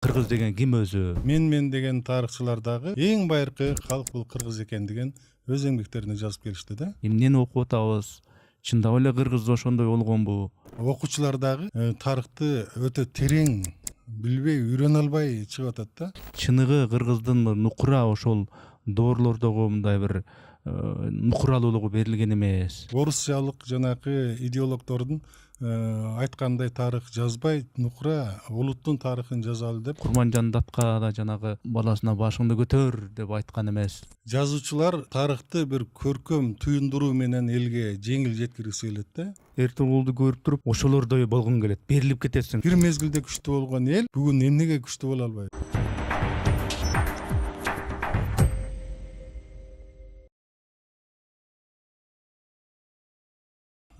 Кыргыз деген ким өзү? Мен деген тарыхчылардагы эң байыркы калк бул кыргыз экен деген өз эмгектерине жазып келишти да. Эмнени окуп атабыз? Чындап эле кыргыз ошондой болгонбу? Окуучулардагы тарыхты өтө терең билбей, үйрөнө албай чыгып атат да. Чыныгы кыргыздын нукура ошол доорлордогу мындай бир нукуралуулугу берилген эмес. Орусчалык жанакы идеологдордун айткандай тарых жазбай, нукура улуттун тарыхын жазалы деп. Курманжан Датка да жанагы баласына башыңды көтөр деп айткан эмес. Жазуучулар тарыхты бир көркөм туюндуруу менен элге жеңил жеткиргиси келет да. Эртугулду көрүп туруп ошолордой болгуң келет. Берилип кетесиң. Бир мезгилде күчтүү болгон эл бүгүн эмнеге күчтүү боло албайт?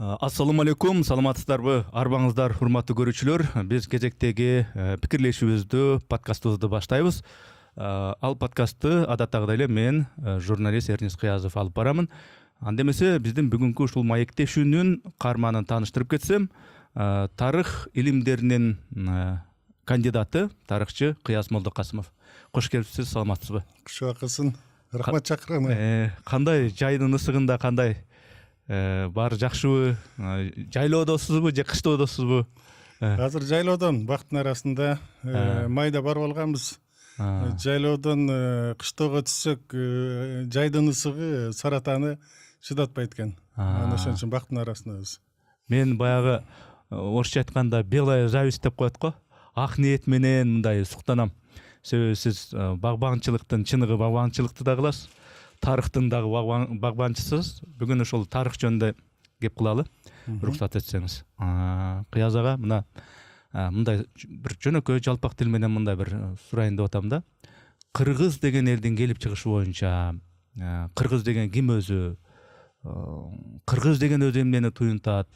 Ассаламу алейкум, саламатсыздарбы? Арбаңыздар, урматтуу көрүүчүлөр. Биз кезектеги пикирлешүүбүздү, подкастыбызды баштайбыз. Ал подкастты адаттагыдай эле мен, журналист Эрнис Кыязов алып барамын. Анда эмесе биздин бүгүнкү ушул маектешүүнүн каарманын тааныштырып кетсем, тарых илимдеринин кандидаты, тарыхчы Кыяз Молдокасымов. Кош келипсиз, саламатсызбы? Кушубакылсын. Рахмат чакырганы. Кандай, жайдын ысыгында кандай? Баары жакшыбы? Жайлоодосузбу же кыштоодосузбу? Азыр жайлоодон бактын арасында майда барып алганбыз. Жайлоодон кыштоого түшсөк, жайдын ысыгы саратаны чыдатпайт экен. Анан ошон үчүн бактын арасындабыз. Мен баягы орусча айтканда белая зависть деп коет го. Ак ниет менен мындай суктанам. Себеби сиз багбанчылыктын чыныгы багбанчылыкты да кыласыз. Тарыхтын дагы багбанчысыз. Бүгүн ошол тарых жөнүндө кеп кылалы, уруксат этсеңиз. Кыяз ага, мына мындай бир жөнөкөй жалпак тил менен мындай бир сурайын деп атам да. Кыргыз деген элдин келип чыгышы боюнча, кыргыз деген ким өзү? Кыргыз деген өзү эмнени туюнтат?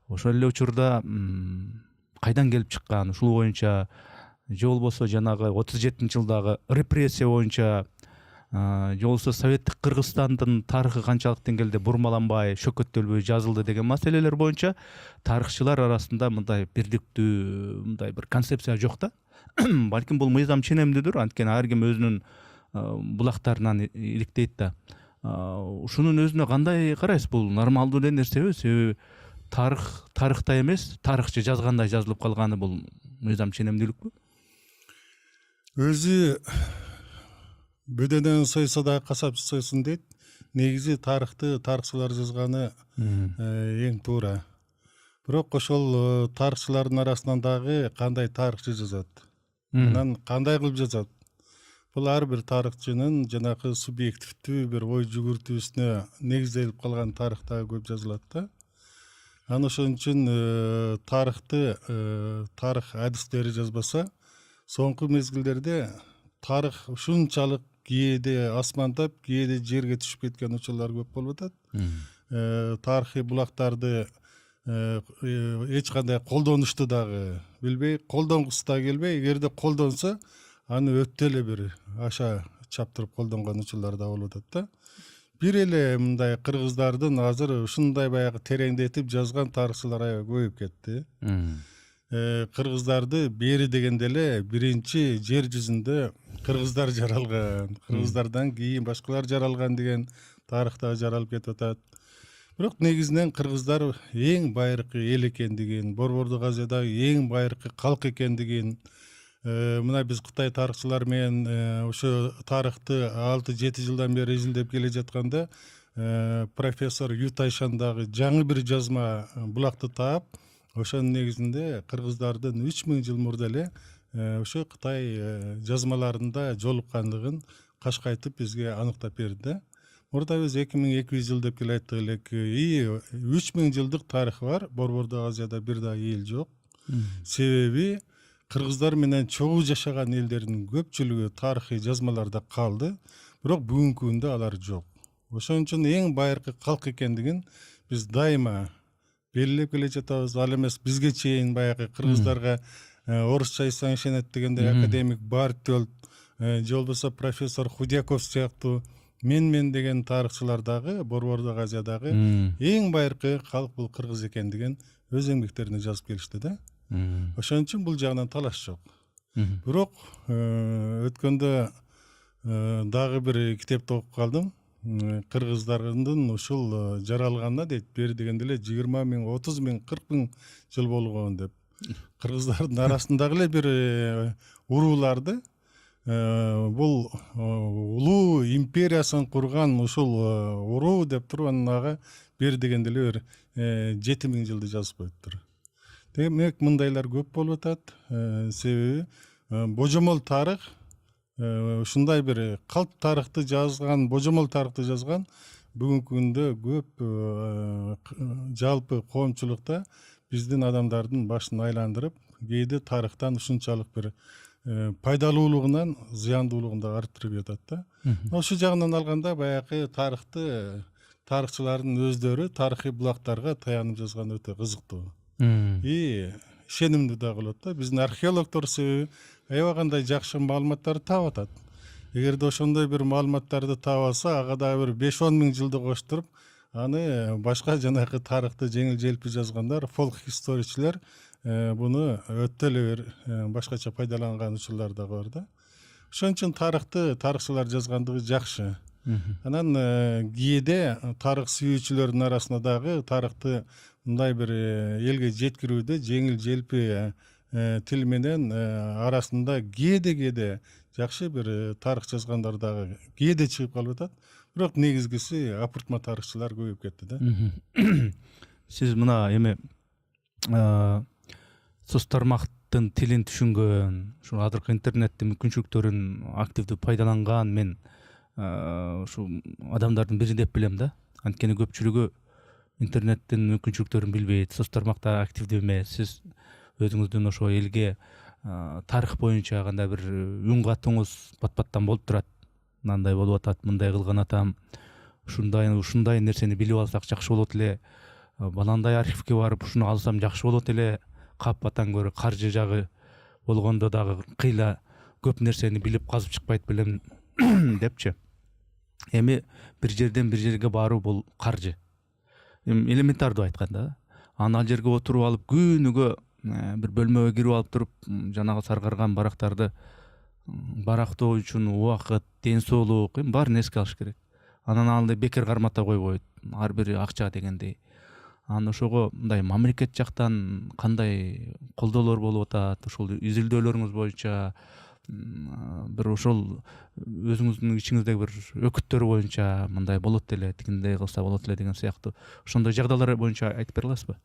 Ошол эле учурда кайдан келип чыккан? Ушул боюнча же болбосо жанагы 37-жылдагы репрессия боюнча, же болбосо советтик Кыргызстандын тарыхы канчалык деңгээлде бурмаланбай, шөкөттөлбөй жазылды деген маселелер боюнча тарыхчылар арасында мындай бирдиктүү мындай бир концепция жок да. Балким бул мыйзам ченемдүүдүр, анткени ар ким өзүнүн булактарынан иликтейт да. Ушунун өзүнө кандай карайсыз? Бул нормалдуу эле нерсеби? Себеби тарыхта эмес, тарыхчы жазгандай жазылып калганы бул мыйзам ченемдүүлүкпү? Өзү бөдөнөн сойсо да касапчы сойсун дейт. Негизи тарыхты тарыхчылар жазганы эң туура. Бирок ошол тарыхчылардын арасынан дагы кандай тарыхчы жазат? Анан кандай кылып жазат? Бул ар бир тарыхчынын жанакы субъективдүү бир ой жүгүртүүсүнө негизделип калган тарыхта көп жазылат да. Анан ошон үчүн тарых адистери жазбаса, соңку мезгилдерде тарых ушунчалык кээде асмандап, кээде жерге түшүп кеткен учурлар көп болуп атат. Тарыхый булактарды эч кандай колдонушту дагы билбей, колдонгусу да келбей, эгерде колдонсо, аны өтө эле бир аша чаптырып колдонгон учурлар да болуп атат да. Бир эле мындай кыргыздардын азыр ушундай баягы тереңдетип жазган тарыхчылар аябай көбөйүп кетти. Кыргыздарды бери дегенде эле биринчи жер жүзүндө кыргыздар жаралган, кыргыздардан кийин башкалар жаралган деген тарыхта жаралып кетип атат. Бирок негизинен кыргыздар эң байыркы эл экендигин, Борбордук Азиядагы эң байыркы калк экендигин, мына биз Кытай тарыхчылар менен ошо тарыхты 6-7 жылдан бери изилдеп келе жатканда, профессор Ю Тайшан дагы жаңы бир жазма булакты таап, ошонун негизинде кыргыздардын 3000 жыл мурда эле ошо Кытай жазмаларында жолуккандыгын кашкайтып бизге аныктап берди. Мурда биз 2200 жыл деп келе айттык элек. 3000 жылдык тарыхы бар. Борбордук Азияда бир да эл жок. Себеби кыргыздар менен чогуу жашаган элдердин көпчүлүгү тарыхый жазмаларда калды, бирок бүгүнкү күндө алар жок. Ошон үчүн эң байыркы калк экендигин биз дайыма белгилеп келе жатабыз. Ал эмес бизге чейин баягы кыргыздарга орусча айтсаң ишенет дегенде академик Бартёлд, же болбосо профессор Худяков сыяктуу мен деген тарыхчылар дагы Борбордук Азиядагы эң байыркы калк бул кыргыз экендигин өз эмгектерине жазып келишти да. Ошон үчүн бул жагынан талаш жок. Бирок өткөндө дагы бир китепти окуп калдым. Кыргыздардын ушул жаралганына дейт бери дегенде эле 20 000, 30 000, 40 000 жыл болгон деп. Кыргыздардын арасындагы эле бир урууларды бул улуу империясын курган ушул уруу деп туруп анан ага бери дегенде эле бир 7 000 жылды жазып коюптур. Демек мындайлар көп болуп атат. Себеби божомол тарых ушундай бир калп тарыхты жазган, божомол тарыхты жазган бүгүнкү күндө көп жалпы коомчулукта биздин адамдардын башын айландырып, кээде тарыхтан ушунчалык бир пайдалуулугунан зыяндуулугун да арттырып жатат да. Ошол жагынан алганда баягы тарыхты тарыхчылардын өздөрү тарыхый булактарга таянып жазган өтө кызыктуу. И ишенимдүү да кылат да. Биздин археологдор себеби аябагандай жакшы маалыматтарды таап атат. Эгерде ошондой бир маалыматтарды таап алса, ага дагы бир 5-10 000 жылды коштуруп, аны башка жанагы тарыхты жеңил желпи жазгандар, фолк историчилер буну өтө эле бир башкача пайдаланган учурлар дагы бар да. Ошон үчүн тарыхты тарыхчылар жазгандыгы жакшы. Анан кээде тарых сүйүүчүлөрдүн арасында дагы тарыхты мындай бир элге жеткирүүдө жеңил желпи тил менен арасында кээде жакшы бир тарых жазгандар дагы кээде чыгып калып атат. Бирок негизгиси апыртма тарыхчылар көбөйүп кетти да. Сиз мына эми соц тармактын тилин түшүнгөн, ушул азыркы интернеттин мүмкүнчүлүктөрүн активдүү пайдаланган мен ушу адамдардын бири деп билем да. Анткени көпчүлүгү интернеттин мүмкүнчүлүктөрүн билбейт, соц тармакта активдүү эмес. Сиз өзүңүздүн ошо элге тарых боюнча кандай бир үн катууңуз пат-паттан болуп турат. Мындай болуп атат, мындай кылган атам, ушундай нерсени билип алсак жакшы болот эле, баландай архивге барып ушуну алсам жакшы болот эле, каппатан көрө каржы жагы болгондо дагы кыйла көп нерсени билип казып чыкпайт белем депчи. Эми бир жерден бир жерге баруу бул каржы. Элементардуу айтканда, аны ал жерге отуруп алып күнүгө бир бөлмөгө кирип алып туруп, жанагы саргарган барактарды барактоо үчүн убакыт, ден соолук, баарын эске алыш керек. Анан аны бекер кармата койбойт. Ар бири акча дегендей. Аны ошого мындай мамлекет жактан кандай колдоолор болуп атат, ошол изилдөөлөрүңүз боюнча бир ошол өзүңүздүн ичиңиздеги бир өкүттөр боюнча мындай болот эле, тигиндей кылса болот эле деген сыяктуу ошондой жагдайлар боюнча айтып бере аласызбы?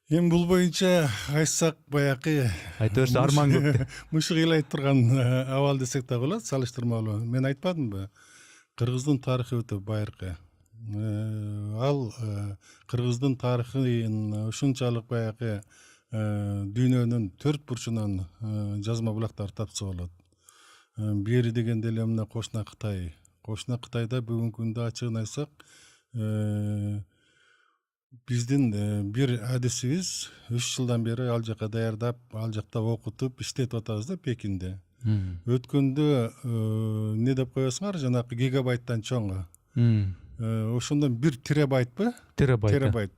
Эми бул боюнча айтсак баягы айта берсе арман көп. Мышык ыйлай турган абал десек да болот, салыштырмалуу. Мен айтпадымбы? Кыргыздын тарыхы өтө байыркы. Ал кыргыздын тарыхын ушунчалык баягы дүйнөнүн төрт бурчунан жазма булактар тапса болот. Бери дегенде эле мына кошуна Кытай. Кошуна Кытайда бүгүнкү күндө ачыгын айтсак, биздин бир адисибиз 3 жылдан бери ал жака даярдап, ал жакта окутуп, иштетип атабыз да Пекинде. Өткөндө эмне деп коесуңар, жанагы гигабайттан чоңго. Ошондон 1 терабайтпы? Терабайт.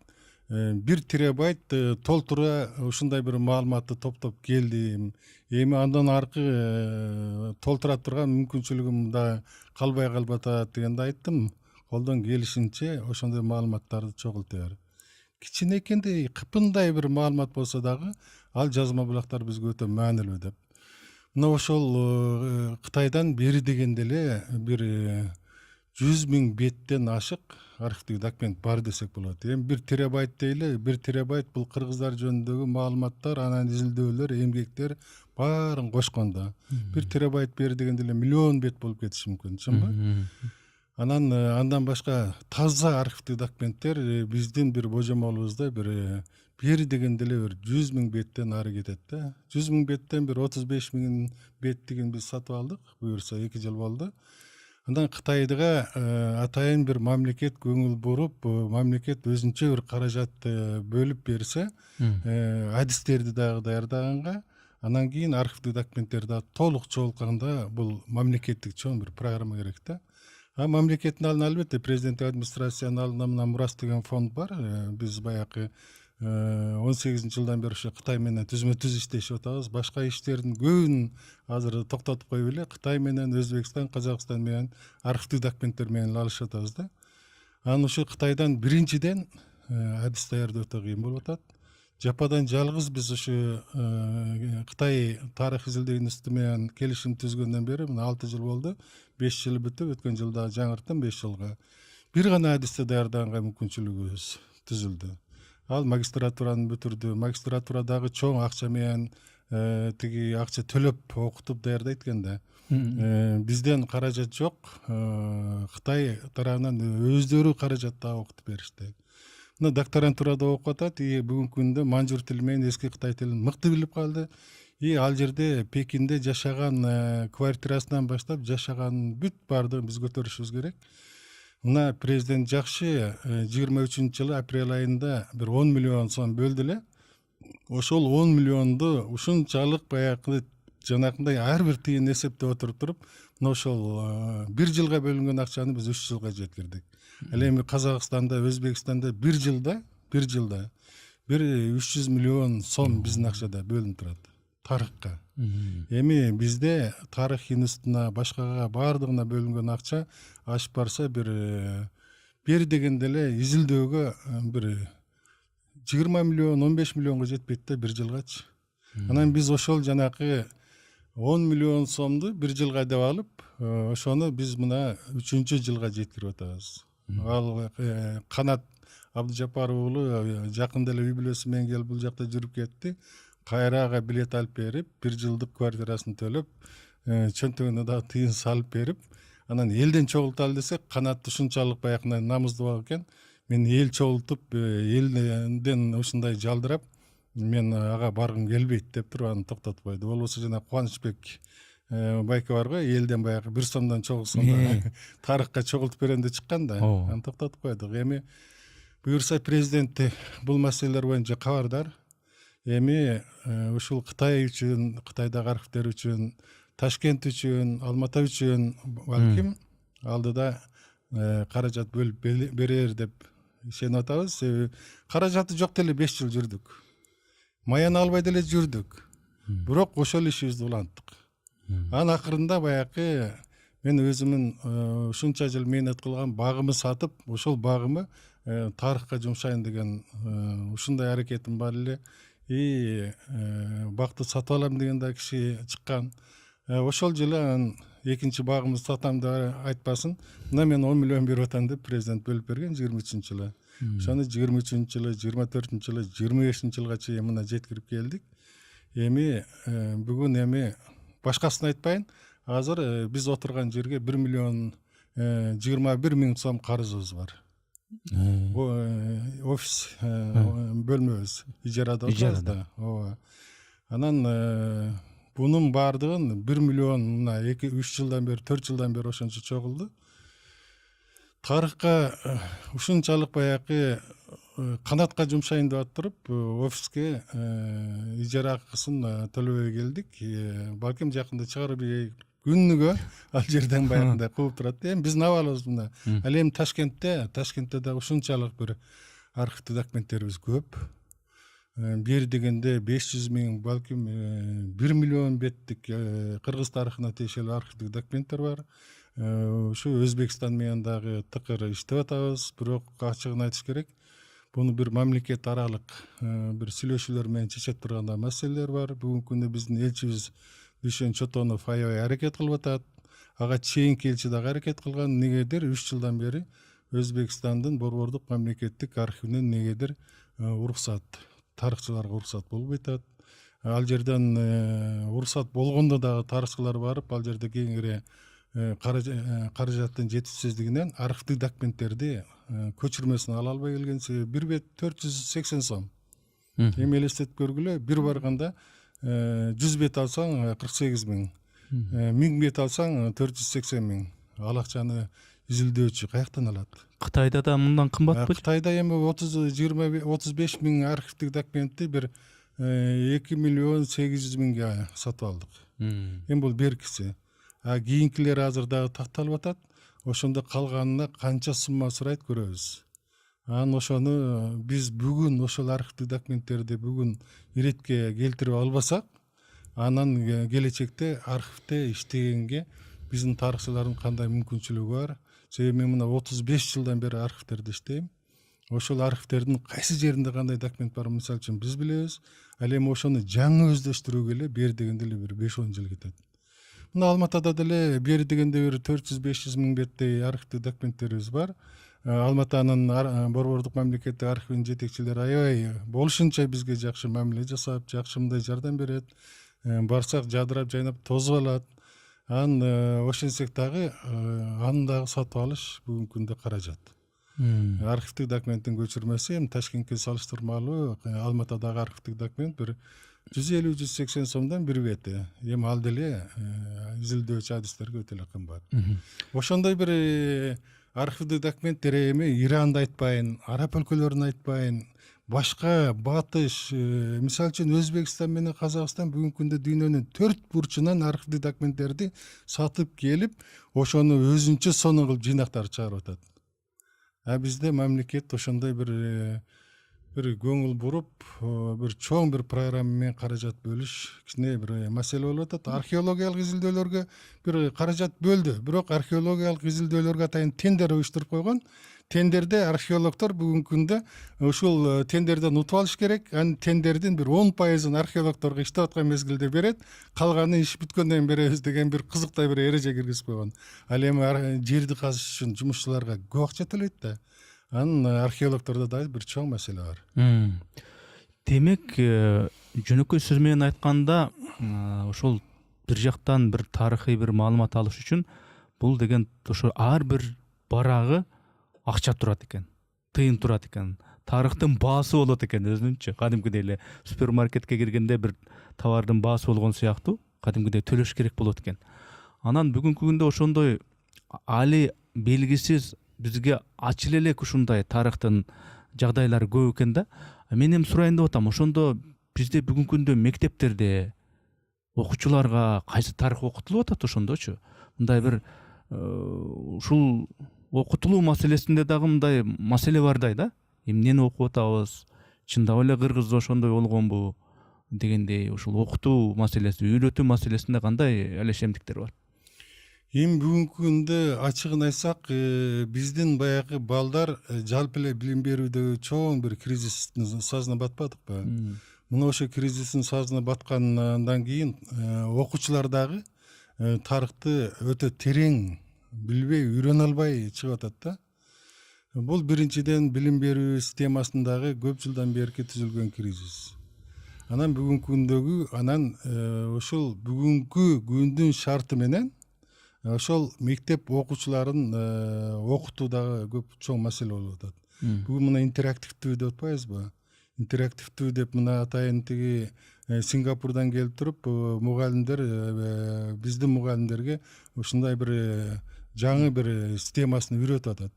1 терабайт толтура ушундай бир маалыматты топтоп келдим. Эми андан аркы толтура турган мүмкүнчүлүгүм да калбай калбатат дегенде айттым. Колдон келишинче ошондой маалыматтарды чогултуя бер. Кичинекендей кыпындай бир маалымат болсо дагы ал жазма булактар бизге өтө маанилүү деп. Мына ошол Кытайдан бери дегенде эле бир 100 000 беттен ашык архивдик документ бар десек болот. Эми 1 терабайт дейле, 1 терабайт бул кыргыздар жөнүндөгү маалыматтар, анан изилдөөлөр, эмгектер баарын кошкондо. 1 терабайт бери дегенде эле миллион бет болуп кетиши мүмкүн, чынбы? Анан андан башка таза архивдик документтер биздин бир божомолубузда бери дегенде эле бир 100 000 беттен ары кетет да. 100 000 беттен бир 35 000 беттигин биз сатып алдык. Буюрса 2 жыл болду. Андан Кытайга атайын бир мамлекет көңүл буруп, мамлекет өзүнчө бир каражат бөлүп берсе, адистерди дагы даярдаганга, анан кийин архивдик документтерди толук чогултканда бул мамлекеттик чоң бир программа керек да. Мамлекеттин алдына албетте президенттик администрациянын алдына мына Мурас деген фонд бар. Биз баягы 18 жылдан бери ошо Кытай менен түзмө түз иштешип атабыз. Башка иштердин көбүн азыр токтотуп коюп эле Кытай менен Өзбекстан, Казакстан менен архивдик документтер менен алышып атабыз да. Анан ушу Кытайдан биринчиден адис даярдоо өтө кыйын болуп атат. Жападан жалгыз биз ушу Кытай тарых изилдөө институту менен келишим түзгөндөн бери мына 6 жыл болду. 5 жыл бүтүп, өткөн жылда жаңырттым 5 жылга. Бир гана адисти даярдаганга мүмкүнчүлүгүбүз түзүлдү. Ал магистратураны бүтүрдү. Магистратурадагы чоң акча менен тиги акча төлөп окутуп даярдайт экен да. Бизден каражат жок. Кытай тарабынан өздөрү каражатта окутуп беришти. Мына докторантурада окуп атат, бүгүнкү күндө манжур тили менен эски Кытай тилин мыкты билип калды. Ал жерде Пекинде жашаган квартирасынан баштап жашаган бүт баардыгын биз көтөрүшүбүз керек. Мына президент жакшы 23-жылы апрель айында бир 10 миллион сом бөлдү эле. Ошол 10 миллионду ушунчалык баягы жанакындай ар бир тыйын эсептеп отуруп туруп, мына ошол бир жылга бөлүнгөн акчаны биз 3 жылга жеткирдик. Ал эми Казакстанда, Өзбекстанда бир жылда 300 миллион сом биздин акчада бөлүнүп турат тарыхка. Эми бизде тарых институтуна, башкага баардыгына бөлүнгөн акча ашып барса бир дегенде эле изилдөөгө бир 20 миллион, 15 миллионго жетпейт да бир жылгачы. Анан биз ошол жанакы 10 миллион сомду бир жылга деп алып, ошону биз мына 3-жылга жеткирип атабыз. Ал Канат Абдыжапар уулу жакында эле үй бүлөсү менен келип бул жакта жүрүп кетти. Кайрага билет алып берип, бир жылдык квартирасын төлөп, чөнтөгүнө да тыйын салып берип, анан элден чогулталы десек, Канат ушунчалык баягы намыздуу экен. Мен эл чогултуп, элден ушундай жалдырап, мен ага баргым келбейт деп туруп аны токтотуп койду. Болбосо жана Кубанычбек байке бар го, элден баягы 1 сомдон чогулсун тарыхка чогултуп берем деп чыккан да. Аны токтотуп койдук. Эми буюрса президент бул маселелер боюнча кабардар. Эми ушул Кытай үчүн, Кытайдагы архивдер үчүн, Ташкент үчүн, Алматы үчүн балким алдыда каражат бөлүп берер деп ишенип атабыз. Каражаты жок деле 5 жыл жүрдүк. Маяны албай деле жүрдүк. Бирок ошол ишибизди уланттык. Анын акырында баягы мен өзүмүн ушунча жыл мээнет кылган багымы сатып, ошол багымы тарыхка жумшайын деген ушундай аракетим бар эле. Бакты сатып алам деген да киши чыккан. Ошол жылы анан экинчи багымды сатам деп айтпасын. Мына мен 10 миллион берип атам деп президент бөлүп берген 23-жылы. Ошону 23-жылы, 24-жылы, 25-жылга чейин мына жеткирип келдик. Эми бүгүн эми башкасын айтпайын. Азыр биз отурган жерге 1 миллион 21 миң сом карызыбыз бар. Офис бөлмөбүз ижарада отурабыз да. Ооба. Анан бунун баардыгын 1 миллион мына 2-3 жылдан бери, 4 жылдан бери ошончо чогулду. Тарыхка ушунчалык баягы канатка жумшайын деп атырып, офиске ижара акысын төлөбөй келдик. Балким жакында чыгарып күнүгө ал жерден баягындай кууп турат. Эми биздин абалыбыз мына. Ал эми Ташкентте да ушунчалык бир архивдик документтерибиз көп. Бир дегенде 500 миң, балким 1 миллион беттик кыргыз тарыхына тиешелүү архивдик документтер бар. Ушу Өзбекстан менен дагы тыкыр иштеп атабыз. Бирок ачыгын айтыш керек, буну бир мамлекет аралык бир сүйлөшүүлөр менен чечет турган маселелер бар. Бүгүнкү күндө биздин элчибиз Дүйшөн Чотонов аябай аракет кылып атат. Ага чейинки элчи дагы аракет кылган. Негедир 3 жылдан бери Өзбекстандын борбордук мамлекеттик архивинен негедир уруксат, тарыхчыларга уруксат болбой атат. Ал жерден уруксат болгондо дагы тарыхчылар барып, ал жерде кеңири каражаттын жетишсиздигинен архивдик документтерди көчүрмөсүн ала албай келген. Бир бет 480 сом. Эми элестетип көргүлө, бир барганда 100 бет алсаң 48 миң, 1000 бет алсаң 480 миң. Ал акчаны изилдөөчү каяктан алат? Кытайда да мындан кымбатпы? Кытайда эми 35 миң архивдик документти бир 2 миллион 800 миңге сатып алдык. Эми бул беркиси. Кийинкилери азыр дагы такталып атат. Ошондо калганына канча сумма сурайт көрөбүз. Анан ошону биз бүгүн ошол архивдик документтерди бүгүн иретке келтирип албасак, анан келечекте архивде иштегенге биздин тарыхчылардын кандай мүмкүнчүлүгү бар? Себеби мен мына 35 жылдан бери архивтерде иштейм. Ошол архивтердин кайсы жеринде кандай документ бар, мисалы үчүн биз билебиз. Ал эми ошону жаңы өздөштүрүүгө эле бери дегенде эле бир 5-10 жыл кетет. Мына Алматыда деле бери дегенде бир 400-500 миң беттей архивдик документтерибиз бар. Алматанын борбордук мамлекеттик архивинин жетекчилери аябай болушунча бизге жакшы мамиле жасап, жакшы мындай жардам берет. Барсак жадырап, жайнап, тозуп алат. Анан ошентсек дагы аны дагы сатып алыш бүгүнкү күндө каражат. Архивдик документтин көчүрмөсү эми Ташкентке салыштырмалуу Алматадагы архивдик документ бир 150-180 сомдон бир бети. Эми ал деле изилдөөчү адистерге өтө эле кымбат. Ошондой бир архивдик документтер эми Иранды айтпайын, араб өлкөлөрүн айтпайын, башка батыш, мисалы үчүн Өзбекстан менен Казакстан бүгүнкү күндө дүйнөнүн 4 бурчунан архивдик документтерди сатып келип, ошону өзүнчө сонун кылып жыйнактар чыгарып атат. Бизде мамлекет ошондой бир көңүл буруп, бир чоң бир программа менен каражат бөлүш кичине бир маселе болуп атат. Археологиялык изилдөөлөргө бир каражат бөлдү, бирок археологиялык изилдөөлөргө атайын тендер уюштуруп койгон. Тендерде археологдор бүгүнкү күндө ушул тендерден утуп алыш керек. Анын тендердин бир 10%-ын археологдорго иштеп аткан мезгилде берет, калганын иш бүткөндөн беребиз деген бир кызыктай бир эреже киргизип койгон. Ал эми жерди казыш үчүн жумушчуларга көп акча төлөйт да. Анын археологдордо дагы бир чоң маселе бар. Демек, жөнөкөй сөз менен айтканда, ошол бир жактан бир тарыхый бир маалымат алыш үчүн бул деген ошо ар бир барагы акча турат экен, тыйын турат экен, тарыхтын баасы болот экен өзүнчө. Кадимкидей эле супермаркетке киргенде бир товардын баасы болгон сыяктуу кадимкидей төлөш керек болот экен. Анан бүгүнкү күндө ошондой али белгисиз бизге ачыл элек ушундай тарыхтын жагдайлары көп экен да. Мен эми сурайын деп атам, ошондо бизде бүгүнкү күндө мектептерде окуучуларга кайсы тарых окутулуп атат ошондочу? Мындай бир ушул окутулуу маселесинде дагы мындай маселе бардай да. Эмнени окуп атабыз? Чындап эле кыргызда ошондой болгонбу дегендей ушул окутуу маселеси, үйрөтүү маселесинде кандай алешемдиктер бар? Эми бүгүнкү күндө ачыгын айтсак, биздин баягы балдар жалпы эле билим берүүдөгү чоң бир кризистин сазына батпадыкпы? Мына ошо кризистин сазына баткандан кийин окуучулар дагы тарыхты өтө терең билбей, үйрөнө албай чыгып атат да. Бул биринчиден билим берүү системасындагы көп жылдан берки түзүлгөн кризис. Анан бүгүнкү күндөгү ошол бүгүнкү күндүн шарты менен ошол мектеп окуучуларын окутуудагы көп чоң маселе болуп атат. Бүгүн мына интерактивдүү деп атпайбызбы? Интерактивдүү деп мына атайын тиги Сингапурдан келип туруп мугалимдер биздин мугалимдерге ушундай бир жаңы бир системасын үйрөтүп атат.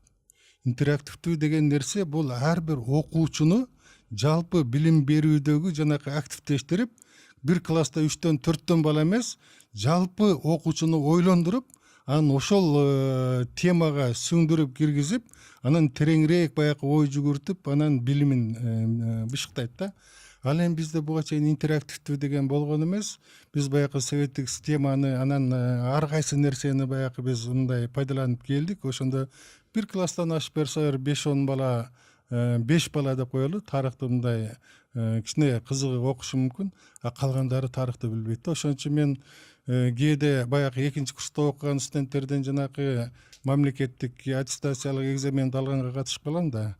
Интерактивдүү деген нерсе бул ар бир окуучуну жалпы билим берүүдөгү жанакы активдештирип, бир класста 3-төн 4төн бала эмес, жалпы окуучуну ойлондуруп, анан ошол темага сүңдүрүп киргизип, анан тереңирээк баягы ой жүгүртүп, анан билимин бышыктайт да. Ал эми бизде буга чейин интерактивдүү деген болгон эмес. Биз баягы советтик системаны, анан ар кайсы нерсени баягы биз мындай пайдаланып келдик. Ошондо бир класстан ашып берсе 5-10 бала, 5 бала деп коелу, тарыхты мындай кичине кызыгып окушу мүмкүн, а калгандары тарыхты билбейт да. Ошон үчүн мен кээде баягы 2-курста окуган студенттерден жанакы мамлекеттик аттестациялык экзаменди алганга катышып калам да.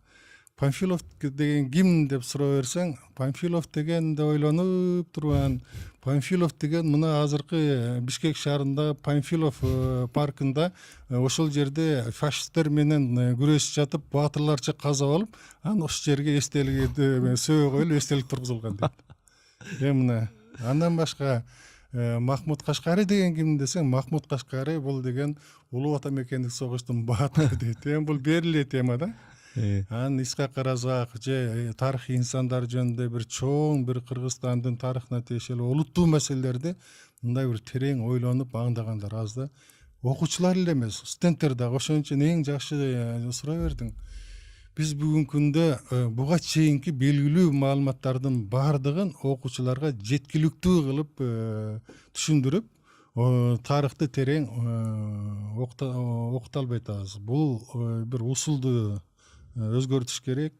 Памфилов деген ким деп сурап берсең, Памфилов деген деп ойлонуп турган, Памфилов деген мына азыркы Бишкек шаарында Памфилов паркында ошол жерде фашисттер менен күрөшүп жатып, баатырларча каза болуп, анан ошол жерге эстелик сөөгө коюлуп эстелик тургузулган дейт. Мына андан башка Махмуд Кашкари деген ким десең, Махмуд Кашкари бул деген Улуу Ата мекендик согуштун баатыры дейт. Бул бериле тема да. Анан Исхак Аразак же тарыхый инсандар жөнүндө бир чоң бир Кыргызстандын тарыхына тиешелүү олуттуу маселелерди мындай бир терең ойлонуп аңдагандар аз да. Окуучулар эле эмес, студенттер дагы. Ошон үчүн эң жакшы сурай бердиң. Биз бүгүнкү күндө буга чейинки белгилүү маалыматтардын баардыгын окуучуларга жеткиликтүү кылып түшүндүрүп, тарыхты терең окута албай атабыз. Бул бир усулду өзгөртүш керек.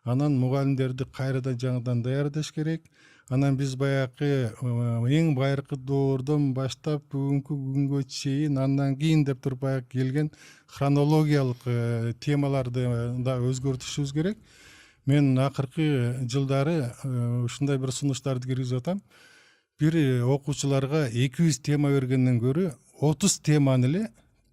Анан мугалимдерди кайрадан жаңыдан даярдаш керек. Анан биз баягы эң байыркы доордон баштап бүгүнкү күнгө чейин, андан кийин деп туруп баягы келген хронологиялык темаларды да өзгөртүшүбүз керек. Мен акыркы жылдары ушундай бир сунуштарды киргизип атам. Бир окуучуларга 200 тема бергенден көрө 30 теманы эле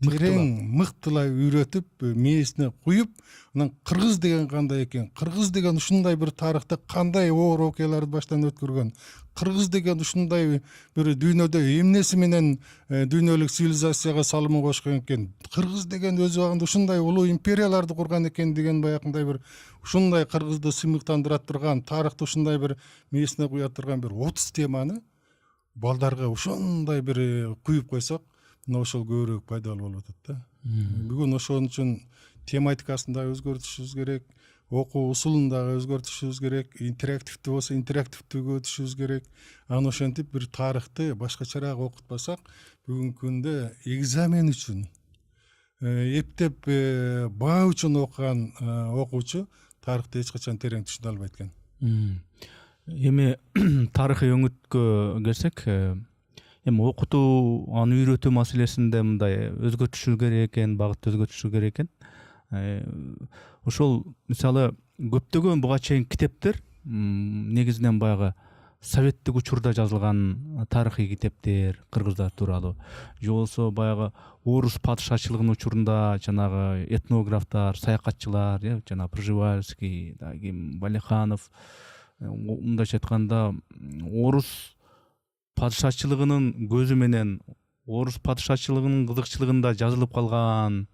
терең мыктылай үйрөтүп, мээсине куюп, анан кыргыз деген кандай экен, кыргыз деген ушундай бир тарыхта кандай оор окуяларды баштан өткөргөн, кыргыз деген ушундай бир дүйнөдө эмнеси менен дүйнөлүк цивилизацияга салымын кошкон экен, кыргыз деген өз убагында ушундай улуу империяларды курган экен деген баягындай бир ушундай кыргызды сыймыктандыра турган, тарыхты ушундай бир мээсине куя турган бир 30 теманы балдарга ушундай бир куюп койсок, мына ошол көбүрөөк пайдалуу болуп атат да. Бүгүн ошон үчүн тематикасын да өзгөртүшүбүз керек, окуу усулун дагы өзгөртүшүбүз керек, интерактивдүү болсо интерактивдүүгө өтүшүбүз керек. Анан ошентип бир тарыхты башкачараак окутпасак, бүгүнкү күндө экзамен үчүн эптеп баа үчүн окуган окуучу тарыхты эч качан терең түшүнө албайт экен. Эми тарыхый өңүткө келсек, эми окутуу, аны үйрөтүү маселесинде мындай өзгөртүшү керек экен, багытты өзгөртүшү керек экен. Ошол мисалы көптөгөн буга чейин китептер негизинен баягы советтик учурда жазылган тарыхый китептер, кыргыздар тууралуу, же болбосо баягы орус падышачылыгынын учурунда жанагы этнографтар, саякатчылар, жана Пржевальский, Валиханов, мындайча айтканда орус падышачылыгынын көзү менен орус падышачылыгынын кызыкчылыгында жазылып калган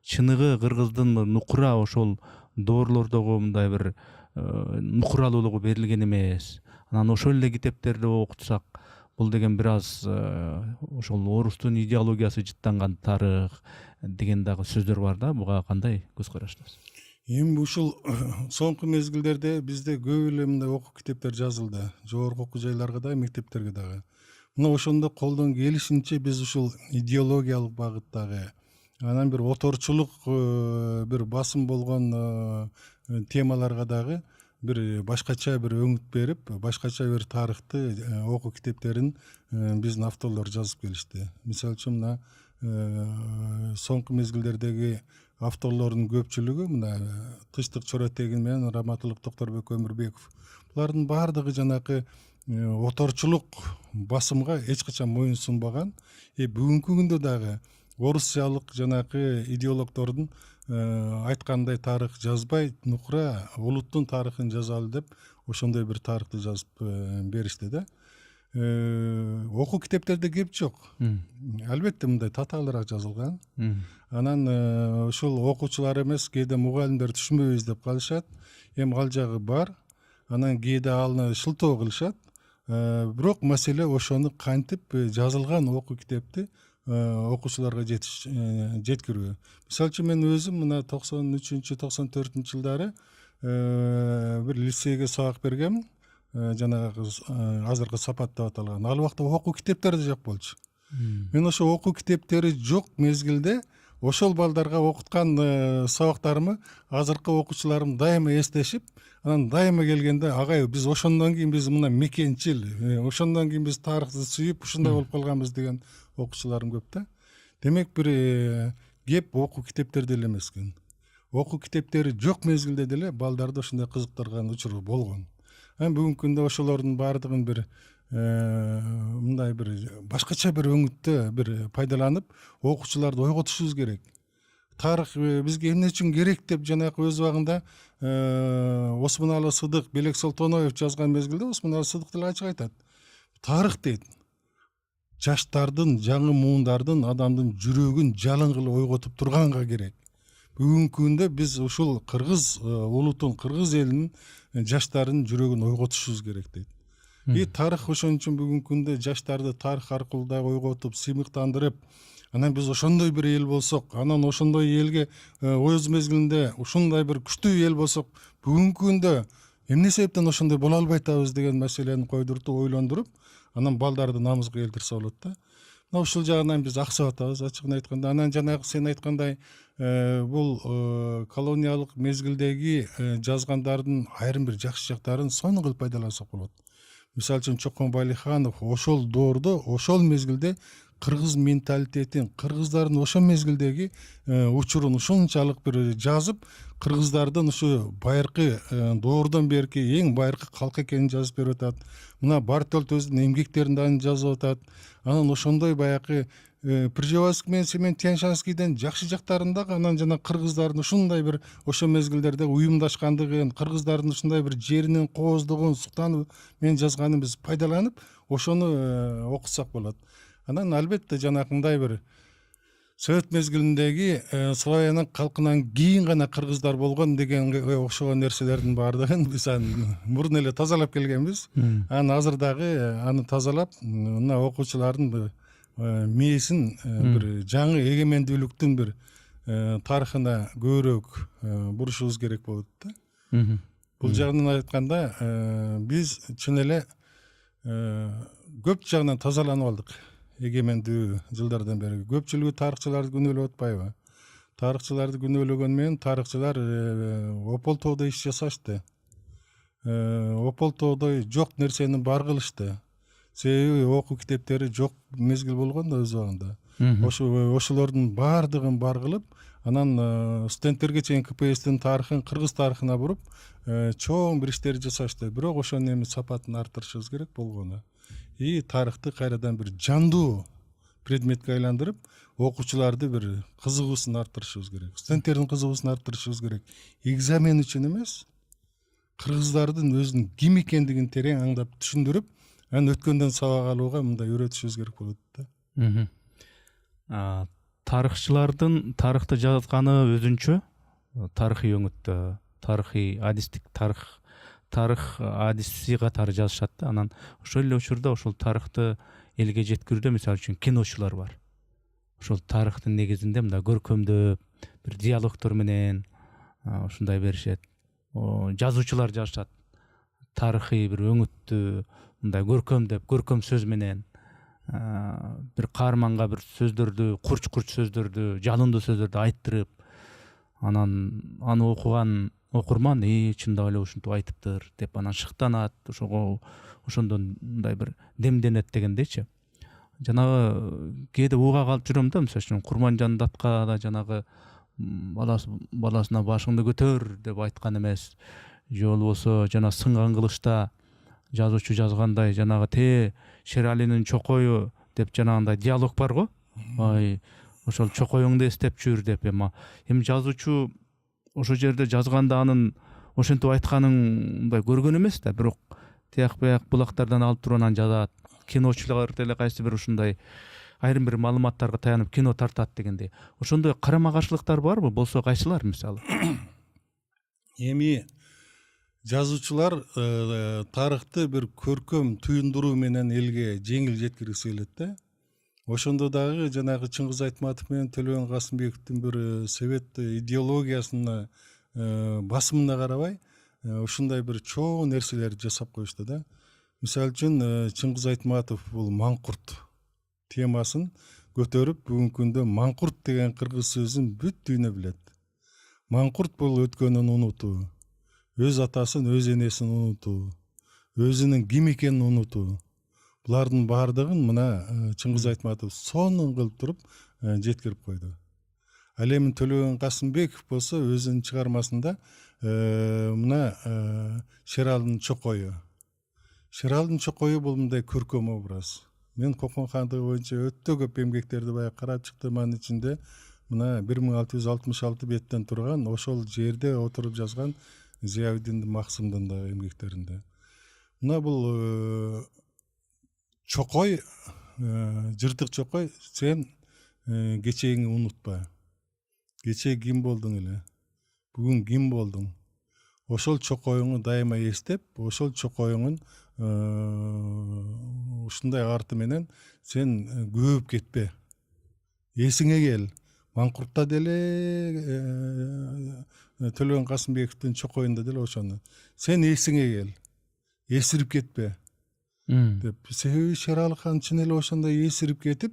чыныгы кыргыздын нукура ошол доорлордогу мындай бир нукуралуулугу берилген эмес. Анан ошол эле китептерди окутсак, бул деген бир аз ошол орустун идеологиясы жыттанган тарых деген дагы сөздөр бар да. Буга кандай көз караштасыз? Эми ушул соңку мезгилдерде бизде көп эле мындай окуу китептер жазылды. Жогорку окуу жайларга да, мектептерге дагы. Мына ошондо колдон келишинче биз ушул идеологиялык багыттагы, анан бир оторчулук бир басым болгон темаларга дагы бир башкача бир өңүт берип, башкача бир тарыхты окуу китептерин биздин авторлор жазып келишти. Мисалы үчүн мына соңку мезгилдердеги авторлордун көпчүлүгү мына Тынчтык Чоротегин менен Раматылык Токторбек Өмүрбеков. Булардын баардыгы жанакы оторчулук басымга эч качан моюн сунбаган. Бүгүнкү күндө дагы орусчалык жанакы идеологдордун айткандай тарых жазбай, нукура улуттун тарыхын жазалы деп ошондой бир тарыхты жазып беришти да. Окуу китептерде кеп жок. Албетте мындай татаалыраак жазылган. Анан ушул окуучулар эмес, кээде мугалимдер түшүнбөйбүз деп калышат. Эми ал жагы бар. Анан кээде аны шылтоо кылышат. Бирок маселе ошону кантип жазылган окуу китепти окуучуларга жеткирүү. Мисалы үчүн мен өзүм мына 93-94 жылдары бир лицейге сабак бергем. Жанагы азыркы Сапат деп аталган. Ал убакта окуу китептери да жок болчу. Мен ошо окуу китептери жок мезгилде ошол балдарга окуткан сабактарымы азыркы окуучуларым дайыма эстешип, анан дайыма келгенде агай биз ошондон кийин биз мына мекенчил, ошондон кийин биз тарыхты сүйүп ушундай болуп калганбыз деген окуучуларым көп да. Демек бир кеп окуу китептерде эле эмес экен. Окуу китептери жок мезгилде деле балдарды ушундай кызыктырган учуру болгон. Бүгүнкү күндө ошолордун баардыгын бир мындай бир башкача бир өңүттө бир пайдаланып, окуучуларды ойготушубуз керек. Тарых бизге эмне үчүн керек деп жанагы өз убагында Осмоналы Сыдык, Белек Солтоноев жазган мезгилде Осмоналы Сыдык деле ачык айтат. Тарых дейт жаштардын, жаңы муундардын, адамдын жүрөгүн жалын кылып ойготуп турганга керек. Бүгүнкү күндө биз ушул кыргыз улутун, кыргыз элинин жаштардын жүрөгүн ойготушубуз керек дейт. Тарых ошон үчүн бүгүнкү күндө жаштарды тарых аркылуу дагы ойготуп, сыймыктандырып, анан биз ошондой бир эл болсок, анан ошондой элге өз мезгилинде ушундай бир күчтүү эл болсок, бүгүнкү күндө эмне себептен ошондой боло албай атабыз деген маселени койдуртуп, ойлондуруп, анан балдарды намызга келтирсе болот да. Мына ушул жагынан биз аксап атабыз, ачыгын айтканда. Анан жанагы сен айткандай, бул колониялык мезгилдеги жазгандардын айрым бир жакшы жактарын сонун кылып пайдалансак болот. Мисалы үчүн Чокмон Балиханов ошол доордо, ошол мезгилде кыргыз менталитетин, кыргыздардын ошол мезгилдеги учурун ушунчалык бир жазып, кыргыздардын ушу байыркы доордон берки эң байыркы калк экенин жазып берип атат. Мына Бартолт өзүнүн эмгектерин дагы жазып атат. Анан ошондой баягы Пржевальский менен Семен Тяньшанскийден жакшы жактарын дагы, анан жана кыргыздардын ушундай бир ошол мезгилдерде уюмдашкандыгын, кыргыздардын ушундай бир жеринин кооздугун Суктанов менен жазганын биз пайдаланып, ошону окусак болот. Анан албетте жанакындай бир Совет мезгилиндеги славянын калкынан кийин гана кыргыздар болгон дегенге окшогон нерселердин баардыгын биз мурун эле тазалап келгенбиз. Анан азыр дагы аны тазалап, мына окуучулардын мээсин бир жаңы эгемендүүлүктүн бир тарыхына көбүрөөк бурушубуз керек болот да. Бул жагынан айтканда биз чын эле көп жагынан тазаланып алдык. Эгемендүү жылдардан бери көпчүлүгү тарыхчыларды күнөөлөп атпайбы? Тарыхчыларды күнөөлөгөн менен тарыхчылар ополтоодо иш жасашты. Ополтоодой жок нерсени бар кылышты. Себеби окуу китептери жок мезгил болгон да өз убагында. Ошолордун баардыгын бар кылып, анан студенттерге чейин КПСстин тарыхын кыргыз тарыхына буруп, чоң бир иштер жасашты. Бирок ошонун эми сапатын арттырышыбыз керек болгону. Тарыхты кайрадан бир жандуу предметке айландырып, окуучуларды бир кызыгуусун арттырышыбыз керек. Студенттердин кызыгуусун арттырышыбыз керек. Экзамен үчүн эмес, кыргыздардын өзүнүн ким экендигин терең аңдап түшүндүрүп, анан өткөндөн сабак алууга мындай үйрөтүшүбүз керек болот да. Тарыхчылардын тарыхты жазганы өзүнчө, тарыхый өңүттө, тарыхый адистик тарых адиси катары жазышат да. Анан ошол эле учурда ошол тарыхты элге жеткирүүдө мисалы үчүн киночулар бар. Ошол тарыхтын негизинде мындай көркөмдөп, бир диалогтор менен ушундай беришет. Жазуучулар жазышат. Тарыхый бир өңүттү мындай көркөмдөп, көркөм сөз менен бир каарманга бир сөздөрдү, курч сөздөрдү, жалындуу сөздөрдү айттырып, анан аны окуган окурман чындап эле ушинтип айтыптыр деп анан шыктанат, ошондон мындай бир демденет дегендейчи. Жанагы кээде уга калып жүрөм да, мисалы үчүн Курманжан Датка да жанагы баласына башыңды көтөр деп айткан эмес, же болбосо жана Сынган кылычта жазуучу жазгандай жанагы Шералинин чокою деп жанагындай диалог бар го. Ошол чокоюңду эстеп жүр деп эми жазуучу ошол жерде жазганда анын ошентип айтканын мындай көргөн эмес да, бирок тияк бияк булактардан алып туруп анан жазат. Киночулар деле кайсы бир ушундай айрым бир маалыматтарга таянып кино тартат дегендей. Ошондой карама каршылыктар барбы? Болсо кайсылар мисалы? Эми жазуучулар тарыхты бир көркөм туюндуруу менен элге жеңил жеткиргиси келет да. Ошондо дагы жанагы Чыңгыз Айтматов менен Төлөбөн Касымбековдун бир совет идеологиясына басымына карабай ушундай бир чоң нерселерди жасап коюшту да. Мисалы үчүн Чыңгыз Айтматов бул маңкурт темасын көтөрүп, бүгүнкү күндө маңкурт деген кыргыз сөзүн бүт дүйнө билет. Маңкурт бул өткөнүн унутуу, өз атасын, өз энесин унутуу, өзүнүн ким экенин унутуу. Булардын баардыгын мына Чыңгыз Айтматов сонун кылып туруп жеткирип койду. Ал эми Төлөбөн Касымбеков болсо өзүнүн чыгармасында мына Шералдын чокою. Шералдын чокою бул мындай көркөм образ. Мен Кокон хандыгы боюнча өтө көп эмгектерди баягы карап чыктым. Анын ичинде мына 1666 беттен турган ошол жерде отуруп жазган Зиябидин Максымдын да эмгектеринде. Мына бул чокой, жыртык чокой, сен кечегиңи унутпа. Кечээ ким болдуң эле? Бүгүн ким болдуң? Ошол чокоюңу дайыма эстеп, ошол чокоюңун ушундай арты менен сен көп кетпе, эсиңе кел. Маңкуртта деле Төлөгөн Касымбековдун чокоюнда деле ошону сен эсиңе кел, эсирип кетпе деп. Себеби Шерали хан чын эле ошондой эсирип кетип,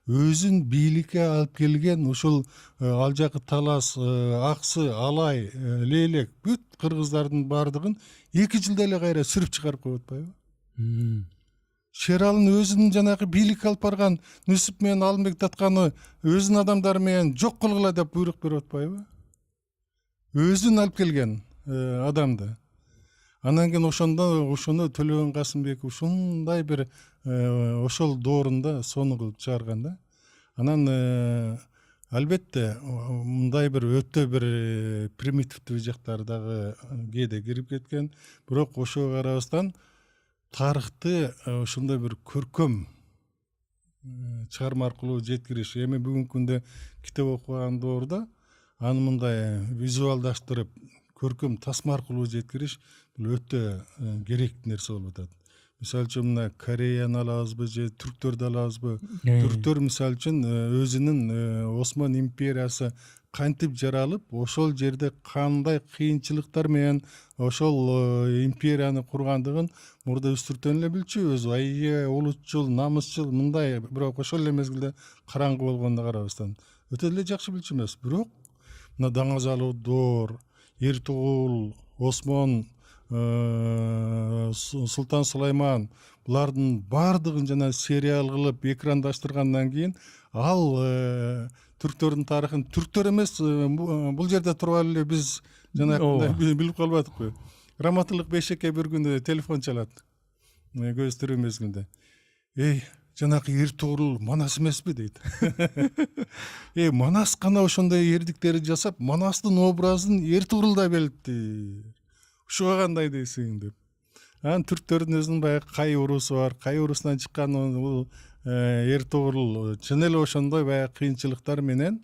өзүн бийликке алып келген ушул ал жакы Талас, Аксы, Алай, Лейлек бүт кыргыздардын баардыгын 2 жылда эле кайра сүрүп чыгарып коюп атпайбы? Шералынын өзүнүн жанагы бийликке алып барган Нүсүп менен Алымбек Татканы өзүнүн адамдары менен жок кылгыла деп буйрук берип атпайбы? Өзүн алып келген адамды. Анан кийин ошону Төлөгөн Касымбеков ушундай бир ошол доорунда сону кылып чыгарган да. Анан албетте мындай бир өтө бир примитивдүү жактары дагы кээде кирип кеткен. Бирок ошого карабастан тарыхты ошондой бир көркөм чыгарма аркылуу жеткириш. Эми бүгүнкү күндө китеп окубаган доорда аны мындай визуалдаштырып көркөм тасма аркылуу жеткириш бул өтө керектүү нерсе болуп атат. Мисалы үчүн мына Кореяны алабызбы же түрктөрдү алабызбы? Түрктөр мисалы үчүн өзүнүн Осман империясы кантип жаралып, ошол жерде кандай кыйынчылыктар менен ошол империяны кургандыгын мурда үстүртөн эле билчү, өзү айе, улутчул, намысчыл мындай, бирок ошол эле мезгилде караңгы болгонуна карабастан өтө эле жакшы билчү эмес. Бирок мына Даңазалуу Доор, Эртугрул, Осмон, Султан Сулайман булардын баардыгын жана сериал кылып экрандаштыргандан кийин ал түрктөрдүн тарыхын түрктөр эмес, бул жерде туруп эле биз жанагындай билип калбадыкпы? Раматылык Бейшекке бир күнү телефон чалат көз тирүү мезгилде. Эй, жанагы Эртугрул Манас эмеспи дейт. Манас гана ошондой эрдиктерди жасап, Манастын образын Эртугрул да белипти. Ушуга кандай дейсиң деп. Анан түрктөрдүн өзүнүн баягы Кай урусу бар. Кай урусунан чыккан бул Эртугрул чын эле ошондой баягы кыйынчылыктар менен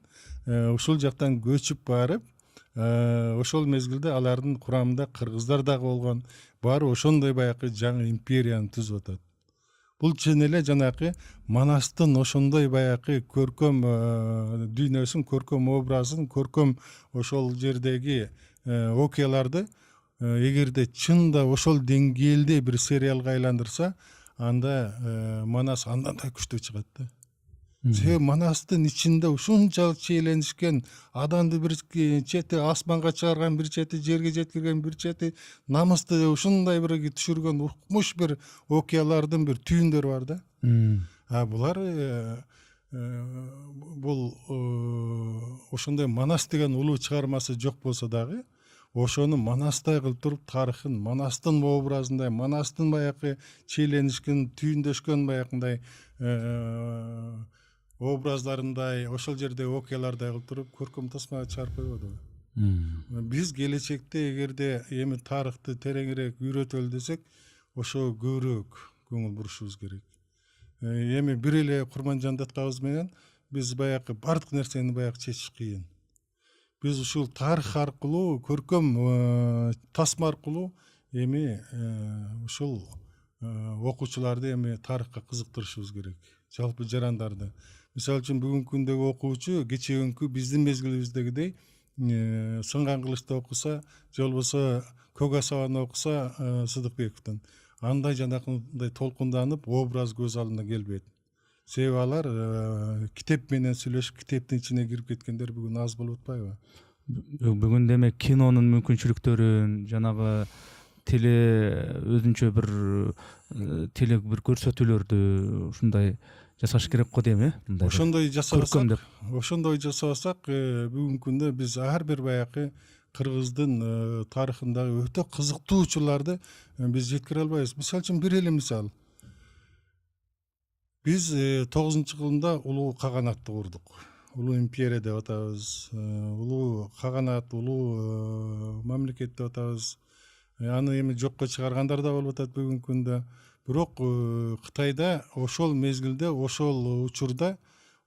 ушул жактан көчүп барып, ошол мезгилде алардын курамында кыргыздар дагы болгон. Баары ошондой баягы жаңы империяны түзүп атат. Бул чын эле жанакы Манастын ошондой баягы көркөм дүйнөсүн, көркөм образын, көркөм ошол жердеги окуяларды эгерде чында ошол деңгээлде бир сериалга айландырса, анда Манас андан да күчтүү чыгат да. Себеби Манастын ичинде ушунчалык чиеленишкен, адамды бир чети асманга чыгарган, бир чети жерге жеткирген, бир чети намысты ушундай бир түшүргөн укмуш бир окуялардын бир түйүндөрү бар да. Булар бул ошондой Манас деген улуу чыгармасы жок болсо дагы, ошону Манастай кылып туруп тарыхын, Манастын образындай, Манастын баягы чиеленишкен, түйүндөшкөн баягындай образдарындай, ошол жерде окуялардай кылып туруп көркөм тасмага чыгарып койбодубу? Биз келечекте эгерде эми тарыхты тереңирээк үйрөтөлү десек, ошого көбүрөөк көңүл бурушубуз керек. Эми бир эле Курманжан Даткабыз менен биз баягы бардык нерсени баягы чечиш кыйын. Биз ушул тарых аркылуу, көркөм тасма аркылуу эми ушул окуучуларды эми тарыхка кызыктырышыбыз керек. Жалпы жарандарды. Мисалы үчүн бүгүнкү күндөгү окуучу кечеүнкү биздин мезгилибиздегидей Сынган кылычты окуса, же болбосо Көк асабаны окуса Сыдыкбековдун, андай жанакындай толкунданып, образ көз алдына келбейт. Себеби алар китеп менен сүйлөшүп, китептин ичине кирип кеткендер бүгүн аз болуп атпайбы? Бүгүн демек кинонун мүмкүнчүлүктөрүн, жанагы өзүнчө бир көрсөтүүлөрдү ушундай жасаш керек го дейм, Ошондой жасабасак, бүгүнкү күндө биз ар бир баягы кыргыздын тарыхындагы өтө кызыктуу учурларды биз жеткире албайбыз. Мисалы үчүн бир эле мисал. Биз 9-кылымда улуу каганатты курдук. Улуу империя деп атабыз. Улуу каганат, улуу мамлекет деп атабыз. Аны эми жокко чыгаргандар да болуп атат бүгүнкү күндө. Бирок Кытайда ошол мезгилде, ошол учурда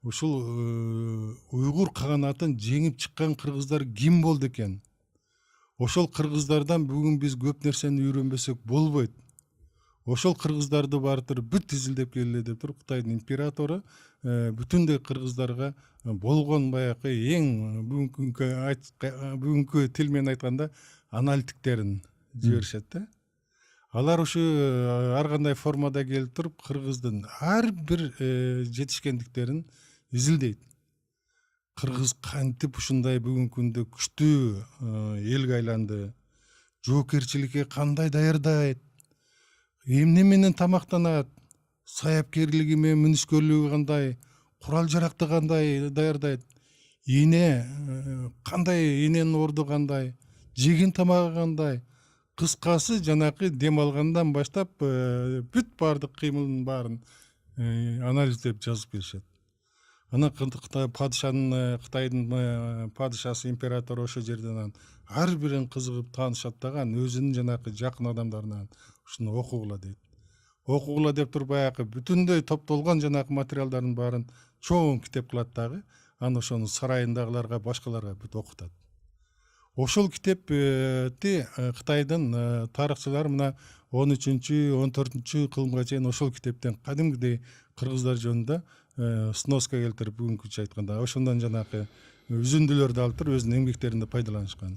ушул уйгур каганатын жеңип чыккан кыргыздар ким болду экен? Ошол кыргыздардан бүгүн биз көп нерсени үйрөнбөсөк болбойт. ошол кыргыздарды баары туруп бүт изилдеп келе деп туруп Кытайдын императору бүтүндөй кыргыздарга болгон баягы эң бүгүнкү тил менен айтканда аналитиктерин жиберишет да. Алар ушу ар кандай формада келип туруп кыргыздын ар бир жетишкендиктерин изилдейт. Кыргыз кантип ушундай бүгүнкү күндө күчтүү элге айланды, жоокерчиликке кандай даярдайт, эмне менен тамактанат, саяпкерлиги менен мүнүскөрлүгү кандай, курал жаракты кандай даярдайт, кандай эненин орду кандай, жеген тамагы кандай, кыскасы жанакы дем алгандан баштап бүт баардык кыймылын баарын анализдеп жазып беришет. Анан Кытайдын падышасы императору ошол жерден ар бирин кызыгып таанышат дагы өзүнүн жанакы жакын адамдарынан ушуну окугула дейт. Окугула деп туруп баягы бүтүндөй топтолгон жанакы материалдардын баарын чоң китеп кылат дагы, аны ошону сарайындагыларга, башкаларга бүт окутат. Ошол китепти Кытайдын тарыхчылары мына 13-14 кылымга чейин ошол китептен кадимгидей кыргыздар жөнүндө сноска келтирип, бүгүнкүчө айтканда ошондон жанакы үзүндүлөрдү алып туруп өзүнүн эмгектеринде пайдаланышкан.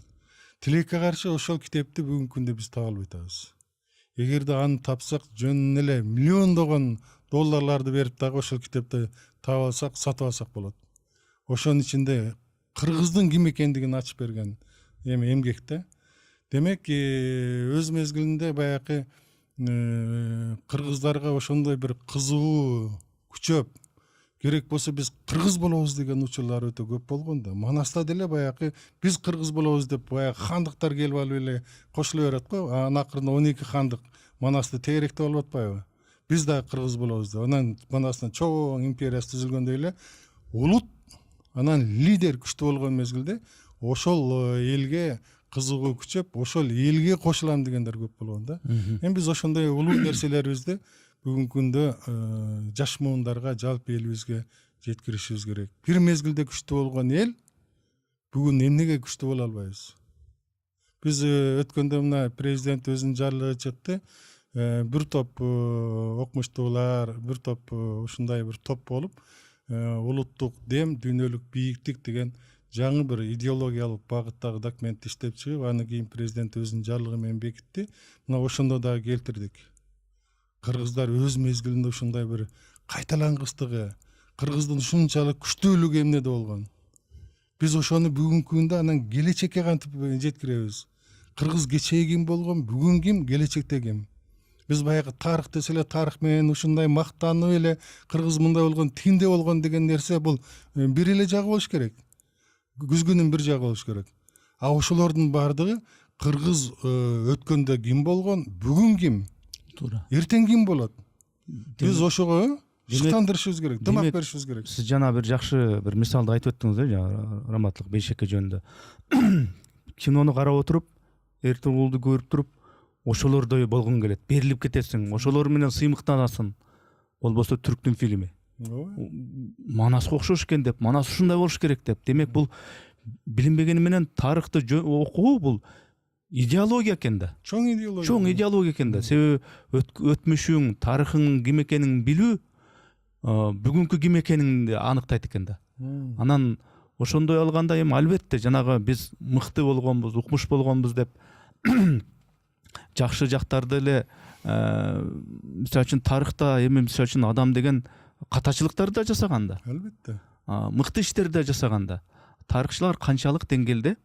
Тилекке каршы ошол китепти бүгүнкү күндө биз таба албай атабыз. Эгерде аны тапсак, жөн эле миллиондогон долларларды берип дагы ошол китепти таап алсак, сатып алсак болот. Ошонун ичинде кыргыздын ким экендигин ачып берген эмгекте. Демек, өз мезгилинде баягы кыргыздарга ошондой бир кызыгуу күчөп, керек болсо биз кыргыз болобуз деген учурлар өтө көп болгон да. Манаста деле баягы биз кыргыз болобуз деп баягы хандыктар келип алып эле кошуло берет го. Анан акырында 12 хандык Манасты тегеректеп алып атпайбы? Биз да кыргыз болобуз деп. Анан Манастын чоң империясы түзүлгөндөй эле улут, анан лидер күчтүү болгон мезгилде ошол элге кызыгуу күчөп, ошол элге кошулам дегендер көп болгон да. Эми биз ошондой улуу нерселерибизди бүгүнкү күндө жаш муундарга, жалпы элибизге жеткиришибиз керек. Бир мезгилде күчтүү болгон эл бүгүн эмнеге күчтүү боло албайбыз? Биз өткөндө мына президент өзүнүн жарлыгы чыкты. Бир топ окумуштуулар, бир топ ушундай бир топ болуп, улуттук дем, дүйнөлүк бийиктик деген жаңы бир идеологиялык багыттагы документти иштеп чыгып, аны кийин президент өзүнүн жарлыгы менен бекитти. Мына ошондо дагы келтирдик. Кыргыздар өз мезгилинде ушундай бир кайталангычтыгы, кыргыздын ушунчалык күчтүүлүгү эмнеде болгон. Биз ошону бүгүнкү күндө анан келечекке кантип жеткиребиз? Кыргыз кечээ ким болгон, бүгүн ким, келечекте ким? Биз баягы тарых десе эле тарых менен ушундай мактанып эле кыргыз мындай болгон, тигиндей болгон деген нерсе бул бир эле жагы болуш керек. Күзгүнүн бир жагы болуш керек. А ошолордун баардыгы кыргыз өткөндө ким болгон, бүгүн ким? Туура. Эртең ким болот? Биз ошого шыктандырышыбыз керек, дымак беришибиз керек. Сиз жана бир жакшы бир мисалды айтып өттүңүз Раматлык Бейшеке жөнүндө. Кинону карап отуруп, Эртугрулду көрүп туруп, ошолордой болгоң келет. Берилип кетесиң, ошолор менен сыймыктанасың. Болбосо түрктүн фильми. Манаска окшош экен деп, Манас ушундай болуш керек деп. Демек бул билинбегени менен тарыхты окуу бул идеология экен да. Чоң идеология. Чоң идеология экен да. Себеби өтмүшүң, тарыхың ким экенин билүү бүгүнкү ким экениңди аныктайт экен да. Анан ошондой алганда эми албетте жанагы биз мыкты болгонбуз, укмуш болгонбуз деп жакшы жактарды эле мисалы үчүн тарыхта эми мисалы үчүн адам деген катачылыктарды да жасаган да. Албетте. Мыкты иштерди да жасаган да. Тарыхчылар канчалык деңгээлде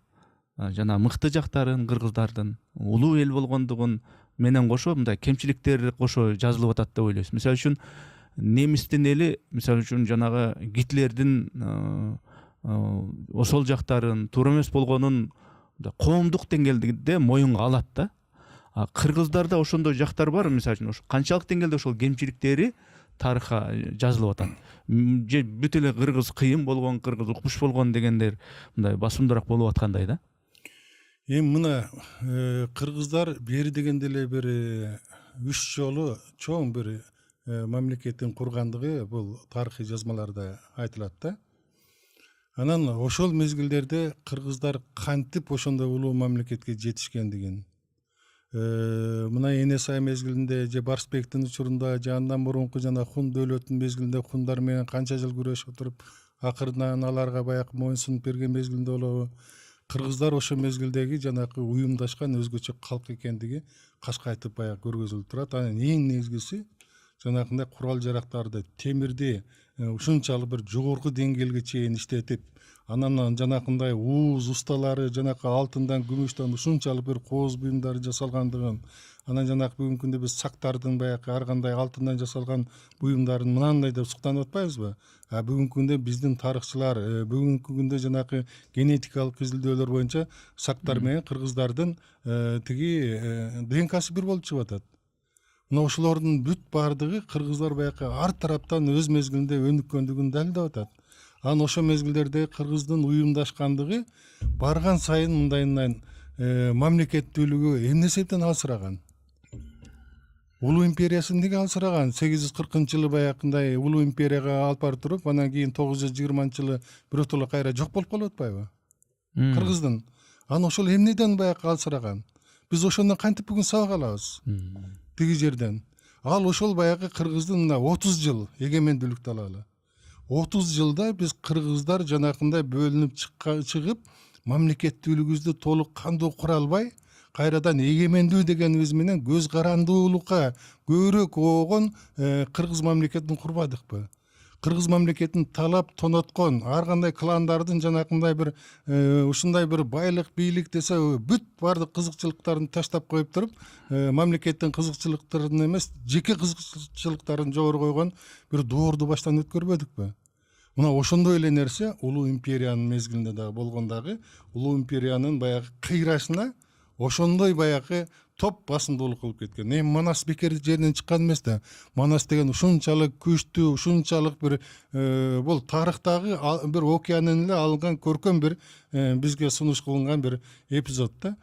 жана мыкты жактарын кыргыздардын улуу эл болгондугун менен кошо мындай кемчиликтери кошо жазылып атат деп ойлойсуз. Мисалы үчүн немистин эли, мисалы үчүн жанагы Гитлердин ошол жактарын туура эмес болгонун коомдук деңгээлде моюнга алат да. Кыргыздарда ошондой жактар бар, мисалы үчүн канчалык деңгээлде ошол кемчиликтери тарыхка жазылып атат. Же бүт эле кыргыз кыйын болгон, кыргыз укмуш болгон дегендер мындай басымдыраак болуп аткандай да. Эми мына кыргыздар бери дегенде эле бир 3 жолу чоң бир мамлекеттин кургандыгы бул тарыхый жазмаларда айтылат да. Анан ошол мезгилдерде кыргыздар кантип ошондой улуу мамлекетке жетишкендигин, мына Эне Сай мезгилинде же Барсбектин учурунда же андан мурунку жана Хун дөөлөтүнүн мезгилинде хундар менен канча жыл күрөшүп туруп акырынан аларга баягы моюнсунуп берген мезгилинде болобу, кыргыздар ошол мезгилдеги жанакы уюмдашкан өзгөчө калк экендиги кашкайтып баягы көргөзүлүп турат. Анан эң негизгиси жанакындай курал жарактарды, темирди ушунчалык бир жогорку деңгээлге чейин иштетип, анан жанакындай ууз усталары жанакы алтындан, күмүштөн ушунчалык бир кооз буюмдар жасалгандыгын, анан жанакы бүгүнкү күндө биз сактардын баягы ар кандай алтындан жасалган буюмдарын мынандай деп суктанып атпайбызбы? Бүгүнкү күндө биздин тарыхчылар бүгүнкү күндө жанакы генетикалык изилдөөлөр боюнча сактар менен кыргыздардын тиги ДНКсы бир болуп чыгып атат. Мына ошолордун бүт баардыгы кыргыздар баягы ар тараптан өз мезгилинде өнүккөндүгүн далилдеп атат. Анан ошол мезгилдерде кыргыздын уюмдашкандыгы барган сайын мындайынан мамлекеттүүлүгү эмне себептен алсыраган? Улуу империясы эмнеге алсыраган? 840-жылы баягындай улуу империяга алып барып туруп, анан кийин 920-жылы биротоло кайра жок болуп калып атпайбы? Кыргыздын. Анан ошол эмнеден баягы алсыраган? Биз ошондон кантип бүгүн сабак алабыз? Тиги жерден. Ал ошол баягы кыргыздын мына 30 жыл эгемендүүлүктү алалы. 30 жылда биз кыргыздар жанакындай бөлүнүп чыгып, мамлекеттүүлүгүбүздү толук кандуу кура албай, кайрадан эгемендүү дегенибиз менен көз карандуулукка көбүрөөк оогон кыргыз мамлекетин курбадыкпы? Кыргыз мамлекетин талап тоноткон ар кандай кландардын жанакындай бир ушундай бир байлык, бийлик десе бүт баардык кызыкчылыктарын таштап коюп туруп, мамлекеттин кызыкчылыктарын эмес, жеке кызыкчылыктарын жогору койгон бир доорду баштан өткөрбөдүкпү? Мына ошондой эле нерсе улуу империянын мезгилинде дагы болгон дагы улуу империянын баягы кыйрашына ошондой баягы топ басымдуулук кылып кеткен. Эми Манас бекер жеринен чыккан эмес да. Манас деген ушунчалык күчтүү, ушунчалык бир бул тарыхтагы бир океанын эле алынган көркөм бир бизге сунуш кылынган бир эпизод да.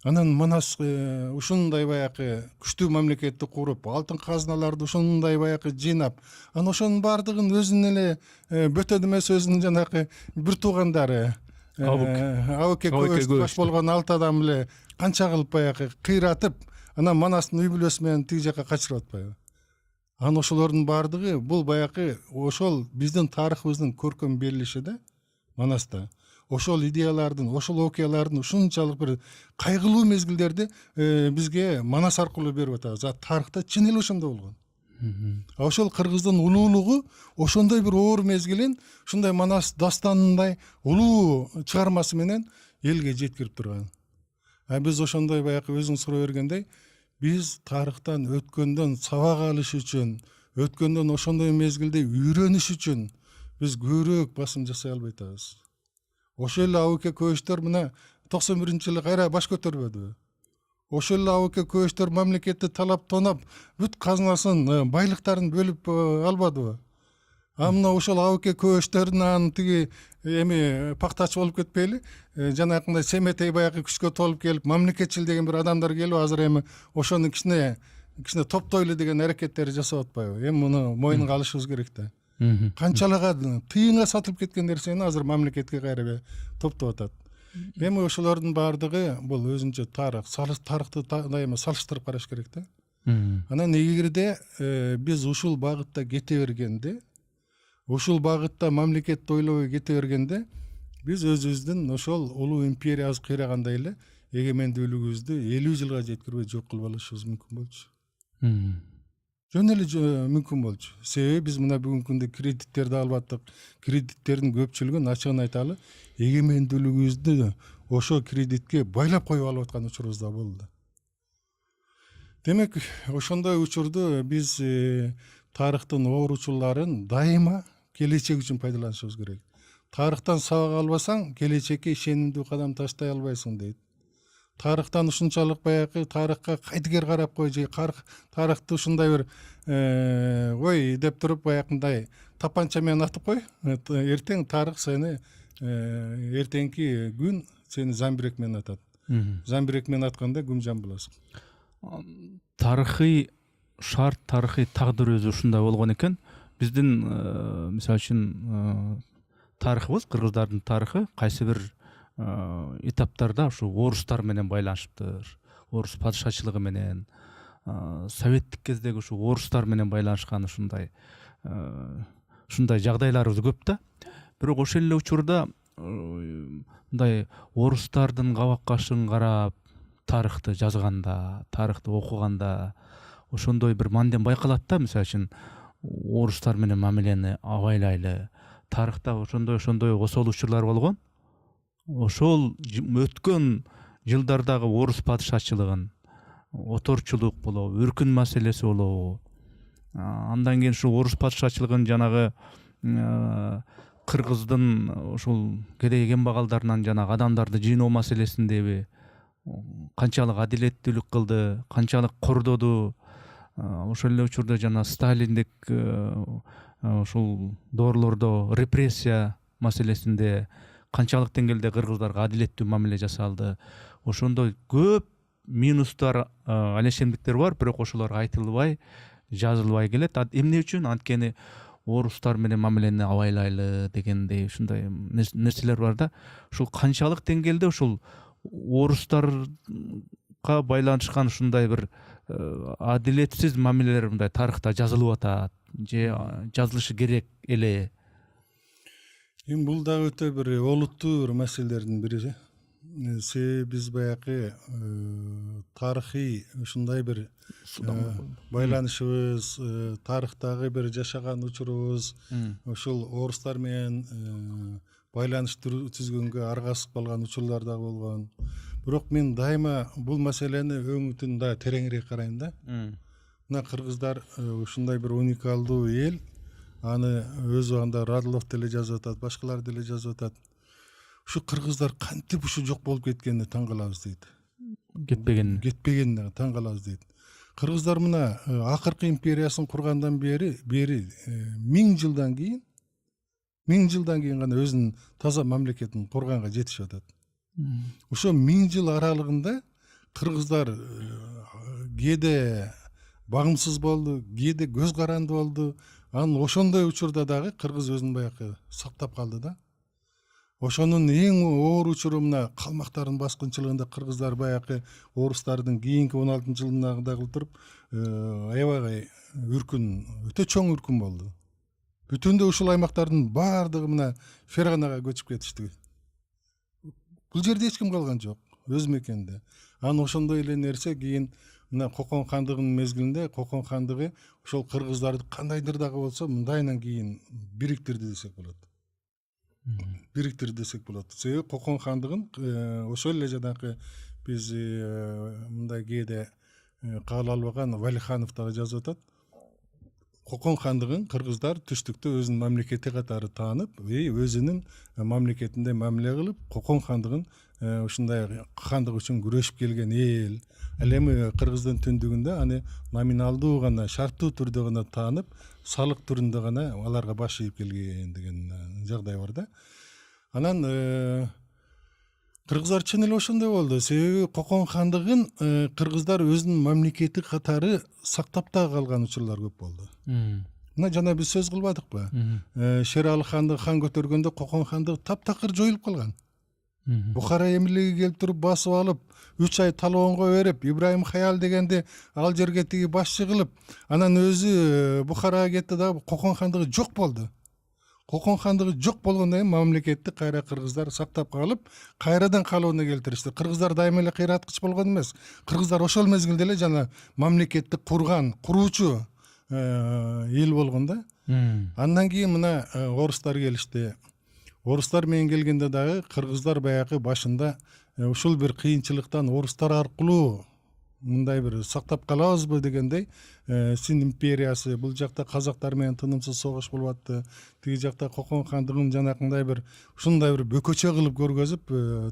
Анан Манас ушундай баягы күчтүү мамлекетти куруп, алтын казыналарды ушундай баягы жыйнап, анан ошонун баардыгын өзүнүн эле бөтөн эмес өзүнүн жанакы бир туугандары Абыке көбөкчү баш болгон 6 адам эле канча кылып баягы кыйратып, анан Манастын үй бүлөсү менен тиги жака качырып атпайбы? Анан ошолордун баардыгы бул баягы ошол биздин тарыхыбыздын көркөм берилиши да Манаста. Ошол идеялардын, ошол окуялардын ушунчалык бир кайгылуу мезгилдерди бизге Манас аркылуу берип атабыз. Тарыхта чын эле ошондой болгон. Ошол кыргыздын улуулугу ошондой бир оор мезгилин ушундай Манас дастанындай улуу чыгармасы менен элге жеткирип турган. Биз ошондой баягы өзүң суроо бергендей, биз тарыхтан өткөндөн сабак алыш үчүн, өткөндөн ошондой мезгилде үйрөнүш үчүн биз көбүрөөк басым жасай албай атабыз. Ошол эле Абыке көчтөр мына 91-жылы кайра баш көтөрбөдүбү? Ошол эле Абыке көчтөр мамлекетти талап тонап, бүт казынасын, байлыктарын бөлүп албадыбы? Мына ошол Абыке көчтөрүнөн тиги эми пактач болуп кетпейли, жанакындай семетей баягы күчкө толуп келип, мамлекетчил деген бир адамдар келип, азыр эми ошону кичине топтойлу деген аракеттер жасап атпайбы? Эми муну мойнуга алышыбыз керек да. Канчалага тыйынга сатылып кеткен нерсени азыр мамлекетке кайра топтоп атат. Эми ошолордун баардыгы бул өзүнчө тарыхты дайыма салыштырып караш керек да. Анан эгерде биз ушул багытта кете бергенде, ушул багытта мамлекетти ойлобой кете бергенде, биз өзүбүздүн ошол улуу империябыз кыйрагандай эле эгемендүүлүгүбүздү 50 жылга жеткирбей жок кылып алышыбыз мүмкүн болчу. Жөн эле мүмкүн болчу. Себеби биз мына бүгүнкү күндө кредиттерди алып аттык. Кредиттердин көпчүлүгүн ачыгын айталы, эгемендүүлүгүбүздү ошо кредитке байлап коюп алып аткан учурубуз да болду. Демек, ошондой учурду биз тарыхтын ооручуларын дайыма келечек үчүн пайдаланышыбыз керек. Тарыхтан сабак албасаң, келечекке ишенимдүү кадам таштай албайсың дейт. Тарыхтан ушунчалык баягы тарыхка кайтыгер карап кой, же тарыхты ушундай бир ой деп туруп баягындай тапанча менен атып кой. Эртең тарых сени эртеңки күн сени замбирек менен атат. Замбирек менен атканда күмжан болосуң. Тарыхый шарт, тарыхый тагдыр өзү ушундай болгон экен. Биздин мисалы үчүн тарыхыбыз, кыргыздардын тарыхы кайсы бир этаптарда ушу орустар менен байланыштыр. орус падышачылыгы менен советтик кездеги ушу орустар менен байланышкан ушундай жагдайларыбыз көп да. Бирок ошол эле учурда мындай орустардын кабак кашын карап тарыхты жазганда, тарыхты окуганда ошондой бир мандем байкалат да. Мисалы үчүн орустар менен мамилени абайлайлы, тарыхта ошондой косол учурлар болгон. Ошол өткөн жылдардагы орус падышачылыгын, оторчулук болобу, үркүн маселеси болобу, андан кийин ушу орус падышачылыгын жанагы кыргыздын ушул кедей кембагалдарынан жанагы адамдарды жыйноо маселесиндеби канчалык адилеттүүлүк кылды, канчалык кордоду. Ошол эле учурда жана сталиндик ушул доорлордо репрессия маселесинде канчалык деңгээлде кыргыздарга адилеттүү мамиле жасалды. Ошондой көп минустар, алешемдиктер бар, бирок ошолор айтылбай, жазылбай келет. Эмне үчүн? Анткени орустар менен мамилени абайлайлы дегендей ушундай нерселер бар да. Ушул канчалык деңгээлде ушул орустарга байланышкан ушундай бир адилетсиз мамилелер мындай тарыхта жазылып атат же жазылышы керек эле? Эми бул дагы өтө бир олуттуу бир маселелердин бири. Себеби биз баягы тарыхый ушундай бир байланышыбыз, тарыхтагы бир жашаган учурубуз ушул орустар менен байланыш түзгөнгө аргасып калган учурлар дагы болгон. Бирок мен дайыма бул маселени өңүтүн да тереңирээк карайм да. Мына кыргыздар ушундай бир уникалдуу эл, аны өз убагында Радлов деле жазып атат, башкалар деле жазып атат. Ушу кыргыздар кантип ушу жок болуп кеткенине таң калабыз дейт. Кетпегенине таң калабыз дейт. Кыргыздар мына акыркы империясын кургандан бери 1000 жылдан кийин гана өзүнүн таза мамлекетин курганга жетишип атат. Ошо 1000 жыл аралыгында кыргыздар кээде багымсыз болду, кээде көз каранды болду. Анын ошондой учурда дагы кыргыз өзүн баягы сактап калды да. Ошонун эң оор учуру мына калмактардын баскынчылыгында кыргыздар баягы орустардын кийинки 16-жылындагы туруп аябай үркүн, өтө чоң үркүн болду. Бүтүндө ушул аймактардын баардыгы мына Ферганага көчүп кетишти. Бул жерде эч ким калган жок, өз мекенде. Анан ошондой эле нерсе кийин мына Кокон хандыгынын мезгилинде Кокон хандыгы ошол кыргыздарды кандайдыр дагы болсо мындайынан кийин бириктирди десек болот. Себеби Кокон хандыгын ошол эле жанакы биз мындай кээде кабыл албаган Валиханов дагы жазып атат. Кокон хандыгын кыргыздар түштүктө өзүнүн мамлекети катары таанып, өзүнүн мамлекетинде мамиле кылып, Кокон хандыгын ушундай хандык үчүн күрөшүп келген эл. Ал эми кыргыздын түндүгүндө аны номиналдуу гана, шарттуу түрдө гана таанып, салык түрүндө гана аларга баш ийип келген деген жагдай бар да. Анан кыргыздар чын эле ошондой болду. Себеби Кокон хандыгын кыргыздар өзүнүн мамлекети катары сактап да калган учурлар көп болду. Мына жана биз сөз кылбадыкпы? Шерали ханды хан көтөргөндө Кокон хандыгы таптакыр жоюлуп калган. Бухара эмирлиги келип туруп басып алып, 3 ай талоонго берип, Ибраим Хаял дегенди ал жерге тиги башчы кылып, анан өзү Бухарага кетти да Кокон хандыгы жок болду. Кокон хандыгы жок болгондон кийин мамлекетти кайра кыргыздар сактап калып, кайрадан калыбына келтиришти. Кыргыздар дайыма эле кыйраткыч болгон эмес. Кыргыздар ошол мезгилде эле жана мамлекетти куруучу эл болгон да. Андан кийин мына орустар келишти. Орустар менен келгенде дагы кыргыздар баягы башында ушул бир кыйынчылыктан орустар аркылуу мындай бир сактап калабызбы дегендей Син империясы, бул жакта казактар менен тынымсыз согуш болуп атты. Тиги жакта Кокон хандыгын жанакындай бир ушундай бир бөкөчө кылып көргөзүп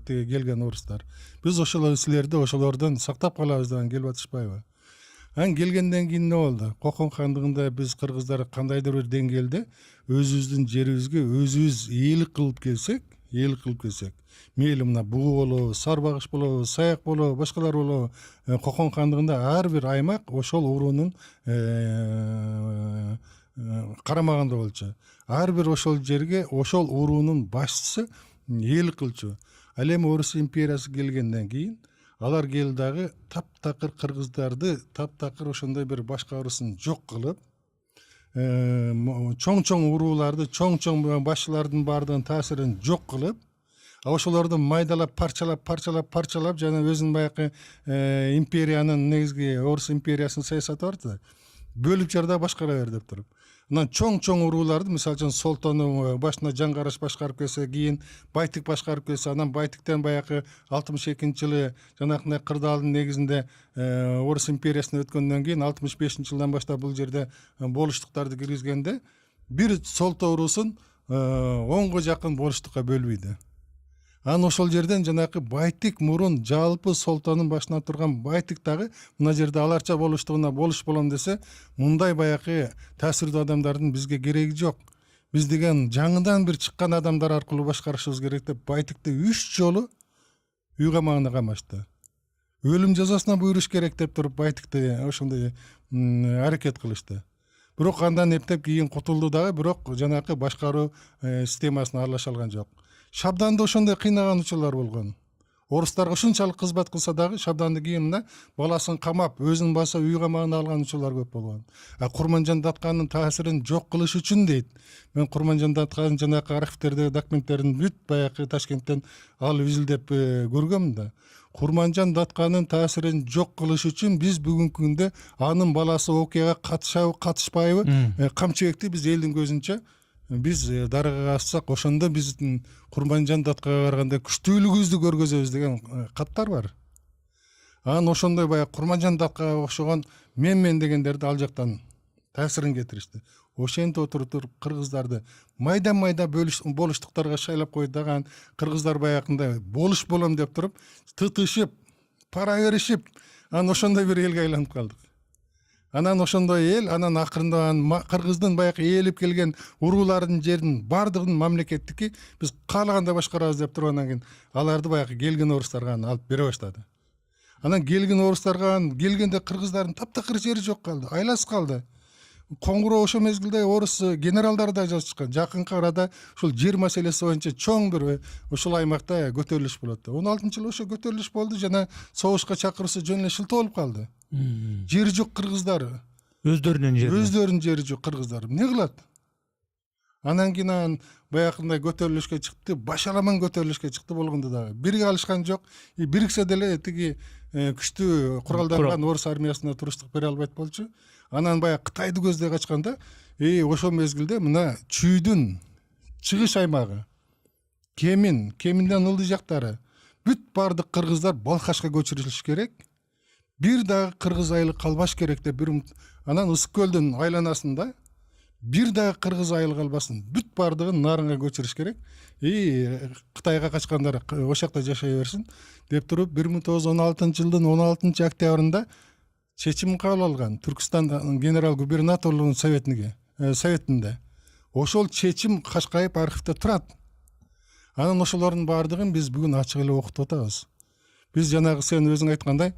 тиги келген орустар. Биз ошол силерди ошолордон сактап калабыз деген келип атышпайбы? Анан келгенден кийин эмне болду? Кокон хандыгында биз кыргыздар кандайдыр бир деңгээлде өзүбүздүн жерибизге өзүбүз ээлик кылып келсек, мейли мына Бугу болобу, Сарбагыш болобу, Саяк болобу, башкалар болобу, Кокон хандыгында ар бир аймак ошол уруунун карамагында болчу. Ар бир ошол жерге ошол уруунун башчысы ээлик кылчу. Ал эми Орус империясы келгенден кийин алар келип дагы таптакыр кыргыздарды таптакыр ошондой бир башкаруусын жок кылып, чоң урууларды, чоң башчылардын баардыгын таасирин жок кылып, ошолорду майдалап, парчалап жана өзүнүн баягы империянын негизги орус империясынын саясаты бар да, бөлүп жар да башкара бер деп туруп. Анан чоң урууларды, мисалы үчүн Солтону башына Жаңгараш башкарып келсе, кийин Байтик башкарып келсе, анан Байтиктен баягы 62-жылы жанакындай кырдаалдын негизинде орус империясына өткөндөн кийин 65-жылдан баштап бул жерде болуштуктарды киргизгенде бир Солто уруусун 10го жакын болуштукка бөлбөйдү. Анан ошол жерден жанакы Байтик мурун жалпы Солтонун башына турган Байтик дагы мына жерде аларча болуштугуна болуш болом десе, мындай баягы таасирдүү адамдардын бизге кереги жок. Биз деген жаңыдан бир чыккан адамдар аркылуу башкарышыбыз керек деп Байтикти 3 жолу үй камагына камашты. Өлүм жазасына буйруш керек деп туруп Байтикти ошондой аракет кылышты. Бирок андан эптеп кийин кутулду дагы, бирок жанакы башкаруу системасына аралаша алган жок. Шабданды ошондой кыйнаган учурлар болгон. Орустарга ушунчалык кызмат кылса дагы Шабданды кийин мына баласын камап, өзүн баса үй камагына алган учурлар көп болгон. Курманжан Датканын таасирин жок кылыш үчүн дейт. Мен Курманжан Датканын жанакы архивтердеги документтерин бүт баягы Ташкенттен алып изилдеп көргөм да. Курманжан Датканын таасирин жок кылыш үчүн биз бүгүнкү күндө анын баласы окуяга катышпайбы, камчыбекти биз элдин көзүнчө биз дарыга ассак, ошондо биздин Курманжан Даткага караганда күчтүүлүгүбүздү көргөзөбүз деген каттар бар. Анан ошондой баягы Курманжан Даткага окшогон мен дегендерди ал жактан таасирин кетиришти. Ошентип отуруп кыргыздарды майда болуштуктарга шайлап койду дагы, кыргыздар баягындай болуш болом деп туруп, тытышып, пара беришип, анан ошондой бир элге айланып калдык. Анан ошондой эл, анан акырында кыргыздын баягы ээлип келген уруулардын жерин баардыгын мамлекеттики биз каалагандай башкарабыз деп тургандан кийин аларды баягы келген орустарга алып бере баштады. Анан келген орустарга келгенде кыргыздардын таптакыр жери жок калды, айласы калды. Коңгуроо ошол мезгилде орус генералдары да жазышкан. Жакынкы арада ушул жер маселеси боюнча чоң бир ушул аймакта көтөрүлүш болот деп. 16-жылы ошо көтөрүлүш болду жана согушка чакыруусу жөн эле шылтоо болуп калды. Жери жок кыргыздар. Өздөрүнүн жери жок кыргыздар. Эмне кылат? Анан кийин баягындай көтөрүлүшкө чыкты, башаламан көтөрүлүшкө чыкты болгондо дагы бирге алышкан жок. Бириксе деле тиги күчтүү куралданган орус армиясына туруштук бере албайт болчу. Анан баягы Кытайды көздөй качканда, ошол мезгилде мына Чүйдүн чыгыш аймагы, Кеминден ылдый жактары бүт баардык кыргыздар Балхашка көчүрүлүш керек. Бир дагы кыргыз айылы калбаш керек деп анан Ысык көлдүн айланасында бир дагы кыргыз айылы калбасын, бүт баардыгын Нарынга көчүрүш керек. Кытайга качкандар ошол жакта жашай берсин деп туруп 1916-жылдын 16-октябрында чечим кабыл алган Түркістан генерал-губернаторлугунун советинде. Ошол чечим Кашкайып архивде турат. Анан ошолордун баардыгын биз бүгүн ачык эле окутуп атабыз. Биз жанагы сен өзүң айткандай,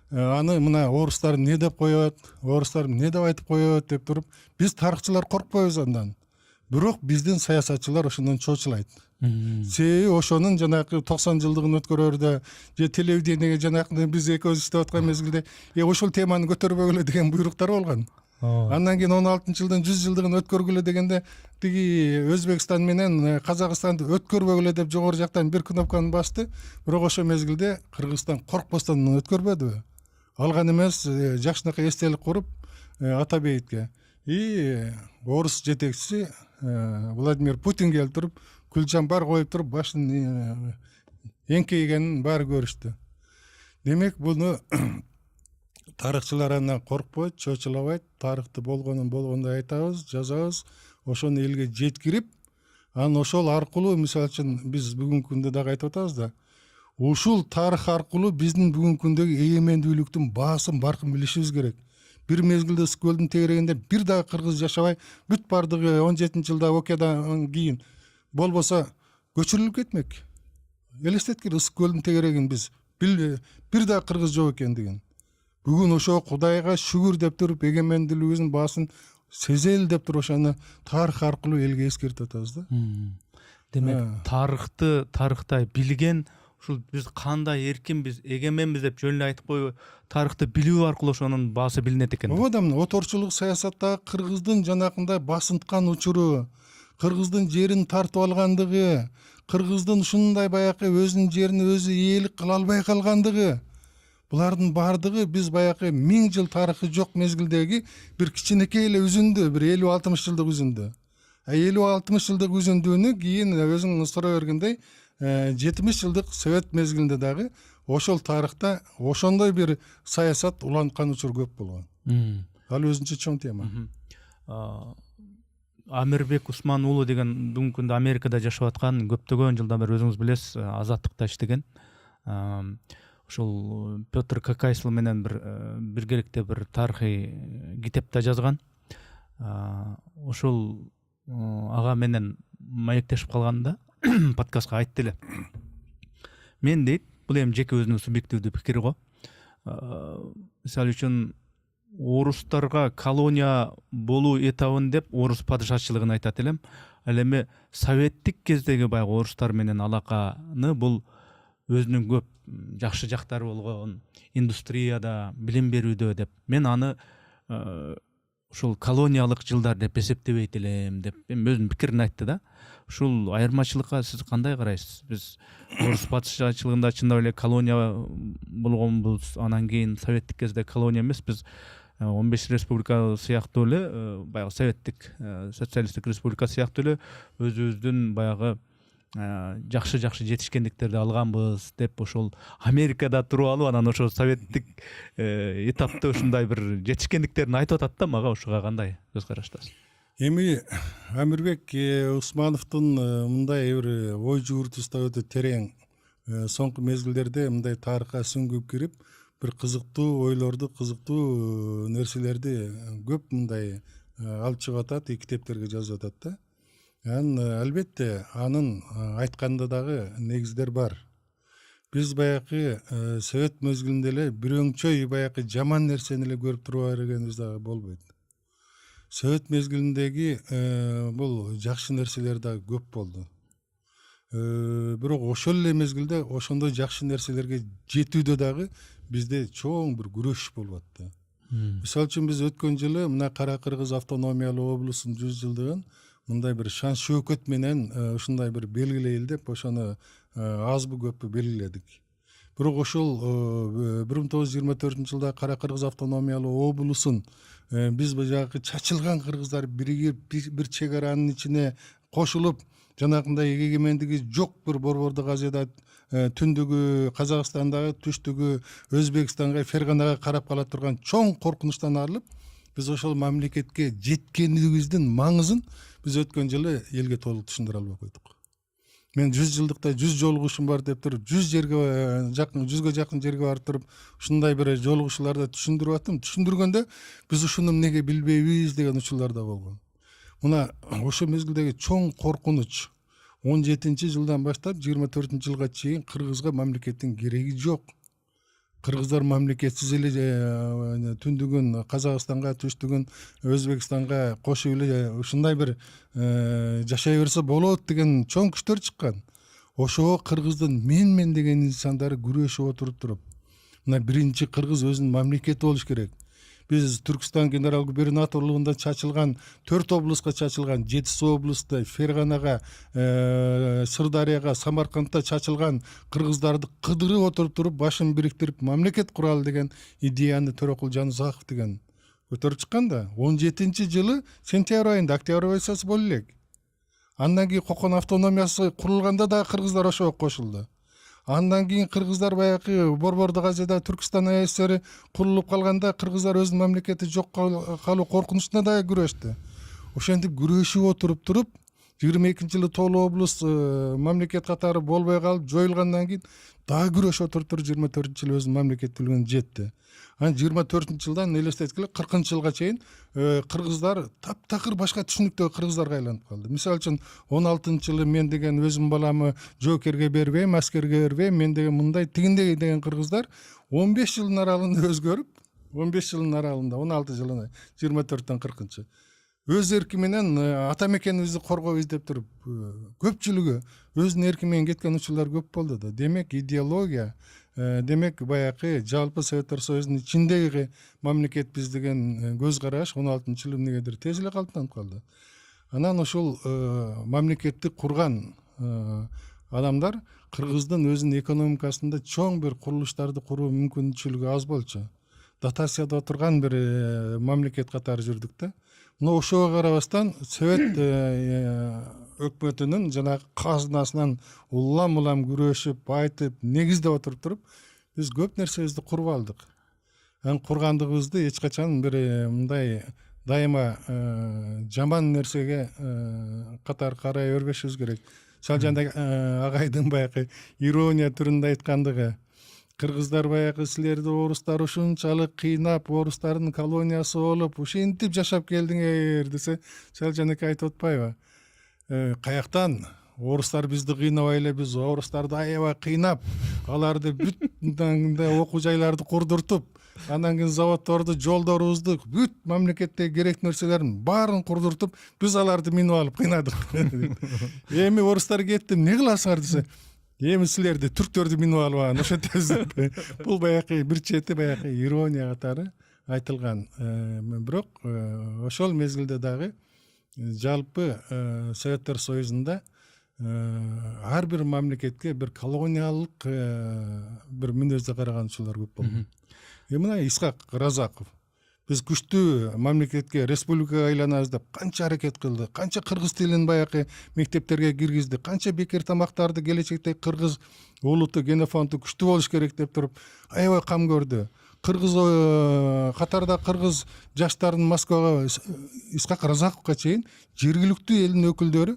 аны мына орустар эмне деп коет, орустар эмне деп айтып коет деп туруп, биз тарыхчылар коркпойбуз андан. Бирок биздин саясатчылар ошондон чочулайт. Себеби ошонун жанагы 90 жылдыгын өткөрөрдө же телевидениеге жанагы биз экөөбүз иштеп аткан мезгилде ошол теманы көтөрбөгүлө деген буйруктар болгон. Андан кийин 16-жылдын 100 жылдыгын өткөргүлө дегенде тиги Өзбекстан менен Казакстанды өткөрбөгүлө деп жогору жактан бир кнопканы басты. Бирок ошол мезгилде Кыргызстан коркпостон өткөрбөдү. Алган эмес, жакшынакай эстелик куруп Атабейтке. Орус жетекчиси Владимир Путин келип туруп, күлчамбар коюп туруп, башын эңкейгенин баары көрүштү. Демек, буну тарыхчылар андан коркпойт, чочулабайт, тарыхты болгондой айтабыз, жазабыз, ошону элге жеткирип, анан ошол аркылуу, мисалы үчүн биз бүгүнкү күндө дагы айтып атабыз да, ушул тарых аркылуу биздин бүгүнкү күндөгү эгемендүүлүктүн баасын баркын билишибиз керек. Бир мезгилде Ысык көлдүн тегерегинде бир дагы кыргыз жашабай, бүт бардыгы 17-жылда окуядан кийин болбосо көчүрүлүп кетмек. Элестеткиле, Ысык көлдүн тегерегин биз бир дагы кыргыз жок экендигин. Бүгүн ошо Кудайга шүгүр деп туруп, эгемендүүлүгүбүздүн баасын сезели деп туруп, ошону тарых аркылуу элге эскертип атабыз да. Демек, тарыхтай билген ушул биз кандай эркин, биз эгеменбиз деп жөн эле айтып койбой, тарыхты билүү аркылуу ошонун баасы билинет экен. ооба да мына оторчулук саясаттагы кыргыздын жанакындай басынткан учуру, кыргыздын жерин тартып алгандыгы, кыргыздын ушундай баягы өзүнүн жерин өзү ээлик кыла албай калгандыгы, булардын баардыгы биз баягы 1000 жыл тарыхы жок мезгилдеги бир кичинекей эле үзүндү, бир 50-60 жылдык үзүндү. 50-60 жылдык үзүндүүнү кийин өзүң сурай бергендей 70 жылдык совет мезгилинде дагы ошол тарыхта ошондой бир саясат уланткан учур көп болгон. Ал өзүнчө чоң тема. Амирбек Усман уулу деген бүгүнкү күндө Америкада жашап аткан, көптөгөн жылдан бери өзүңүз билесиз, азаттыкта иштеген. Ошол Петр Какайсыл менен биргеликте бир тарыхый китеп да жазган. Ошол ага менен маектешип калганда подкастка айтты эле. Мен дейт, бул эми жеке өзүнүн субъективдүү пикири го. Мисалы үчүн орустарга колония болуу этабын деп орус падышачылыгын айтат элем. Ал эми советтик кездеги баягы орустар менен алаканы бул өзүнүн көп жакшы жактары болгон, индустрияда, билим берүүдө деп. Мен аны ушул колониялык жылдар деп эсептебейт элем деп өзүнүн пикирин айтты да. Ушул айырмачылыкка сиз кандай карайсыз? Биз орус падышачылыгында чындап эле колония болгонбуз, анан кийин советтик кезде колония эмес, биз 15 республика сыяктуу эле, баягы советтик социалисттик республика сыяктуу эле өзүбүздүн баягы жакшы жетишкендиктерди алганбыз деп ошол Америкада туруп алып, анан ошол советтик этапта ушундай бир жетишкендиктерин айтып атат да. Мага ушуга кандай көз караштасыз? Эми Амирбек Усмановдун мындай бир ой жүгүртүүсү өтө терең. Соңку мезгилдерде мындай тарыхка сүңгүп кирип, бир кызыктуу ойлорду, кызыктуу нерселерди көп мындай алып чыгып атат, китептерге жазып атат да. Албетте анын айтканда дагы негиздер бар. Биз баягы совет мезгилинде эле бирөөңчөй баягы жаман нерсени эле көрүп тура бергенибиз дагы болбойт. Совет мезгилиндеги бул жакшы нерселер дагы көп болду. Бирок ошол эле мезгилде ошондой жакшы нерселерге жетүүдө дагы бизде чоң бир күрөш болуп атты. Мисалы үчүн биз өткөн жылы мына Кара Кыргыз автономиялуу облусунун 100 жылдыгын мындай бир шан шөкөт менен ушундай бир белгилейли деп ошону азбы көппү белгиледик. Бирок ошол 1924 жылда Кара Кыргыз автономиялуу облусун биз баягы чачылган кыргыздар биригип бир чек аранын ичине кошулуп, жанагындай эгемендиги жок бир Борбордук Азияда түндүгү Казакстандагы, түштүгү Өзбекстанга, Ферганага карап кала турган чоң коркунучтан арылып, биз ошол мамлекетке жеткендигибиздин маңызын биз өткөн жылы элге толук түшүндүрө албай койдук. Мен 100 жылдыкта 100 жолугушум бар деп туруп, 100 жакын жерге барып туруп, ушундай бир жолугушууларды түшүндүрүп аттым. Түшүндүргөндө биз ушуну эмнеге билбейбиз деген учурлар да болгон. Мына ошол мезгилдеги чоң коркунуч 17 жылдан баштап 24 жылга чейин кыргызга мамлекеттин кереги жок. Кыргыздар мамлекетсиз эле түндүгүн Казакстанга, түштүгүн Өзбекстанга кошуп эле ушундай бир жашай берсе болот деген чоң күчтөр чыккан. Ошого кыргыздын мен деген инсандары күрөшүп отуруп туруп, мына биринчи кыргыз өзүнүн мамлекети болуш керек. Биз Түркстан генерал губернаторлугунда чачылган 4 облуска чачылган, Жетису облусту, Ферганага, Сырдарияга, Самаркандта чачылган кыргыздарды кыдырып отуруп туруп, башын бириктирип мамлекет куралы деген идеяны Төрөкул Жанузаков деген көтөрүп чыккан да. 17 жылы сентябрь айында Октябрьовицасы болу элек. Андан кийин Кокон автономиясы курулганда да кыргыздар ошого кошулду. Андан кийин кыргыздар баягы Борбордук Азияда Түркстан АСР курулуп калганда кыргыздар өзүнүн мамлекети жок калуу коркунучуна да күрөштү. Ошентип күрөшүп отуруп туруп 22 жылы Тоолу облус мамлекет катары болбой калып жоюлгандан кийин дагы күрөшүп отуруп 24 жылы өзүнүн мамлекеттүүлүгүнө жетти. Анан 24 жылдан элестеткиле 40 жылга чейин кыргыздар таптакыр башка түшүнүктөгү кыргыздарга айланып калды. Мисалы үчүн 16 жылы мен деген өзүм баламы жоокерге бербейм, аскерге бербейм, мен деген мындай тигиндей деген кыргыздар 15 жылдын аралыгында өзгөрүп, 15 жылдын аралыгында 16 жылына 24-төн 40-чы өз эрки менен ата мекенибизди коргойбуз деп туруп көпчүлүгү өзүнүн эрки менен кеткен учурлар көп болду да. Демек идеология, демек баягы жалпы Советтер Союзунун ичиндеги мамлекетпиз деген көз караш 16-жылы эмнегедир тез эле калыптанып калды. Анан ушул мамлекетти курган адамдар кыргыздын өзүнүн экономикасында чоң бир курулуштарды куруу мүмкүнчүлүгү аз болчу. Дотацияда отурган бир мамлекет катары жүрдүк да. Мына ошого карабастан Совет өкмөтүнүн жанагы казынасынан улам күрөшүп, айтып, негиздеп отуруп туруп, биз көп нерсебизди куруп алдык. Анан кургандыгыбызды эч качан бир мындай дайыма жаман нерсеге катар карай өрбөшүбүз керек. Шалжан агайдын баягы ирония түрүндө айткандыгы, кыргыздар баягы силерди орустар ушунчалык кыйнап, орустардын колониясы болуп, ушинтип жашап келдиңер десе, Шалжан эке айтып атпайбы? Каяктан орустар бизди кыйнабай эле, биз орустарды аябай кыйнап, аларды бүт окуу жайларды курдуртуп, анан кийин заводдорду, жолдорубузду, бүт мамлекеттеги керектүү нерселерин баарын курдуртуп, биз аларды минип алып кыйнадык. Эми орустар кетти, эмне кыласыңар десе, эми силерди түрктөрдү минип алып ошентебиз. Бул баягы бир чети баягы ирония катары айтылган. Бирок ошол мезгилде дагы жалпы Советтер Союзунда ар бир мамлекетке бир колониалдык бир мүнөздө караган учурлар көп болду. Мына Исхак Разаков биз күчтүү мамлекетке, республикага айланабыз деп канча аракет кылды, канча кыргыз тилин баягы мектептерге киргизди, канча бекер тамактарды келечекте кыргыз улуту, генофонду күчтүү болуш керек деп туруп аябай кам көрдү. Кыргыз катарда кыргыз жаштарын Москвага Исхак Разаковго чейин жергиликтүү элдин өкүлдөрү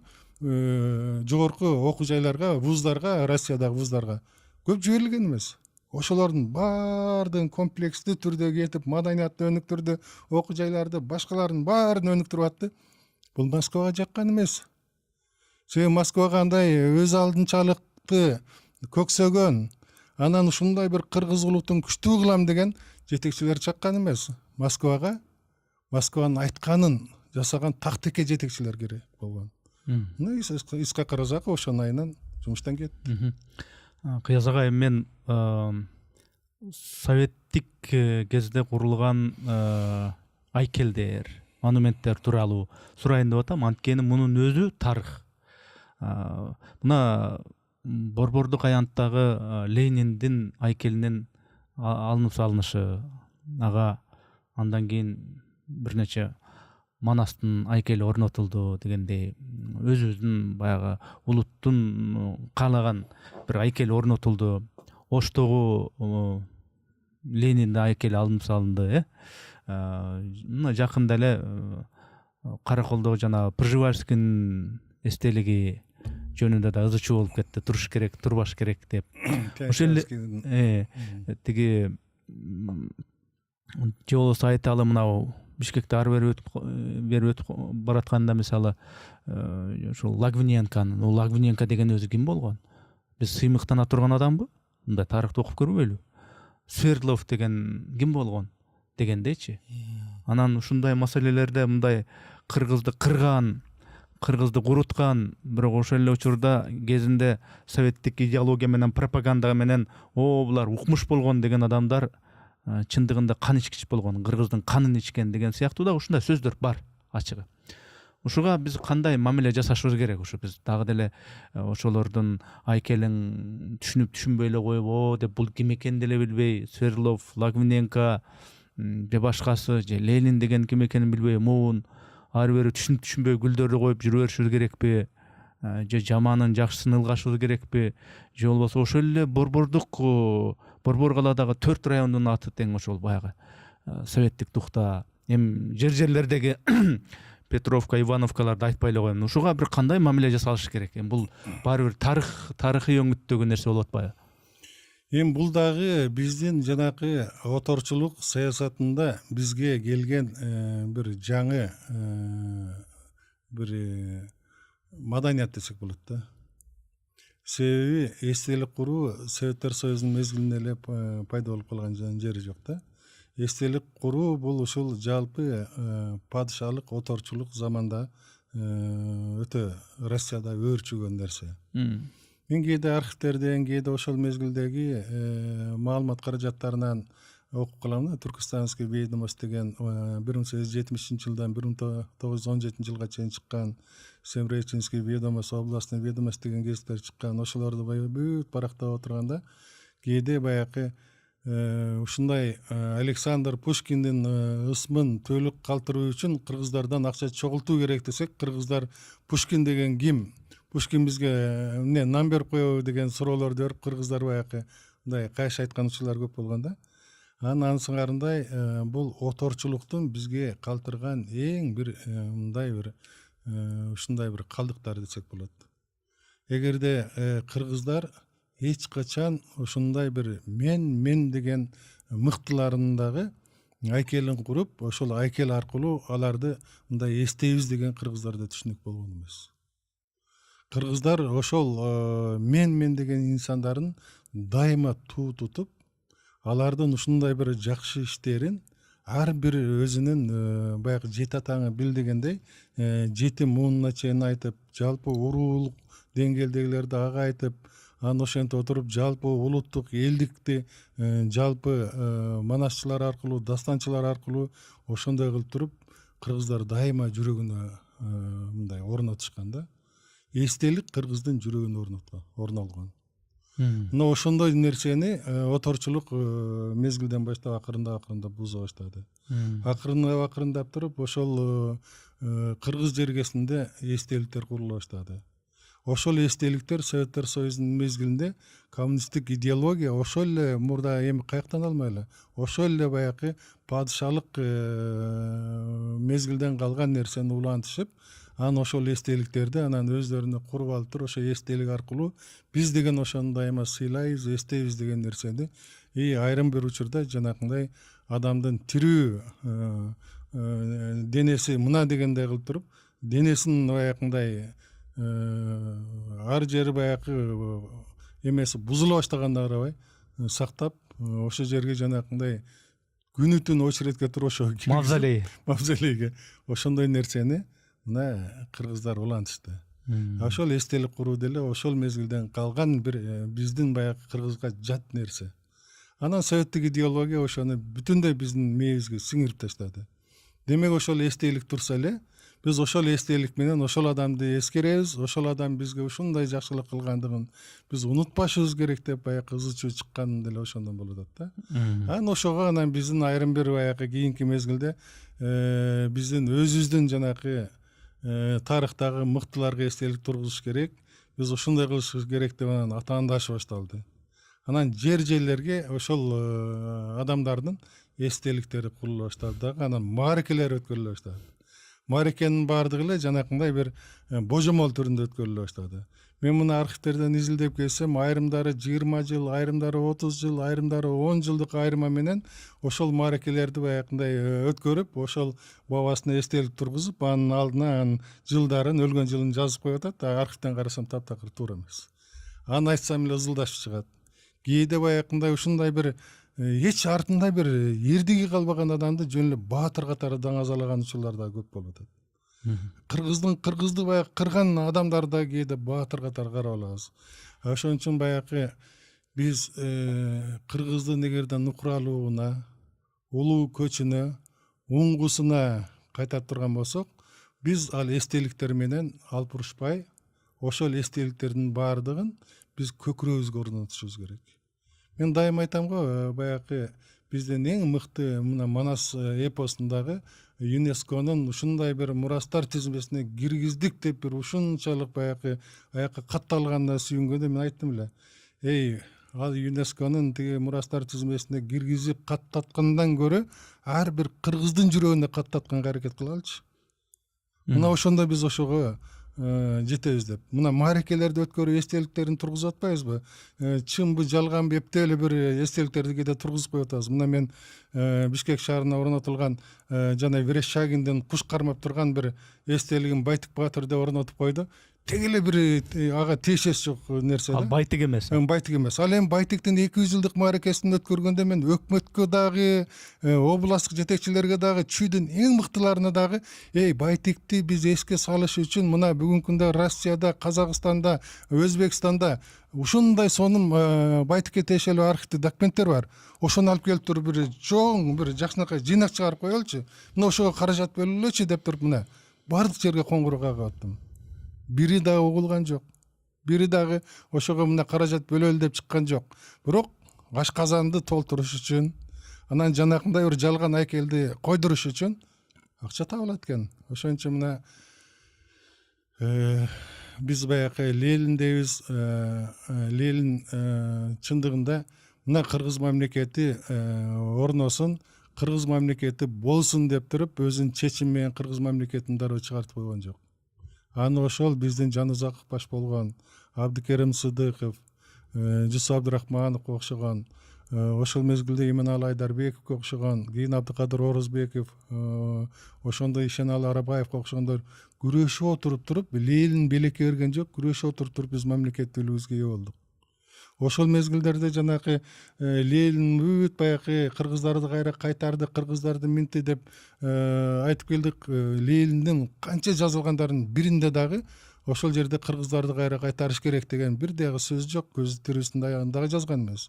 жогорку окуу жайларга, вуздарга, Россиядагы вуздарга көп жиберилген эмес. Ошолордун баардыгын комплекстүү түрдө кетип, маданияттуу өнүктүрдү, окуу жайларды, башкаларын баарын өнүктүрүп атты. Бул Москвага жаккан эмес. Себеби Москвага андай өз алдынчалыкты көксөгөн, анан ушундай бир кыргыз улутун күчтүү кылам деген жетекчилер чаккан эмес. Москванын айтканын жасаган тактеке жетекчилер керек болгон. Исхак Разаков ошонун айынан жумуштан кетти. Кыяз агай, мен советтик кезде курулган айкелдер, монументтер тууралуу сурайын деп атам. Анткени мунун өзү тарых. Мына Борбордук аянттагы Лениндин айкелинин алынып салынышы, ага андан кийин бир нече Манастын айкели орнотулду дегендей, өзүбүздүн баягы улуттун каалаган бир айкел орнотулду. Оштогу Лениндин айкели алынып салынды. Мына жакында эле Караколдогу жана Пржевальскийдин эстелиги жөнүндө да ызы чуу болуп кетти. Туруш керек, турбаш керек деп. Ошол эле тиги же болбосо айталы, мынау Бишкекте ар бери өтүп баратканда мисалы ушул Лагвиненканын, Лагвиненко деген өзү ким болгон? Биз сыймыктана турган адамбы? Мындай тарыхты окуп көрбөйлү? Свердлов деген ким болгон дегендейчи. Анан ушундай маселелерде мындай кыргызды кырган, кыргызды куруткан, бирок ошол эле учурда кезинде советтик идеология менен, пропаганда менен булар укмуш болгон деген адамдар чындыгында кан ичкич болгон, кыргыздын канын ичкен деген сыяктуу да ушундай сөздөр бар ачыгы. Ушуга биз кандай мамиле жасашыбыз керек? Ушу биз дагы деле ошолордун айкелин түшүнүп түшүнбөй эле коюп, деп бул ким экенин деле билбей, Свердлов, Лагвиненко же башкасы, же Ленин деген ким экенин билбей, муун ары бери түшүнүп түшүнбөй гүлдөрдү коюп жүрө беришибиз керекпи? Же жаманын жакшысын ылгашыбыз керекпи? Же болбосо ошол эле Борбор калаадагы 4 райондун аты тең ошол баягы советтик духта, жерлердеги Петровка, Ивановкаларды айтпай эле коеюн. Ушуга бир кандай мамиле жасалышы керек? Бул баары бир тарыхый өңүттөгү нерсе болуп атпайбы? Бул дагы биздин жанакы оторчулук саясатында бизге келген бир жаңы бир маданият десек болот да. Себеби эстелик куруу Советтер Союзунун мезгилинде эле пайда болуп калган жери жок да. эстелик куруу бул ушул жалпы падышалык оторчулук заманда өтө Россияда өөрчүгөн нерсе. Мен кээде архивтерден, кээде ошол мезгилдеги маалымат каражаттарынан окуп калам да. Түркистанский ведомость деген 1870-жылдан 1917 жылга чейин чыккан, Семреченский ведомость, областный ведомость деген гезиттер чыккан. Ошолорду бүт барактап отурганда кээде баягы ушундай Александр Пушкиндин ысмын төлөк калтыруу үчүн кыргыздардан акча чогултуу керек десек, кыргыздар Пушкин деген ким? Пушкин бизге эмне нам берип коебу деген суроолорду берип, кыргыздар баягы мындай кайш айткан учурлар көп болгон да. Анын сыңарындай бул оторчулуктун бизге калтырган эң бир мындай бир ушундай бир калдыктар десек болот. Эгерде кыргыздар эч качан ушундай бир мен деген мыктыларындагы айкелин куруп, ошол айкел аркылуу аларды мындай эстейбиз деген кыргыздарда түшүнүк болгон эмес. Кыргыздар ошол мен деген инсандарын дайыма туу тутуп, алардын ушундай бир жакшы иштерин ар бир өзүнүн баягы жети атаңы бил дегендей жети муунуна чейин айтып, жалпы уруулук деңгээлдегилерди ага айтып, анан ошентип отуруп жалпы улуттук элдикти жалпы манасчылар аркылуу, дастанчылар аркылуу ошондой кылып туруп, кыргыздар дайыма жүрөгүнө мындай орнотушкан да. Эстелик кыргыздын жүрөгүнө орун алган. Мына ошондой нерсени оторчулук мезгилден баштап акырындап буза баштады. Акырындап туруп ошол кыргыз жергесинде эстеликтер курула баштады. Ошол эстеликтер Советтер Союзунун мезгилинде коммунисттик идеология ошол эле мурда эми каяктан алмайлы, ошол эле баягы падышалык мезгилден калган нерсени улантышып, анан ошол эстеликтерди анан өздөрүнө куруп алып туруп, ошо эстелик аркылуу биз деген ошону дайыма сыйлайбыз, эстейбиз деген нерсени айрым бир учурда жанакындай адамдын тирүү денеси мына дегендей кылып туруп, денесин баягындай ар жери баягы эмеси бузула баштаганда карабай сактап, ошол жерге жанакындай күнү түн очередке туруп ошо мавзолейге ошондой нерсени мына кыргыздар улантышты. Ошол эстелик куруу деле ошол мезгилден калган бир биздин баягы кыргызга жат нерсе. Анан советтик идеология ошону бүтүндөй биздин мээбизге сиңирип таштады. Демек ошол эстелик турса эле, биз ошол эстелик менен ошол адамды эскеребиз, ошол адам бизге ушундай жакшылык кылгандыгын биз унутпашыбыз керек деп баягы ызы чуу чыккан деле ошондон болуп атат да. Анан ошого анан биздин айрым бир баягы кийинки мезгилде биздин өзүбүздүн жанакы тарыхтагы мыктыларга эстелик тургузуш керек, биз ушундай кылышыбыз керек деп анан атаандашы башталды. Анан жерлерге ошол адамдардын эстеликтери курулуп баштады дагы, анан мааракелер өткөрүлө баштады. Мааракенин баардыгы эле жанакындай бир божомол түрүндө өткөрүлө баштады. Мен муну архивтерден изилдеп келсем, айрымдары 20 жыл, айрымдары 30 жыл, айрымдары 10 жылдык айырма менен ошол мааракелерди баягындай өткөрүп, ошол бабасына эстелик тургузуп, анын алдына анын жылдарын, өлгөн жылын жазып коюп атат. Архивден карасам таптакыр туура эмес. Аны айтсам эле ызылдашып чыгат. Кээде баягындай ушундай бир эч артында бир эрдиги калбаган адамды жөн эле баатыр катары даңазалаган учурлар да көп болуп атат. Кыргызды баягы кырган адамдар да кээде баатыр катары карап алабыз. Ошон үчүн баягы биз кыргыздын эгерде нукуралууна, улуу көчүнө, уңгусуна кайтап турган болсок, биз ал эстеликтер менен алпурушпай, ошол эстеликтердин баардыгын биз көкүрөгүбүзгө орнотушубуз керек. Мен дайыма айтам го, баягы биздин эң мыкты мына Манас эпосундагы ЮНЕСКОнун ушундай бир мурастар тизмесине киргиздик деп бир ушунчалык баягы аякка катталганына сүйүнгөндө мен айттым эле. Ал ЮНЕСКОнун тиги мурастар тизмесине киргизип каттаткандан көрө ар бир кыргыздын жүрөгүнө каттатканга аракет кылалычы. Мына ошондо биз ошого жетебиз деп. Мына мааракелерди өткөрүп эстеликтерин тургузуп атпайбызбы? Чынбы, жалганбы эптеп эле бир эстеликтерди кээде тургузуп коюп атабыз. Мына мен Бишкек шаарына орнотулган жана Верещагиндин куш кармап турган бир эстелигин Байтык баатыр деп орнотуп койду. тең эле бир ага тиешеси жок нерсе Ал да. байтык эмес. Байтык эмес. Ал эми байтыктын 200 жылдык мааракесин өткөргөндө мен өкмөткө дагы, областтык жетекчилерге дагы, чүйдүн эң мыктыларына дагы байтыкты биз эске салыш үчүн мына бүгүнкү күндө Россияда, Казакстанда, Өзбекстанда ушундай сонун байтыкка тиешелүү архивдик документтер бар. Ошону алып келип туруп бир чоң бир жакшынакай жыйнак чыгарып коелучу. Мына ошого каражат бөлүнөлүчү деп туруп мына бардык жерге коңгуроо кагып аттым. Бири дагы угулган жок. Бири дагы ошого мына каражат бөлөлү деп чыккан жок. Бирок ашказанды толтуруш үчүн, анан жанакындай бир жалган айкелди койдуруш үчүн акча табылат экен. Ошон үчүн мына биз баягы Ленин дейбиз. Ленин чындыгында мына кыргыз мамлекети орносун, кыргыз мамлекети болсун деп туруп өзүнүн чечими менен кыргыз мамлекетин дароо чыгартып койгон жок. Аны ошол биздин Жанузаков баш болгон, Абдыкерим Сыдыков, Жусуп Абдырахмановго окшогон, ошол мезгилде Иманалы Айдарбековго окшогон, кийин Абдыкадыр Орозбеков, ошондой Ишеналы Арабаевго окшогондор күрөшүп отуруп туруп, Ленин белекке берген жок, күрөшүп отуруп туруп биз мамлекеттүүлүгүбүзгө ээ болдук. Ошол мезгилдерде жанакы Ленин бүт баягы кыргыздарды кайра кайтарды, кыргыздарды минти деп айтып келдик. Лениндин канча жазылгандарын биринде дагы ошол жерде кыргыздарды кайра кайтарыш керек деген бир дагы сөз жок. Көзү тирүүсүнүн аягында жазган эмес.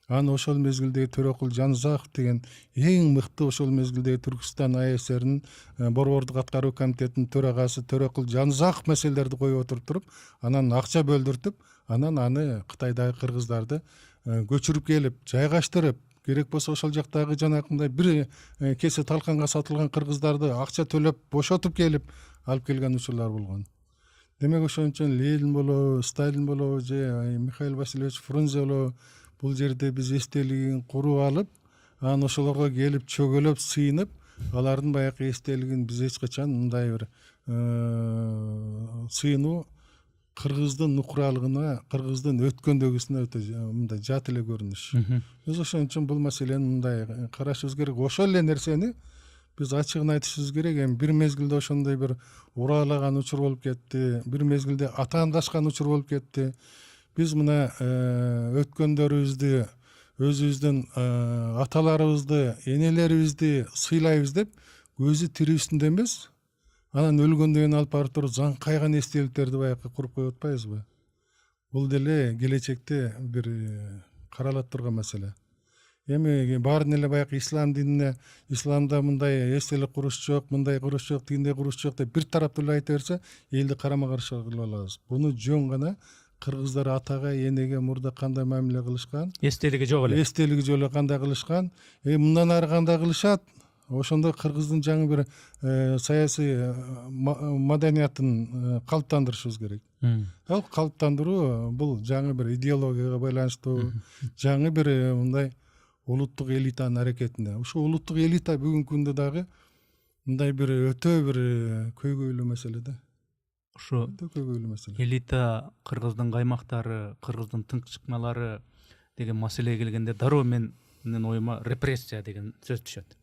Аны ошол мезгилдеги Төрөкул Жанузаков деген эң мыкты ошол мезгилдеги Түркстан АСРнин борбордук аткаруу комитетинин төрагасы Төрөкул Жанузаков маселелерди коюп отуруп туруп, анан акча бөлдүртүп, анан аны Кытайдагы кыргыздарды көчүрүп келип, жайгаштырып, керек болсо ошол жактагы жанакындай бир кесе талканга сатылган кыргыздарды акча төлөп бошотуп келип алып келген учурлар болгон. Демек ошон үчүн Ленин болобу, Сталин болобу же Михаил Васильевич Фрунзе болобу, бул жерде биз эстелигин куруп алып, анан ошолорго келип чөгөлөп, сыйынып, алардын баягы эстелигин биз эч качан мындай бир сыйынуу кыргыздын нукуралыгына, кыргыздын өткөндөгүсүнө өтө мындай жат эле көрүнүш. Биз ошон үчүн бул маселени мындай карашыбыз керек. Ошол эле нерсени биз ачыгын айтышыбыз керек. Эми бир мезгилде ошондой бир уралаган учур болуп кетти, бир мезгилде атаандашкан учур болуп кетти. Биз мына өткөндөрүбүздү, өзүбүздүн аталарыбызды, энелерибизди сыйлайбыз деп көзү тирүүсүндө эмес, анан өлгөндөн кийин алып барып туруп кайган эстеликтерди баягы куруп коюп атпайбызбы? Бул деле келечекте бир каралат турган маселе. Эми баарын эле баягы ислам динине, исламда мындай эстелик куруш жок, мындай куруш жок, тигиндей куруш жок деп бир тараптуу эле айта берсе, элди карама каршы кылып алабыз. Буну жөн гана кыргыздар атага, энеге мурда кандай мамиле кылышкан, Эстелиги жок эле. Эстелиги жок эле кандай кылышкан, мындан ары кандай кылышат, ошондой кыргыздын жаңы бир саясий маданиятын калыптандырышыбыз керек. Ал калыптандыруу бул жаңы бир идеологияга байланыштуу, жаңы бир мындай улуттук элитанын аракетине. Ушул улуттук элита бүгүнкү күндө дагы мындай бир өтө бир көйгөйлүү маселе да. Ошо Көйгөйлүү маселе. элита, кыргыздын каймактары, кыргыздын тынчыкмалары деген маселеге келгенде дароо менин оюма репрессия деген сөз түшөт.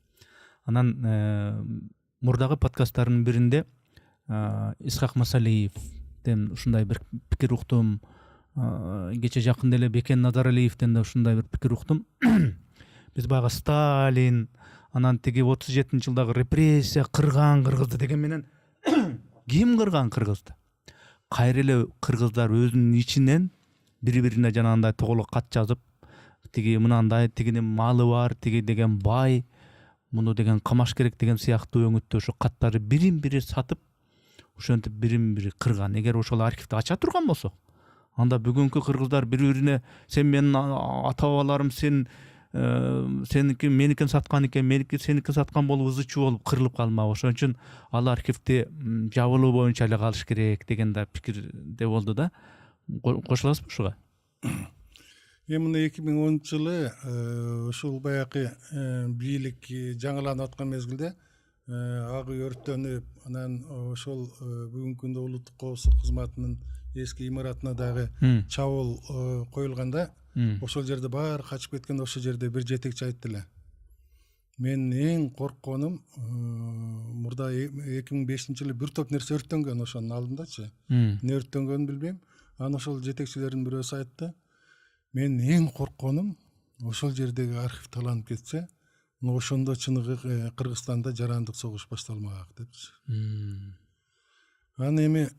Анан мурдагы подкасттардын биринде Исхак Масалиевден ушундай бир пикир уктум. Кече жакында эле Бекен Назаралиевден да ушундай бир пикир уктум. Биз баягы Сталин, анан тиги 37-жылдагы репрессия кырган кыргызды деген менен ким кырган кыргызды? Кайра эле кыргыздар өзүнүн ичинен бири-бирине жанагындай тоголок кат жазып, тиги мынандай, тигинин малы бар, тиги деген бай, муну деген камаш керек деген сыяктуу өңүттө ошо каттары бирин-бири сатып, ошентип бирин-бири кырган. Эгер ошол архивди ача турган болсо, анда бүгүнкү кыргыздар бири-бирине сен менин ата бабаларым, сеники меникин саткан экен, меники сеники саткан болуп ызы чуу болуп кырылып калмак. Ошон үчүн ал архивди жабылуу боюнча эле калыш керек деген да пикирде болду да. Кошуласызбы ушуга? Эми мына 2010-жылы ушул баягы бийлик жаңыланып аткан мезгилде агы өрттөнүп, анан ошол бүгүнкү күндө улуттук коопсуздук кызматынын эски имаратына дагы чабуул коюлганда, ошол жерде баары качып кеткен, ошол жерде бир жетекчи айтты эле. Мен эң коркконум мурда 2005-жылы бир топ нерсе өрттөнгөн ошонун алдындачы. Эмне өрттөнгөнүн билбейм. Аны ошол жетекчилердин бирөөсү айтты. Мен эң коркконум ошол жердеги архив таланып кетсе, ошондо чыныгы Кыргызстанда жарандык согуш башталмак депчи. Аны эми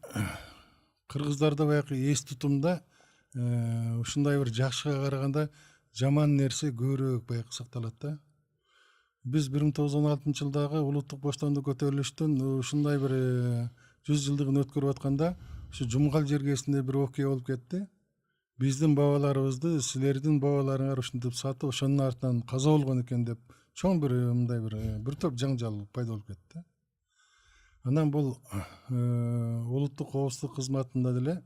кыргыздарда баягы эс тутумда ушундай бир жакшыга караганда жаман нерсе көбүрөөк баягы сакталат да. Биз 1916-жылдагы улуттук боштондук көтөрүлүштүн ушундай бир 100 жылдыгын өткөрүп атканда ушу Жумгал жергесинде бир окуя болуп кетти. Биздин бабаларыбызды силердин бабаларыңар ушинтип сатып, ошонун артынан каза болгон экен деп чоң бир мындай бир топ жаңжал пайда болуп кетти. Анан бул улуттук коопсуздук кызматында деле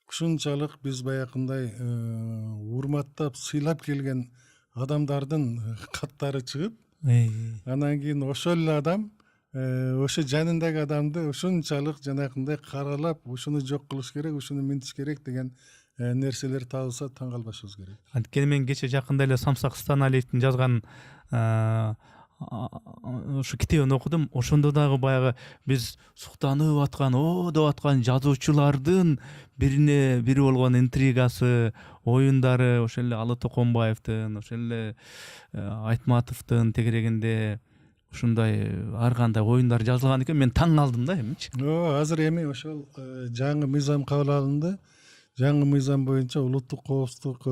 ушунчалык биз баягындай урматтап, сыйлап келген адамдардын каттары чыгып, анан кийин ошол эле адам ошо жанындагы адамды ушунчалык жанакындай каралап, ушуну жок кылыш керек, ушуну минтиш керек деген нерселер табылса таң калбашыбыз керек. Анткени мен кече жакында эле Самсак Станалиевдин жазган ушу китебин окудум. Ошондо дагы баягы биз суктанып аткан, деп аткан жазуучулардын бирине бири болгон интригасы, оюндары ошол эле Алы Токонбаевдин, ошол эле Айтматовдун тегерегинде ушундай ар кандай оюндар жазылган экен. Мен таң калдым да эмичи. Азыр эми ошол жаңы мыйзам кабыл алынды. Жаңы мыйзам боюнча улуттук коопсуздук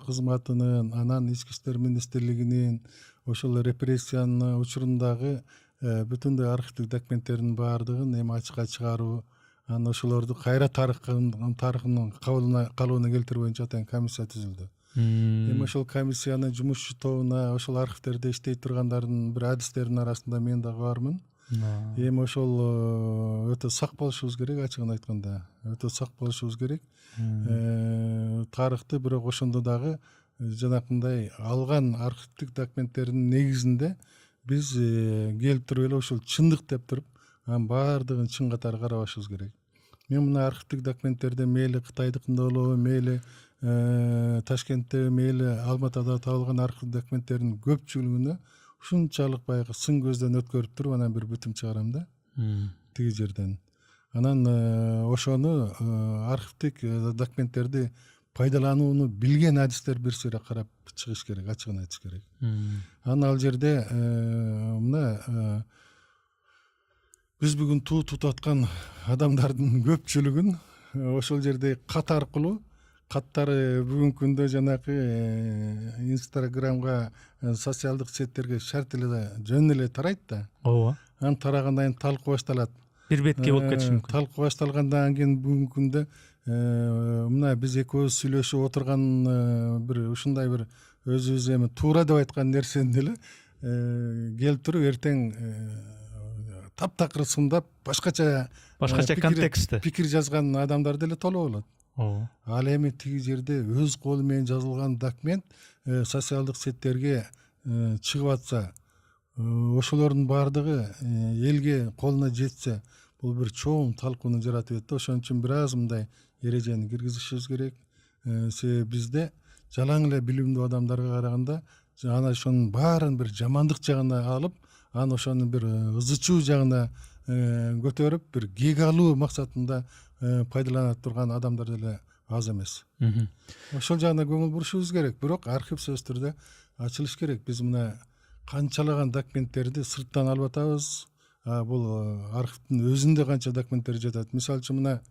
кызматынын, анан Ички иштер министрлигинин ошол репрессиянын учурундагы бүтүндөй архивдик документтердин баардыгын эми ачыкка чыгаруу, анан ошолорду кайра тарыхынын калыбына келтирүү боюнча тең комиссия түзүлдү. Эми ошол комиссиянын жумушчу тобуна ошол архивтерде иштей тургандардын бир адистеринин арасында мен дагы бармын. Эми ошол өтө сак болушубуз керек, ачыгын айтканда. Өтө сак болушубуз керек. Тарыхты бирок ошондо дагы жанакындай алган архивдик документтердин негизинде биз келип туруп эле ошол чындык деп туруп, анын баардыгын чын катары карабашыбыз керек. Мен мына архивдик документтерде мейли Кытайдыкында болобу, мейли Ташкентте, мейли Алматыда табылган архив документтердин көпчүлүгүнө ушунчалык баягы сын көздөн өткөрүп туруп анан бир бүтүм чыгарам да тиги жерден. Анан ошону архивдик документтерди пайдаланууну билген адистер бир сыйра карап чыгыш керек, ачыгын айтыш керек. Анан ал жерде мына биз бүгүн туу тутуп аткан адамдардын көпчүлүгүн ошол жерде кат аркылуу, каттары бүгүнкү күндө жанакы Инстаграмга, социалдык сеттерге шарт эле жөн эле тарайт да. Ооба. Анан тарагандан кийин талкуу башталат. Бир бетке болуп кетиши мүмкүн. Талкуу башталгандан кийин бүгүнкү күндө мына биз экөөбүз сүйлөшүп отурган бир ушундай бир өзүбүз эми туура деп айткан нерсени деле келип туруп эртең таптакыр сындап башкача контекстте пикир жазган адамдар деле толо болот. Ал эми тиги жерде өз колу менен жазылган документ социалдык сеттерге чыгып атса, ошолордун баардыгы элге колуна жетсе, бул бир чоң талкууну жаратып кетти. Ошон үчүн бир аз мындай эрежени киргизишибиз керек. Себеби бизде жалаң эле билимдүү адамдарга караганда ана ошонун баарын бир жамандык жагына алып, анан ошону бир ызычуу жагына көтөрүп, бир кек алуу максатында пайдалана турган адамдар деле аз эмес. Ошол жагына көңүл бурушубуз керек. Бирок архив сөзсүз түрдө ачылыш керек. Биз мына канчалаган документтерди сырттан алып атабыз. Бул архивдин өзүндө канча документтер жатат. Мисалы үчүн мына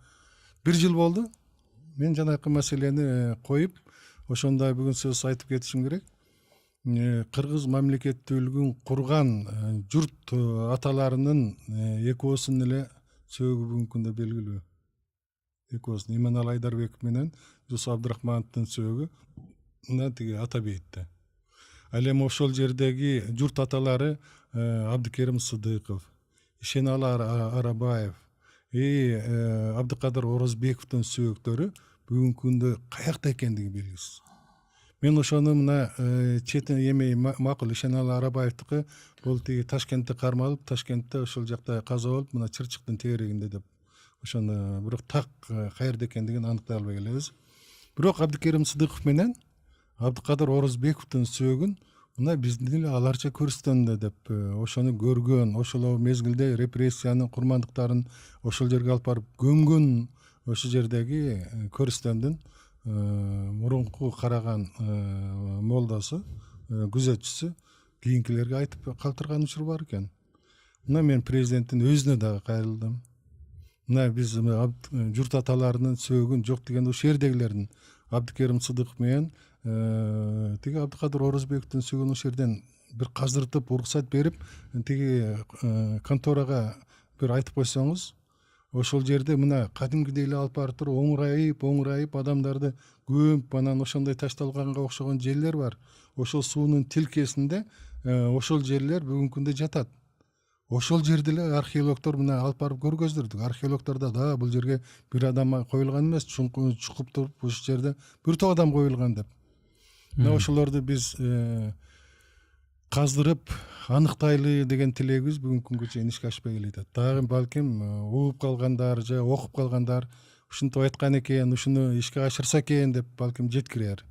1 жыл болду. Мен жанакы маселени коюп, ошондой бүгүн сөз айтып кетишим керек. Кыргыз мамлекеттүүлүгүн курган журт аталарынын экөөсүнүн эле сөөгү бүгүнкү күндө белгилүү. Экөөсүн Иманалы Айдарбеков менен Жусуп Абдрахмановдун сөөгү мына тиги Атабейитте. Ал эми ошол жердеги журт аталары Абдыкерим Сыдыков, Ишеналы Арабаев, Абдыкадыр Орозбековдун сөөктөрү бүгүнкү күндө каякта экендиги белгисиз. Мен ошону мына четин эми макул Ишеналы Арабаевдики бул тиги Ташкентте кармалып, Ташкентте ошол жакта каза болуп, мына Чырчыктын тегерегинде деп ошону бирок так каерде экендигин аныктай албай келебиз. Бирок Абдыкерим Сыдыков менен Абдыкадыр Орозбековдун сөөгүн мына биздин эле аларча көрүстөндө деп ошону көргөн, ошол мезгилде репрессиянын курмандыктарын ошол жерге алып барып көмгөн ошол жердеги көрүстөндүн мурунку караган молдосу, күзөтчүсү кийинкилерге айтып калтырган учур бар экен. Мына мен президенттин өзүнө дагы кайрылдым. Мына биз журт аталарынын сөөгүн жок деген ушул жердегилердин Абдыкерим Сыдыков менен тиги Абдыкадыр Орозбековдун сөөгүн ошол жерден бир каздыртып уруксат берип тиги конторага бир айтып койсоңуз, ошол жерде мына кадимкидей эле алып барып туруп оңурайып адамдарды көмүп анан ошондой ташталганга окшогон жерлер бар. Ошол суунун тилкесинде ошол жерлер бүгүнкү күндө жатат. Ошол жерде эле археологдор мына алып барып көргөздүрдүк. Археологдор да бул жерге бир адам коюлган эмес, чукуп туруп ошол жерде бир топ адам коюлган деп. Мына ошолорду биз каздырып аныктайлы деген тилегибиз бүгүнкү күнгө чейин ишке ашпай келатат. Дагы балким угуп калгандар же окуп калгандар ушинтип айткан экен, ушуну ишке ашырса экен деп балким жеткирер.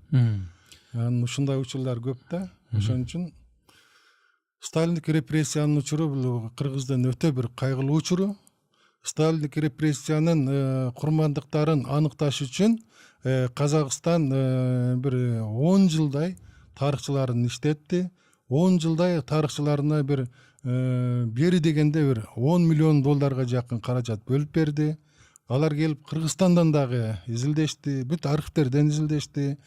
Анан ушундай учурлар көп да. Ошон үчүн Сталиндик репрессиянын учуру бул Кыргыздын өтө бир кайгылуу учуру. Сталиндик репрессиянын курмандыктарын аныкташ үчүн Казакстан бир 10 жылдай тарыхчыларын иштетти. 10 жылдай тарыхчыларына бир бери дегенде бир 10 миллион долларга жакын каражат бөлүп берди. Алар келип Кыргызстандан дагы изилдешти, бүт архивтерден изилдешти.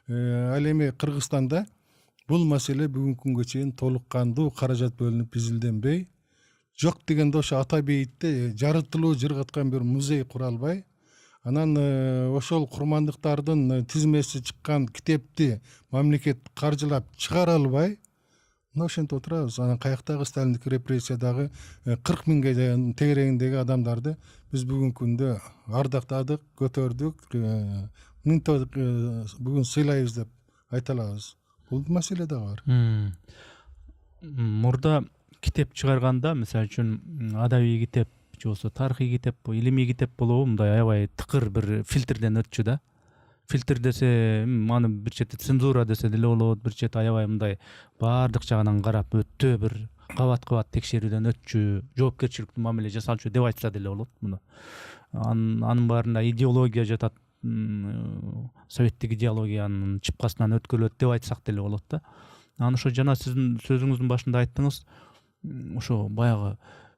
Ал эми Кыргызстанда бул маселе бүгүнкү күнгө чейин толук кандуу каражат бөлүнүп изилденбей, жок дегенде ошо Ата бейитте жарыттылуу жыргаткан бир музей кура албай, анан ошол курмандыктардын тизмеси чыккан китепти мамлекет каржылап чыгара албай, мына ошентип отурабыз. Анан каяктагы Сталиндик репрессиядагы 40 миңге тегерегиндеги адамдарды биз бүгүнкү күндө ардактадык, көтөрдүк, бүгүн сыйлайбыз деп айта алабыз. Бул маселе да бар. Мурда китеп чыгарганда, мисалы үчүн адабий китеп же болбосо тарыхый китеп, илимий китеп болобу, мындай аябай тыкыр бир фильтрден өтчү да. Фильтр десе, аны бир чети цензура десе деле болот, бир чети аябай мындай баардык жагынан карап өтө бир кабат текшерүүдөн өтчү, жоопкерчиликтүү мамиле жасалчу деп айтса деле болот муну. Анын баарында идеология жатат, советтик идеологиянын чыпкасынан өткөрүлөт деп айтсак деле болот да. Анан ошо жана сиздин сөзүңүздүн башында айттыңыз, ошо баягы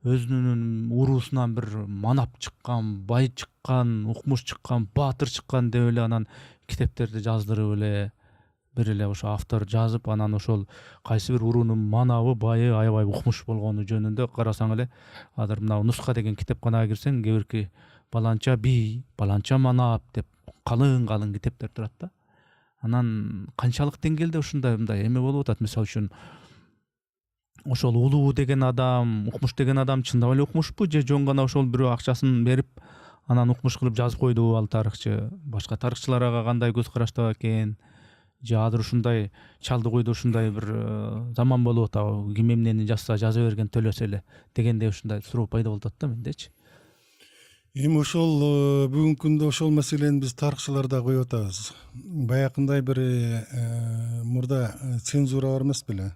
өзүнүн уруусунан бир манап чыккан, бай чыккан, укмуш чыккан, баатыр чыккан деп эле анан китептерди жаздырып эле бир эле ошо автор жазып, анан ошол кайсы бир уруунун манабы, байы, аябай укмуш болгону жөнүндө карасаң эле, азыр мына нуска деген китепканага кирсең, кээ бирки баланча бий, баланча манап деп калың китептер турат да. Анан канчалык деңгээлде ушундай мындай эме болуп атат, мисалы үчүн ошол улуу деген адам, укмуш деген адам чындап эле укмушпу, же жөн гана ошол бирөө акчасын берип анан укмуш кылып жазып койду ал тарыхчы? Башка тарыхчылар ага кандай көз карашта экен? Же азыр ушундай чалды куйду ушундай бир заман болуп атабы, ким эмнени жазса жаза берген төлөсө эле дегендей ушундай суроо пайда болуп атат да мендечи. Эми ошол бүгүнкү күндө ошол маселени биз тарыхчылар да коюп атабыз. Баякындай бир мурда цензура бар эмес беле?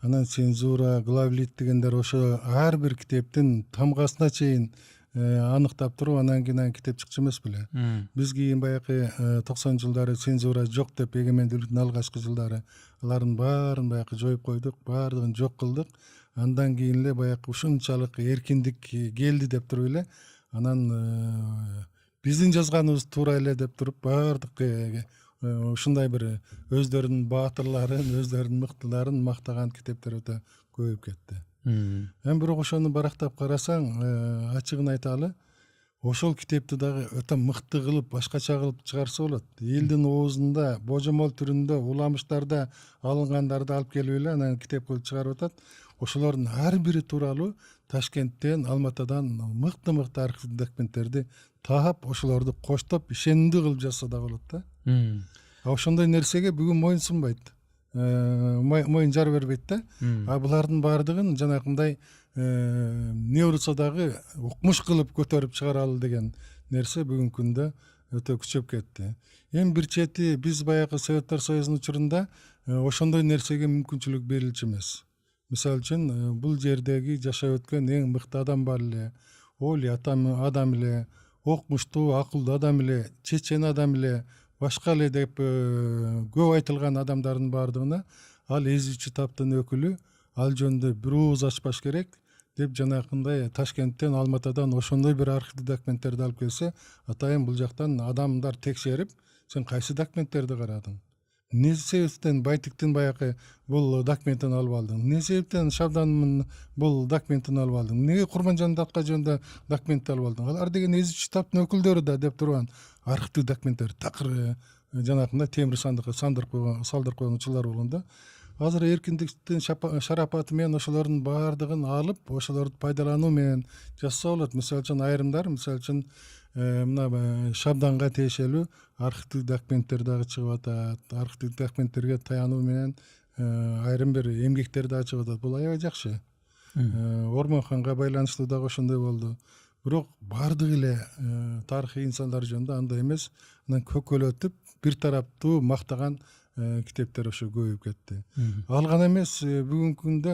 Анан цензура, главлит дегендер ошо ар бир китептин тамгасына чейин аныктап туруп анан кийин китеп чыкчу эмес беле? Биз кийин баягы 90 жылдары цензура жок деп, эгемендүүлүктүн алгачкы жылдары алардын баарын баягы жоюп койдук, баардыгын жок кылдык. Андан кийин эле баягы ушунчалык эркиндик келди деп туруп эле анан биздин жазганыбыз туура эле деп туруп баардык ушундай бир өздөрүнүн баатырларын, өздөрүнүн мыктыларын мактаган китептер өтө көбөйүп кетти. Эми бирок ошону барактап карасаң, ачыгын айталы, ошол китепти дагы өтө мыкты кылып, башкача кылып чыгарса болот. Элдин оозунда, божомол түрүндө, уламыштарда алынгандарды алып келип эле анан китеп кылып чыгарып атат. Ошолордун ар бири тууралуу Ташкенттен, Алматадан мыкты архив документтерди таап, ошолорду коштоп, ишенимдүү кылып жазса да болот да. Ошондой нерсеге бүгүн моюн сунбайт. Моюн жар бербейт да. Булардын баардыгын жанакындай эмне болсо дагы укмуш кылып көтөрүп чыгаралы деген нерсе бүгүнкү күндө өтө күчөп кетти. Эми бир чети биз баягы Советтер Союзунун учурунда ошондой нерсеге мүмкүнчүлүк берилчү эмес. Мисалы үчүн бул жердеги жашап өткөн эң мыкты адам бар эле, оли адам эле, окмуштуу акылдуу адам эле, чечен адам эле, башка эле деп көп айтылган адамдардын баардыгына ал эзүүчү таптын өкүлү ал жөнүндө бир ооз ачпаш керек деп жанакындай Ташкенттен, Алматадан ошондой бир архивдик документтерди алып келсе, атайын бул жактан адамдар текшерип, сен кайсы документтерди карадың? Эмне себептен Байтиктин баягы бул документин алып алдың? Эмне себептен Шабдандын бул документин алып алдың? Эмнеге Курманжан датка жөнүндө документти алып алдың? Алар деген эзүүчү таптын өкүлдөрү да деп турган архивдик документтер такыр жанакындай темир сандыкка салдырып койгон учурлар болгон да. Азыр эркиндиктин шарапаты менен ошолордун баардыгын алып, ошолорду пайдалануу менен жасаса болот. Мисалы үчүн айрымдар, мисалы үчүн мына Шабданга тиешелүү архивдик документтер дагы чыгып атат. Архивдик документтерге таянуу менен айрым бир эмгектер дагы чыгып атат. Бул аябай жакшы. Ормонханга байланыштуу дагы ошондой болду. Бирок баардык эле тарыхый инсандар жөнүндө андай эмес. Анан көкөлөтүп бир тараптуу мактаган китептер ошо көбөйүп кетти. Ал гана эмес, бүгүнкү күндө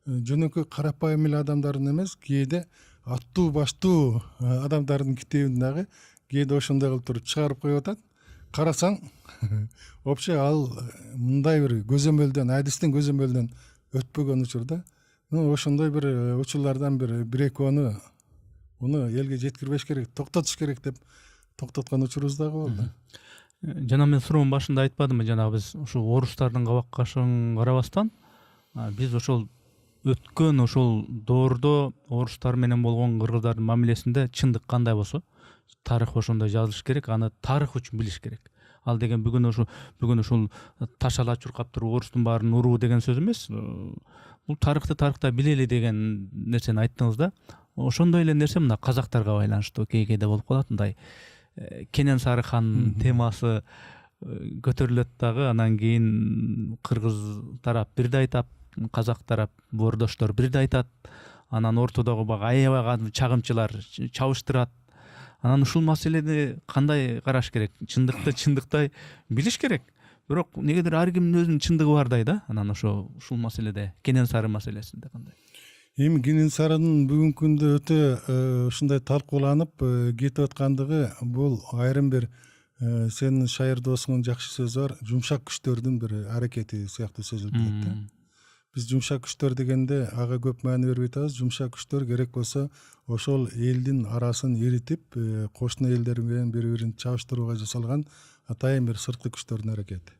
жөнөкөй карапайым эле адамдардын эмес, кээде аттуу баштуу адамдардын китебин дагы кээде ошондой кылып туруп чыгарып коюп атат. Карасаң вообще ал мындай бир көзөмөлдөн, адистин көзөмөлүнөн өтпөгөн учурда. Ошондой бир учурлардан бир экөөнү уну элге жеткирбеш керек, токтотуш керек деп токтоткон учурубуз дагы болду. Жана мен суроонун башында айтпадымбы, жанагы биз ушул орустардын кабак кашын карабастан биз ошол өткөн ошол доордо орустар менен болгон кыргыздардын мамилесинде чындык кандай болсо, тарых ошондой жазылыш керек, аны тарых үчүн билиш керек. Ал деген бүгүн ушул таш ала чуркап туруп орустун баарын уруу деген сөз эмес. Бул тарыхты тарыхта билели деген нерсени айттыңыз да. Ошондой эле нерсе мына казактарга байланыштуу кээде болуп калат. Мындай Кенен Сары хан темасы көтөрүлөт дагы, анан кийин кыргыз тарап бирди айтат, казак тарап боордоштор бирди айтат, анан ортодогу баягы аябай чагымчылар чабыштырат. Анан ушул маселени кандай караш керек? Чындыкты чындыктай билиш керек. Бирок негедир ар кимдин өзүнүн чындыгы бардай да. Анан ушул маселеде, Кенен Сары маселесинде кандай? Эми Кенен Сарынын бүгүнкү күндө өтө ушундай талкууланып кетип аткандыгы бул айрым бир сенин шайыр досуңдун жакшы сөзү бар, жумшак күчтөрдүн бир аракети сыяктуу сезилип келет да. Биз жумшак күчтөр дегенде ага көп маани бербей атабыз. Жумшак күчтөр керек болсо ошол элдин арасын эритип, кошуна элдер менен бири-бирин чабыштырууга жасалган атайын бир сырткы күчтөрдүн аракети.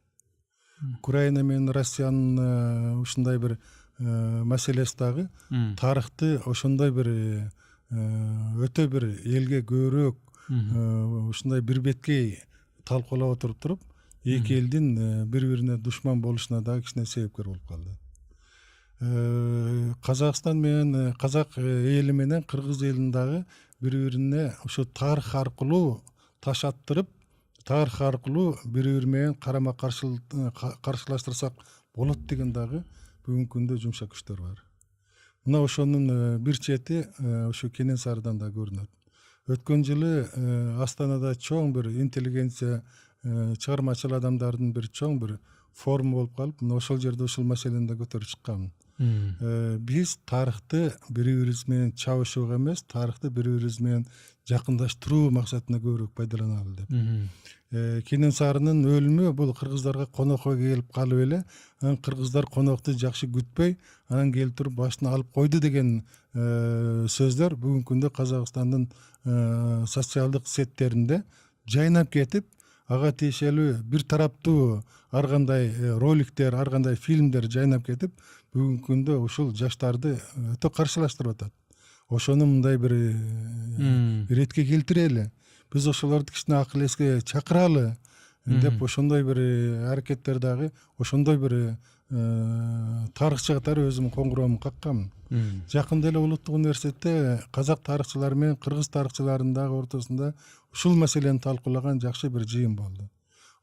Украина менен Россиянын ушундай бир маселеси дагы тарыхты ошондой бир өтө бир элге көбүрөөк ушундай бир беткей талкуулап отуруп туруп, эки элдин бири-бирине душман болушуна дагы кичине себепкер болуп калды. Казакстан менен казак эли менен кыргыз элин дагы бири-бирине ошо тарых аркылуу таш аттырып, тарых аркылуу бири-бири менен карама каршылаштырсак болот деген дагы бүгүнкү күндө жумшак күчтөр бар. Мына ошонун бир чети ошо Кенен Сарыдан да көрүнөт. Өткөн жылы Астанада чоң бир интеллигенция, чыгармачыл адамдардын бир чоң бир форум болуп калып, мына ошол жерде ушул маселени да көтөрүп чыккан. Биз тарыхты бири-бирибиз менен чабышууга эмес, тарыхты бири-бирибиз менен жакындаштыруу максатына көбүрөөк пайдаланалы деп. Кенен Сарынын өлүмү бул кыргыздарга конокко келип калып эле, анан кыргыздар конокту жакшы күтпөй, анан келип туруп башын алып койду деген сөздөр бүгүнкү күндө Казакстандын социалдык сеттеринде жайнап кетип, ага тиешелүү бир тараптуу ар кандай роликтер, ар кандай фильмдер жайнап кетип, бүгүнкү күндө ушул жаштарды өтө каршылаштырып атат. Ошону мындай бир ретке келтирели, биз ошолорду кичине акыл эске чакыралы деп ошондой бир аракеттер дагы, ошондой бир тарыхчы катары өзүмдүн коңгуроомун каккам. Жакында эле Улуттук университетте казак тарыхчылары менен кыргыз тарыхчыларынын дагы ортосунда ушул маселени талкуулаган жакшы бир жыйын болду.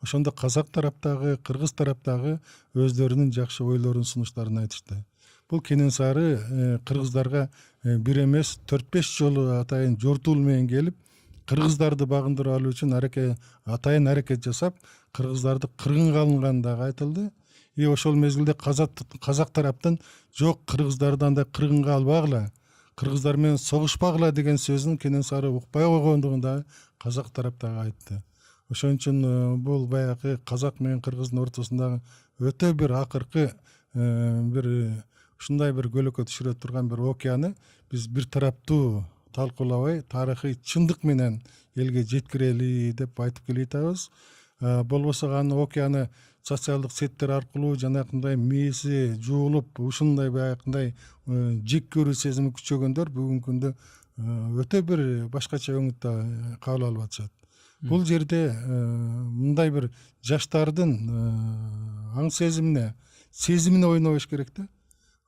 Ошондо казак тараптагы, кыргыз тараптагы өздөрүнүн жакшы ойлорун, сунуштарын айтышты. Бул Кенен Сары кыргыздарга бир эмес 4-5 жолу атайын жортуул менен келип, кыргыздарды багындырып алуу үчүн атайын аракет жасап, кыргыздарды кыргынга алынганы дагы айтылды. ошол мезгилде казак тараптан жок, кыргыздардан да кыргынга албагыла, кыргыздар менен согушпагыла деген сөзүн Кенесары укпай койгондугун дагы казак тараптагы айтты. Ошон үчүн бул баягы казак менен кыргыздын ортосундагы өтө бир акыркы бир ушундай бир көлөкө түшүрө турган бир окуяны биз бир тараптуу талкуулабай тарыхый чындык менен элге жеткирели деп айтып келе атабыз. Болбосо аны окуяны социалдык сеттер аркылуу жанакындай мээси жуулуп ушундай баягындай жек көрүү сезими күчөгөндөр бүгүнкү күндө өтө бир башкача өңүттө кабыл алып атышат. Бул жерде мындай бир жаштардын аң сезимине ойнобош керек да.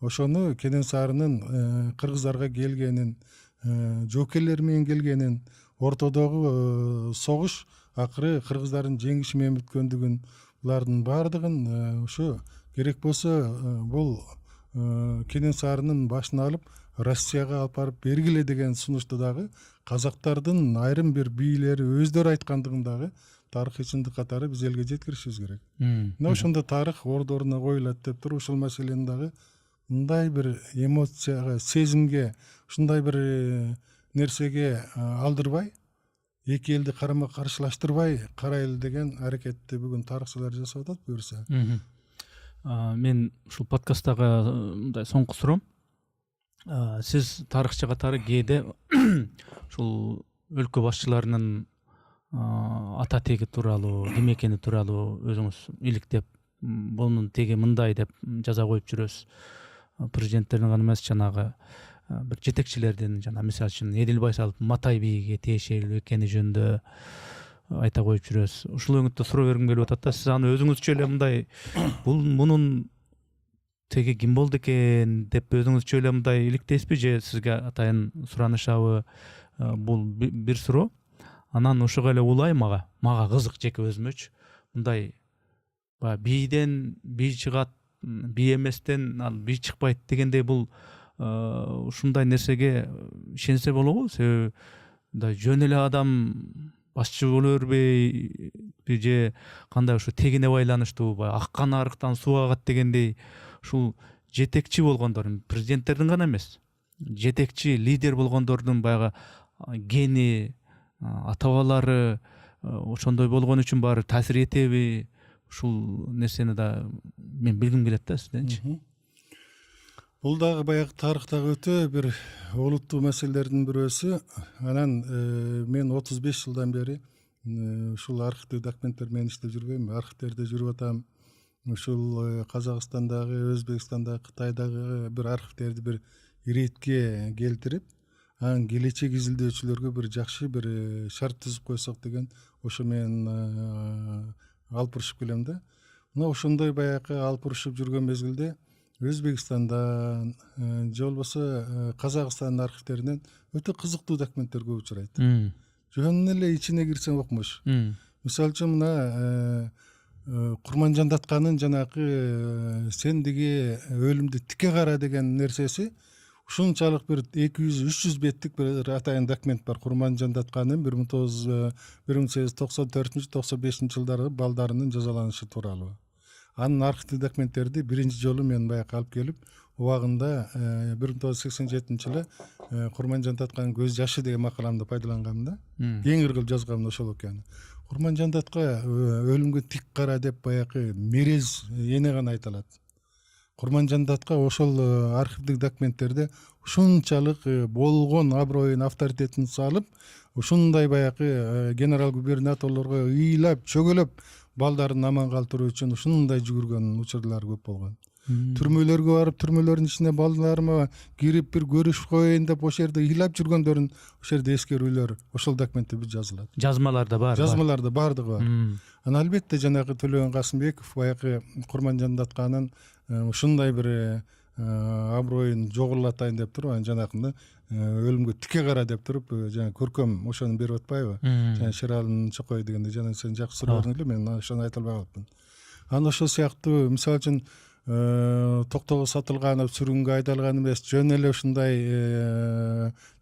Ошону Кенесарынын кыргыздарга келгенин, жоокерлер менен келгенин, ортодогу согуш акыры кыргыздардын жеңиши менен бүткөндүгүн, булардын баардыгын ушу керек болсо бул Кенесарынын башын алып Россияга алып барып бергиле деген сунушту дагы казактардын айрым бир бийлери өздөрү айткандыгын дагы тарыхый чындык катары биз элге жеткиришибиз керек. Мына ошондо тарых ордоруна коюлат деп туруп ушул маселени дагы мындай бир эмоцияга, сезимге, ушундай бир нерсеге алдырбай, эки элди карама каршылаштырбай карайлы деген аракетти бүгүн тарыхчылар жасап атат буюрса. Мен ушул подкасттагы мындай соңку суроом. Сиз тарыхчы катары кээде ушул өлкө башчыларынын ата теги тууралуу, ким экени тууралуу өзүңүз иликтеп, бунун теги мындай деп жаза коюп жүрөсүз. Президенттердин гана эмес, жанагы бир жетекчилердин, жана мисалы үчүн Эдил Байсалов Матай бийге тиешелүү экени жөнүндө айта коюп жүрөсүз. Ушул өңүттө суроо бергим келип атат да, сиз аны өзүңүзчө эле мындай мунун теги ким болду экен деп өзүңүзчө эле мындай иликтейсизби, же сизге атайын суранышабы? Бул бир суроо. Анан ошого эле улай мага кызык жеке өзүмөчү. Мындай бийден бий чыгат, бий эместен ал бий чыкпайт дегендей, бул ушундай нерсеге ишенсе болобу? Себеби мындай жөн эле адам башчы боло бербей, же кандай ушу тегине байланыштуу, аккан арыктан суу агат дегендей, ушул жетекчи болгондордун, президенттердин гана эмес, жетекчи лидер болгондордун баягы гени, ата бабалары ошондой болгон үчүн баары таасир этеби? Ушул нерсени да мен билгим келет да сизденчи. Бул дагы баягы тарыхтагы өтө бир олуттуу маселелердин бирөөсү. Анан мен 35 жылдан бери ушул архивдик документтер менен иштеп жүрбөйм, архивдерде жүрүп атам. Ушул Казакстандагы, Өзбекстандагы, Кытайдагы бир архивдерди бир иретке келтирип, анан келечек изилдөөчүлөргө бир жакшы бир шарт түзүп койсок деген ошо менен алып урушуп келем да. Мына ошондой баягы алып урушуп жүргөн мезгилде Өзбекстандан же болбосо Казакстандын архивдеринен өтө кызыктуу документтер көп учурайт. Жөн эле ичине кирсең окмош. Мисалы үчүн мына Курманжан Датканын жанагы сендиги өлүмдү тике кара деген нерсеси ушунчалык бир 200-300 беттик бир атайын документ бар. Курманжан Датканын 1894-95 жылдары балдарынын жазаланышы тууралуу. Анын архивдик документтерди биринчи жолу мен баягы алып келип, убагында 1987 жылы Курманжан Датканын көз жашы деген макаламды пайдалангам да. Кеңир кылып жазгам ошол окуяны. Курманжан Датка өлүмгө тик кара деп баягы мерез эне гана айта алат. Курманжан Датка ошол архивдик документтерде ушунчалык болгон аброюн, авторитетин салып, ушундай баягы генерал-губернаторлорго ыйлап, чөгөлөп балдарын аман калтыруу үчүн ушундай жүгүргөн учурлар көп болгон. Түрмөлөргө барып, түрмөлөрдүн ичине балдарыма кирип бир көрүшүп коеюн деп ошол жерде ыйлап жүргөндөрүн ошол жерде эскерүүлөр ошол документте жазылат. Жазмаларда бар. Жазмаларда бардыгы бар. Анан албетте жанагы Төлөгөн Касымбеков баягы Курманжан Датканын ушундай бир аброюн жогорулатайын деп туруп, анан жанакында өлүмгө тике кара деп туруп, жана көркөм ошону берип атпайбы? Жана Шералын Чокой дегенде, жана сен жакшы суроо бердиң эле, мен ошону айта албай калыпмын. Анан ошол сыяктуу, мисалы үчүн Токтогул Сатылганов сүргүнгө айдалган эмес, жөн эле ушундай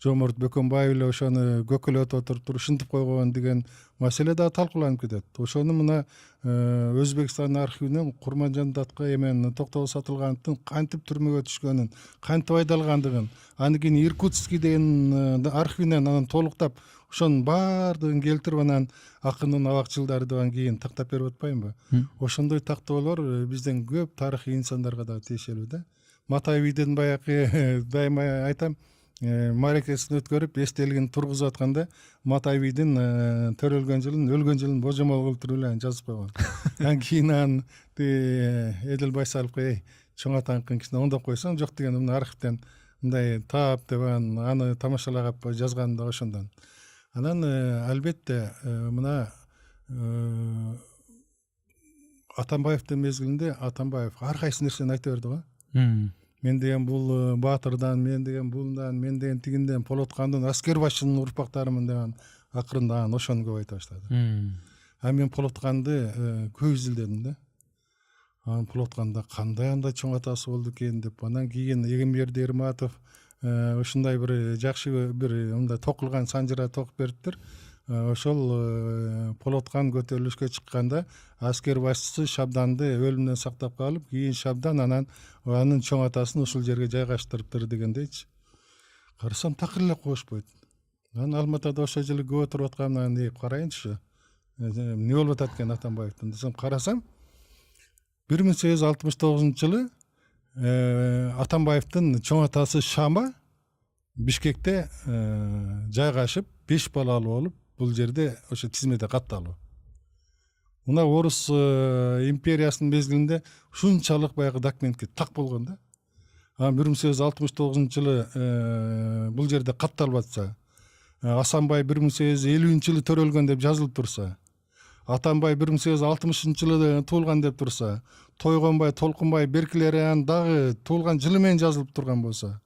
Жоморт Бөкөнбаев эле ошону көкөлөтүп отуруп ушинтип койгон деген маселе дагы талкууланып кетет. Ошону мына Өзбекстан архивинен Курманжан Датка эмен Токтогул Сатылгановдун кантип түрмөгө түшкөнүн, кантип айдалгандыгын, анан кийин Иркутский деген архивинен анан толуктап ошонун баардыгын келтирип анан акындын абакчылдары деп анан кийин тактап берип атпаймынбы? Ошондой тактоолор бизден көп тарыхый инсандарга да тиешелүү да. Матайбийдин баягы дайыма айтам, мааракесин өткөрүп эстелигин тургузуп атканда Матайбийдин төрөлгөн жылын, өлгөн жылын божомол кылтырып эле жазып койгон. Анан кийин анан Эдил Байсаловго чоң атаңкын кичине оңдоп койсоң, жок деген мына архивден мындай таап деп аны тамашалап жазган да ошондон. Анан албетте мына Атамбаевдин мезгилинде Атамбаев ар кайсы нерсени айта берди го. Мен деген бул Баатырдан, мен деген булдан, мен деген тигинден, Полоткандын аскер башчынын урпактарымын деген акырында ошону көп айта баштады. А мен Полотканды көп изилдедим да. Анан Полотканда кандай андай чоң атасы болду экен деп, анан кийин Эгемберди Эрматов ушундай бир жакшы бир мындай токулган санжыра токуп бериптир. Ошол Полоткан көтөрүлүшкө чыкканда аскер башчысы Шабданды өлүмдөн сактап калып, кийин Шабдан анан анын чоң атасын ушул жерге жайгаштырыптыр дегендейчи. Карасам такыр эле коошпойт. Анан Алматада ошол жылы көп отуруп аткандан карайынчы. Эмне болуп атат экен Атамбаевдин десем, карасам 1869-жылы Атамбаевдин чоң атасы Шама Бишкекте жайгашып 5 балалуу болуп, бул жерде ошо тизмеде катталуу. Мына Орус империясынын мезгилинде ушунчалык баягы документке так болгон да. Анан 1869-жылы бул жерде катталып атса, Асанбай 1850-жылы төрөлгөн деп жазылып турса, Атамбай 1860-жылы туулган деп турса, Тойгонбай, Толкунбай, Беркилерен дагы туулган жылы менен жазылып турган болсо,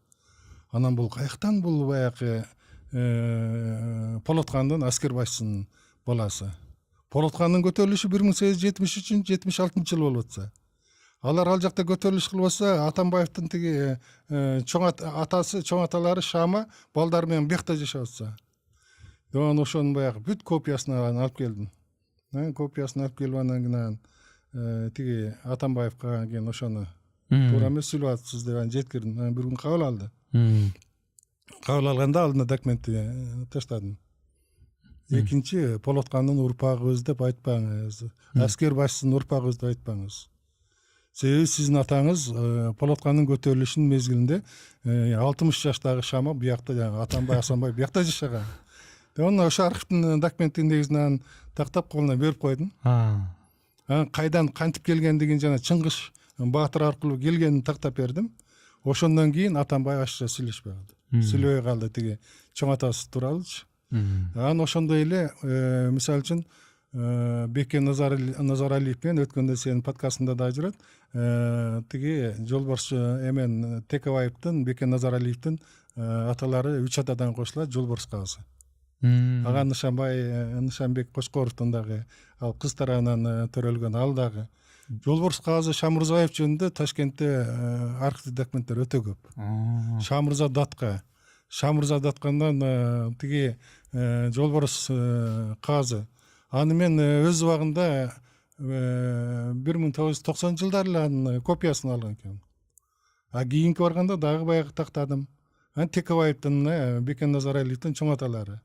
анан бул каяктан бул баягы Полоткандын аскер башчысынын баласы. Полоткандын көтөрүлүшү 1873-76-жылы болуп атса, алар ал жакта көтөрүлүш кылып атса, Атамбаевдин тиги чоң атасы, чоң аталары Шама балдары менен бuyакта жашап атса, анан ошонун баягы бүт копиясын алып келдим. Копиясын алып келип анан тиги Атамбаевга кийин ошону туура эмес сүйлөп атсыз деп жеткирдим. Анан бир күн кабыл алды. Кабыл алганда алдына документти таштадым. Экинчи Полоткандын урпагыбыз деп айтпаңыз, аскер башчысынын урпагыбыз деп айтпаңыз. Себеби сиздин атаңыз Полоткандын көтөрүлүшүнүн мезгилинде 60 жаштагы Шама буякта, Атамбай, Асанбай буякта жашаган. Анан ошо архивдин документтин негизинен тактап колуна берип койдум. Анан кайдан кантип келгендигин жана Чыңгыш Баатыр аркылуу келгенин тактап бердим. Ошондон кийин Атамбай ачча сүйлөшпөй калды. Сүйлөбөй калды тиги чоң атасы тууралычы. Анан ошондой эле мисалы үчүн Бекен Назаралиев менен өткөндө сенин подкастында да жүрөт. Тиги Жолборс эмен Текебаевдин, Бекен Назаралиевдин аталары 3 атадан кошулат, Жолборс казы. Ага Нышанбек Кошкоровдун дагы ал кыз тарабынан төрөлгөн, ал дагы. Жолборс казы Шамырзаев жөнүндө Ташкентте архив документтер өтө көп. Шамырза Даткандан тиги Жолборс казы. Аны мен өз убагында 1990-жылдары эле анын копиясын алган экенмин. А кийинки барганда дагы баягы тактадым. Анан Текебаевдин, Бекен Назаралиевдин чоң аталары.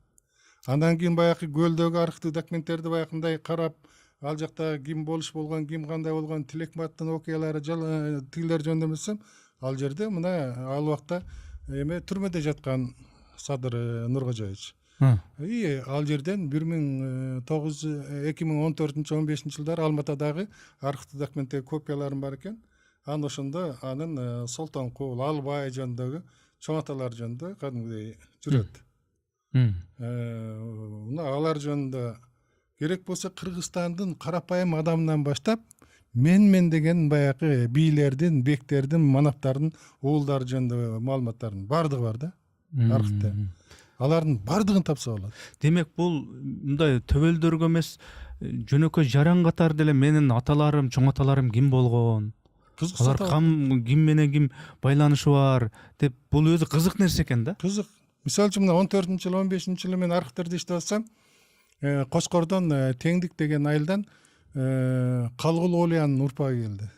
Андан кийин баягы көлдөгү архив документтерди баягындай карап, ал жакта ким болуш болгон, ким кандай болгон, Тилекматтын окуялары тигилер жөнүндө эмесем, ал жерде мына ал убакта түрмөдө жаткан Садыр Нуркожоевич. Ал жерден 2014-15-жылдары Алматадагы архив документтеги копияларым бар экен. Анан ошондо анын Солтонкул, Албай жөнүндөгү чоң аталар жөнүндө кадимгидей жүрөт. Мына алар жөнүндө керек болсо Кыргызстандын карапайым адамынан баштап мен деген баягы бийлердин, бектердин, манаптардын уулдары жөнүндө маалыматтардын бардыгы бар да архивде. Алардын бардыгын тапса болот. Демек бул мындай төбөлдөргө эмес, жөнөкөй жаран катары деле менин аталарым, чоң аталарым ким болгон, алар ким менен ким байланышы бар деп, бул өзү кызык нерсе экен да. Кызык. Мисалы үчүн 14-жылы, 15-жылы мен архивтерде иштеп атсам, Кошкордон Теңдик деген айылдан Калгул Олиянын урпагы келди.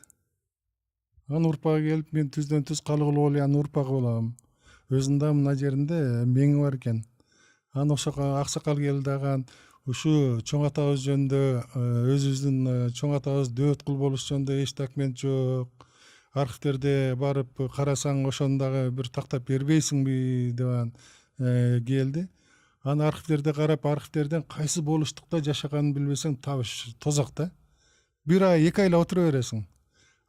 Анын урпагы келип, мен түздөн түз Калгул Олиянын урпагы болом. Өзүндө мына жеринде меңи бар экен. Анан ошо аксакал келди дагы ушу чоң атабыз жөнүндө, өзүбүздүн чоң атабыз дөт кул болуш жөнүндө эч документ жок. Архивтерде барып карасаң ошондагы бир тактап бербейсиңби деп келди. Аны архивтерде карап, архивтерден кайсы болуштукта жашаганын билбесең табыш тозак да. Бир ай, 2 айла отура бересиң.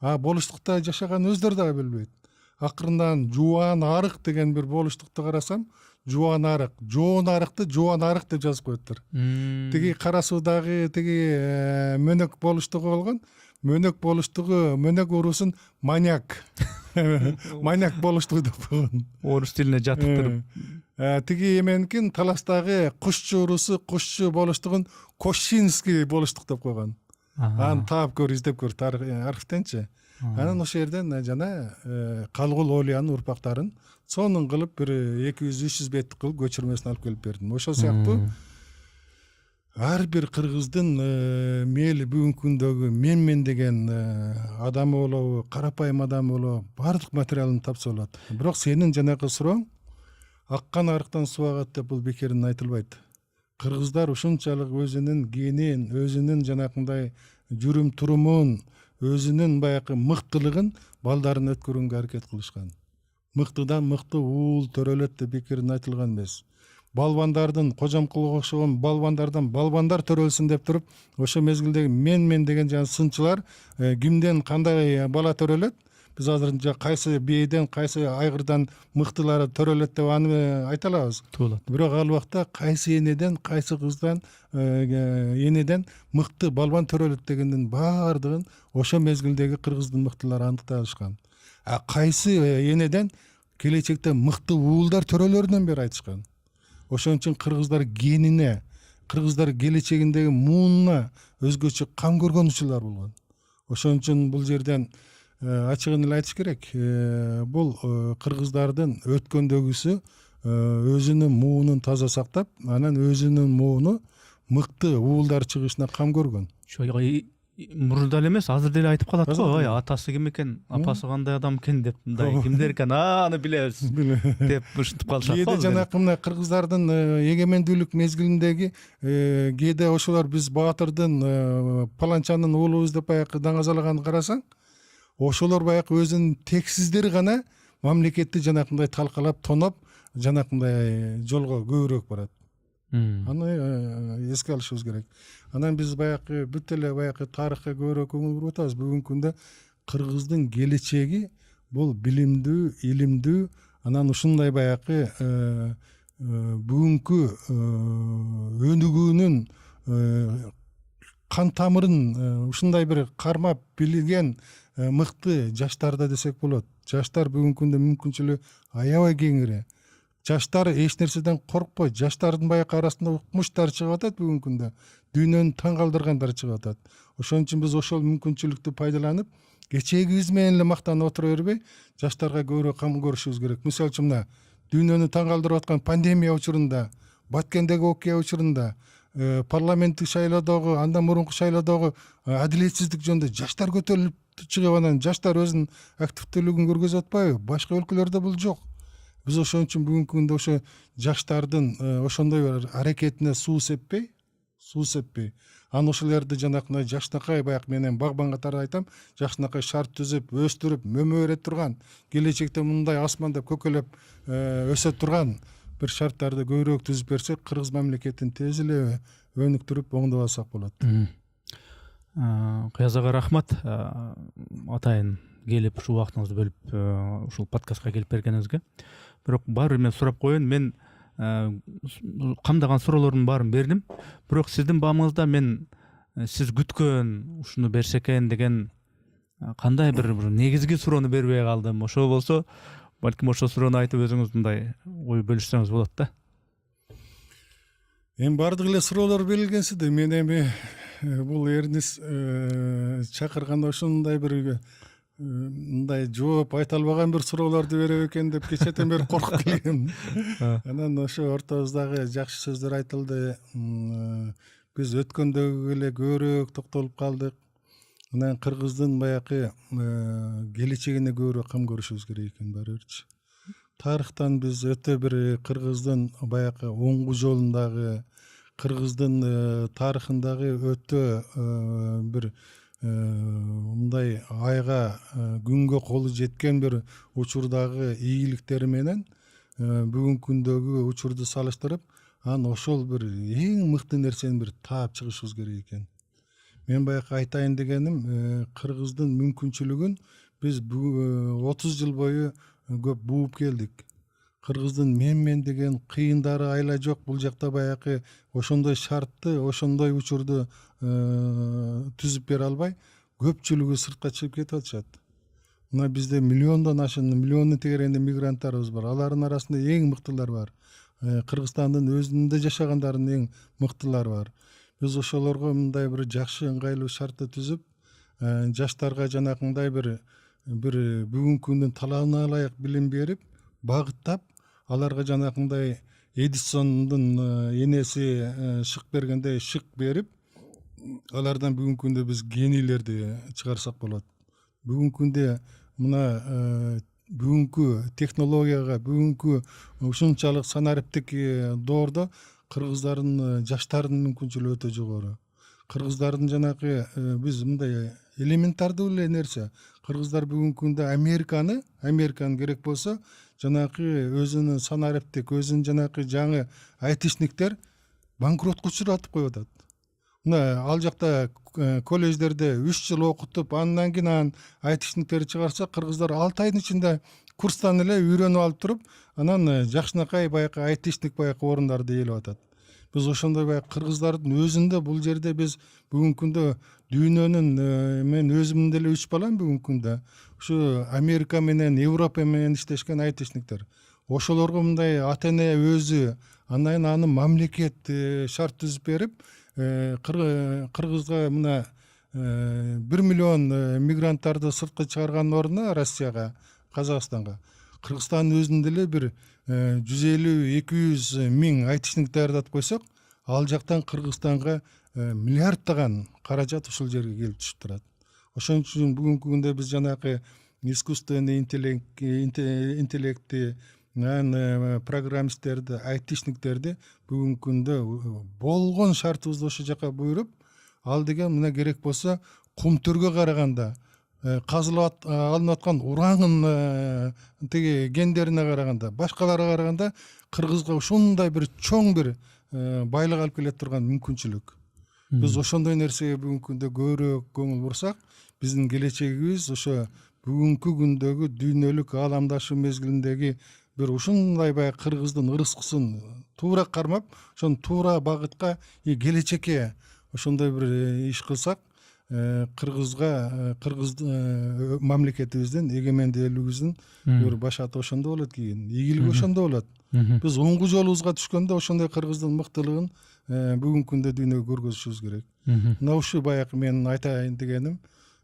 Болуштукта жашаган өздөрү дагы билбейт. Акырындан Жуан Арык деген бир болуштукту карасам, Жуан Арык, Жоон Арыкты Жуан Арык деп жазып коюптур. Тиги Кара Суудагы тиги Мөнөк болуштугу болгон. Мөнөк болуштугу, Мөнөк уруусун Маняк. Маняк болуштугу деп койгон. Орус тилине жатыктырып. Тиги эменикин Таластагы Кушчу уруусу Кушчу болуштугун Кошчинский болуштук деп койгон. Аны таап көр, издеп көр архивтенчи. Анан ошол жерден жана Калгул Олиянын урпактарын сонун кылып бир 200-300 беттик кылып көчүрмөсүн алып келип бердим. Ошол сыяктуу ар бир кыргыздын мээли бүгүнкү күндөгү мен деген адамы болобу, карапайым адамы болобу, баардык материалын тапса болот. Бирок сенин жанагы сурооң аккан арыктан суу агат деп бул бекерден айтылбайт. Кыргыздар ушунчалык өзүнүн генин, өзүнүн жанакындай жүрүм турумун, өзүнүн баягы мыктылыгын балдарын өткөрүүгө аракет кылышкан. Мыктыдан мыкты уул төрөлөт деп бекерден айтылган эмес. Балбандардын, Кожомкулга окшогон балбандардан балбандар төрөлсүн деп туруп, ошо мезгилдеги мен деген жана сынчылар кимден кандай бала төрөлөт? Биз азыр кайсы бийден, кайсы айгырдан мыктылары төрөлөт деп аны айта алабыз. Бирок ал убакта кайсы энеден, кайсы кыздан, энеден мыкты балбан төрөлөт дегендин баардыгын ошо мезгилдеги кыргыздын мыктылары аныктай алышкан. Кайсы энеден келечекте мыкты уулдар төрөлөрүнөн бери айтышкан. Ошон үчүн кыргыздар генине, кыргыздар келечегиндеги муунуна өзгөчө кам көргөн учурлар болгон. Ошон үчүн бул жерден ачыгын эле айтыш керек. Бул кыргыздардын өткөндөгүсү өзүнүн муунун таза сактап, анан өзүнүн мууну мыкты уулдар чыгышына кам көргөн. Мурда эле эмес, азыр деле айтып калат го, атасы ким экен, апасы кандай адам экен деп, мындай кимдер экен, аны билебиз деп ушинтип калышат. Кээде жанакы мына кыргыздардын эгемендүүлүк мезгилиндеги кээде ошолор биз Баатырдын, Паланчанын уулубуз деп баягы даңазалаганын карасаң, ошолор баягы өзүнүн тексиздери гана мамлекетти жанакындай талкалап, тоноп, жанакындай жолго көбүрөөк барат. Аны эске алышыбыз керек. Анан биз баягы бүт эле баягы тарыхка көбүрөөк көңүл буруп атабыз. Бүгүнкү күндө кыргыздын келечеги бул билимдүү, илимдүү, анан ушундай баягы бүгүнкү өнүгүүнүн кан тамырын ушундай бир кармап билген мыкты жаштарда десек болот. Жаштар бүгүнкү күндө мүмкүнчүлүгү аябай кеңири. Жаштар эч нерседен коркпойт. Жаштардын баягы арасында укмуштар чыгып атат бүгүнкү күндө. Дүйнөнү таң калтыргандар чыгып атат. Ошон үчүн биз ошол мүмкүнчүлүктү пайдаланып, кечегибиз менен эле мактанып отура бербей, жаштарга көбүрөөк кам көрүшүбүз керек. Мисалы үчүн мына дүйнөнү таң калтырып аткан пандемия учурунда, Баткендеги окуя учурунда, парламенттик шайлоодогу, андан мурунку шайлоодогу адилетсиздик жөнүндө жаштар көтөрүлүп чыгып, анан жаштар өзүнүн активдүүлүгүн көргөзүп атпайбы? Башка өлкөлөрдө бул жок. Биз ошон үчүн бүгүнкү күндө ошо жаштардын ошондой бир аракетине суу сеппей, аны ошолорду жанакындай жакшынакай баягы менен багбан катары айтам, жакшынакай шарт түзүп, өстүрүп, мөмө бере турган, келечекте мындай асмандап көкөлөп өсө турган бир шарттарды көбүрөөк түзүп берсек, кыргыз мамлекетин тез эле өнүктүрүп оңдоп алсак болот. Кыяз ага рахмат, атайын келип ушул убактыңызды бөлүп ушул подкастка келип бергениңизге. Бирок баары мен сурап коеюн, мен камдаган суроолордун баарын бердим. Бирок сиздин баамыңызда мен сиз күткөн ушуну берсе экен деген кандай бир негизги суроону бербей калдым. Ошол болсо, балким ошол суроону айтып өзүңүз мындай ой бөлүшсөңүз болот да. Эми баардык эле суроолор берилгенси да, мен эми бул Эрнис чакырганда ошондой бир мындай жооп айта албаган бир суроолорду берем экен деп кечээден бери коркуп келгем. Анан ошо ортобуздагы жакшы сөздөр айтылды. Биз өткөндөгү эле көбүрөөк токтолуп калдык. Анан кыргыздын баягы келечегине көбүрөөк кам көрүшүбүз керек экен баарыбирчи. Тарыхтан биз өтө бир кыргыздын баягы оңгу жолундагы, кыргыздын тарыхындагы өтө бир мындай айга күнгө колу жеткен бир учурдагы ийгиликтери менен бүгүнкү күндөгү учурду салыштырып, анан ошол бир эң мыкты нерсени бир таап чыгышыбыз керек экен. Мен баягы айтайын дегеним, кыргыздын мүмкүнчүлүгүн биз 30 жыл бою көп бууп келдик. Кыргыздын менмен деген кыйындары айла жок. Бул жакта баягы ошондой шартты, ошондой учурду түзүп бере албай, көпчүлүгү сыртка чыгып кетип атышат. Мына бизде миллиондон ашын, миллиондун тегерегинде мигранттарыбыз бар. Алардын арасында эң мыктылар бар. Кыргызстандын өзүндө жашагандардын эң мыктылары бар. Биз ошолорго мындай бир жакшы ыңгайлуу шартты түзүп, жаштарга жанакындай бир бүгүнкү күндүн талабына ылайык билим берип, багыттап, аларга жанакындай Эдисондун энеси шык бергендей шык берип, алардан бүгүнкү күндө биз генийлерди чыгарсак болот. Бүгүнкү күндө мына бүгүнкү технологияга, бүгүнкү ушунчалык санариптик доордо кыргыздардын жаштардын мүмкүнчүлүгү өтө жогору. Кыргыздардын жанакы биз мындай элементардуу эле нерсе. Кыргыздар бүгүнкү күндө Американы керек болсо, жанакы өзүнүн санариптик, өзүнүн жанакы жаңы айтишниктер банкротко учуратып коюп атат. Мына ал жакта колледждерде 3 жыл окутуп, андан кийин анан айтишниктерди чыгарса, кыргыздар 6 айдын ичинде курстан эле үйрөнүп алып туруп, анан жакшынакай баягы айтишник баягы орундарды ээлеп атат. Биз ошондой баягы кыргыздардын өзүндө бул жерде биз бүгүнкү күндө дүйнөнүн мен өзүмдүн деле 3 балам бүгүнкү күндө ушу Америка менен, Европа менен иштешкен айтишниктер. Ошолорго мындай ата эне өзү, андан анын мамлекет шарт түзүп берип, кыргызга мына 1 миллион мигранттарды сыртка чыгаргандын ордуна Россияга, Казакстанга, Кыргызстандын өзүндө эле бир 150-200 миң айтишник даярдатып койсок, ал жактан Кыргызстанга миллиарддаган каражат ушул жерге келип түшүп турат. Ошон үчүн бүгүнкү күндө биз жанакы искусственный интеллектти, программисттерди, айтишниктерди бүгүнкү күндө болгон шартыбызды ошол жака буйруп, ал деген мына керек болсо кум төргө караганда, казылып алынып аткан уранын тиги гендерине караганда, башкаларга караганда кыргызга ушундай бир чоң бир байлык алып келе турган мүмкүнчүлүк. Биз ошондой нерсеге бүгүнкү күндө көбүрөөк көңүл бурсак, биздин келечегибиз ошо бүгүнкү күндөгү дүйнөлүк ааламдашуу мезгилиндеги бир ушундай баягы кыргыздын ырыскысын туура кармап, ошону туура багытка, келечекке ошондой бир иш кылсак, кыргыз мамлекетибиздин эгемендүүлүгүбүздүн бир башаты ошондо болот кийин, ийгилиги ошондо болот. Биз оңгу жолубузга түшкөндө ошондой кыргыздын мыктылыгын бүгүнкү күндө дүйнөгө көргөзүшүбүз керек. Мына ушу баягы менин айтайын дегеним,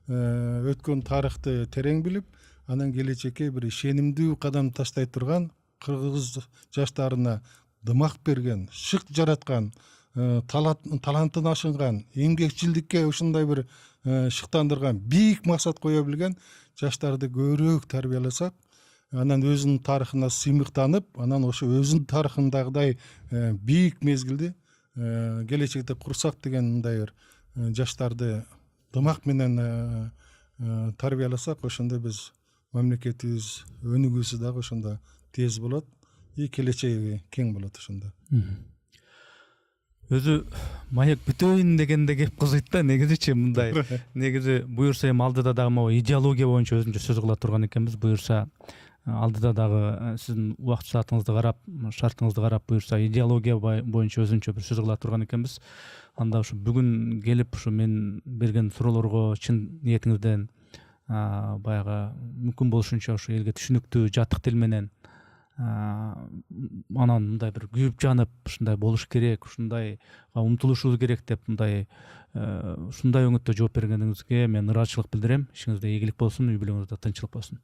өткөн тарыхты терең билип, анан келечекке бир ишенимдүү кадам таштай турган, кыргыз жаштарына дымак берген, шык жараткан, талантын ашынган, эмгекчилдикке ушундай бир шыктандырган, бийик максат кое билген жаштарды көбүрөөк тарбияласак, анан өзүнүн тарыхына сыймыктанып, анан ошо өзүнүн тарыхындагыдай бийик мезгилди келечекте курсак деген мындай бир жаштарды дымак менен тарбияласак, ошондо биз мамлекетибиз өнүгүүсү дагы ошондо тез болот, келечеги кең болот ошондо. Өзү маяк бүтөйүн дегенде кеп кызыйт да, негизичи мындай. Негизи буюрса эми алдыда дагы могу идеология боюнча өзүнчө сөз кыла турган экенбиз. Буюрса алдыда дагы сиздин убакыт саатыңызды карап, шартыңызды карап, буюрса идеология боюнча өзүнчө бир сөз кыла турган экенбиз. Анда ушу бүгүн келип ушу мен берген суроолорго чын ниетиңизден баягы мүмкүн болушунча ушу элге түшүнүктүү, жатык тил менен анан мындай бир күйүп жанып ушундай болуш керек, ушундайга умтулушубуз керек деп мындай ушундай өңүттө жооп бергениңизге мен ыраазычылык билдирем. Ишиңизде ийгилик болсун, үй бүлөңүздө тынччылык болсун.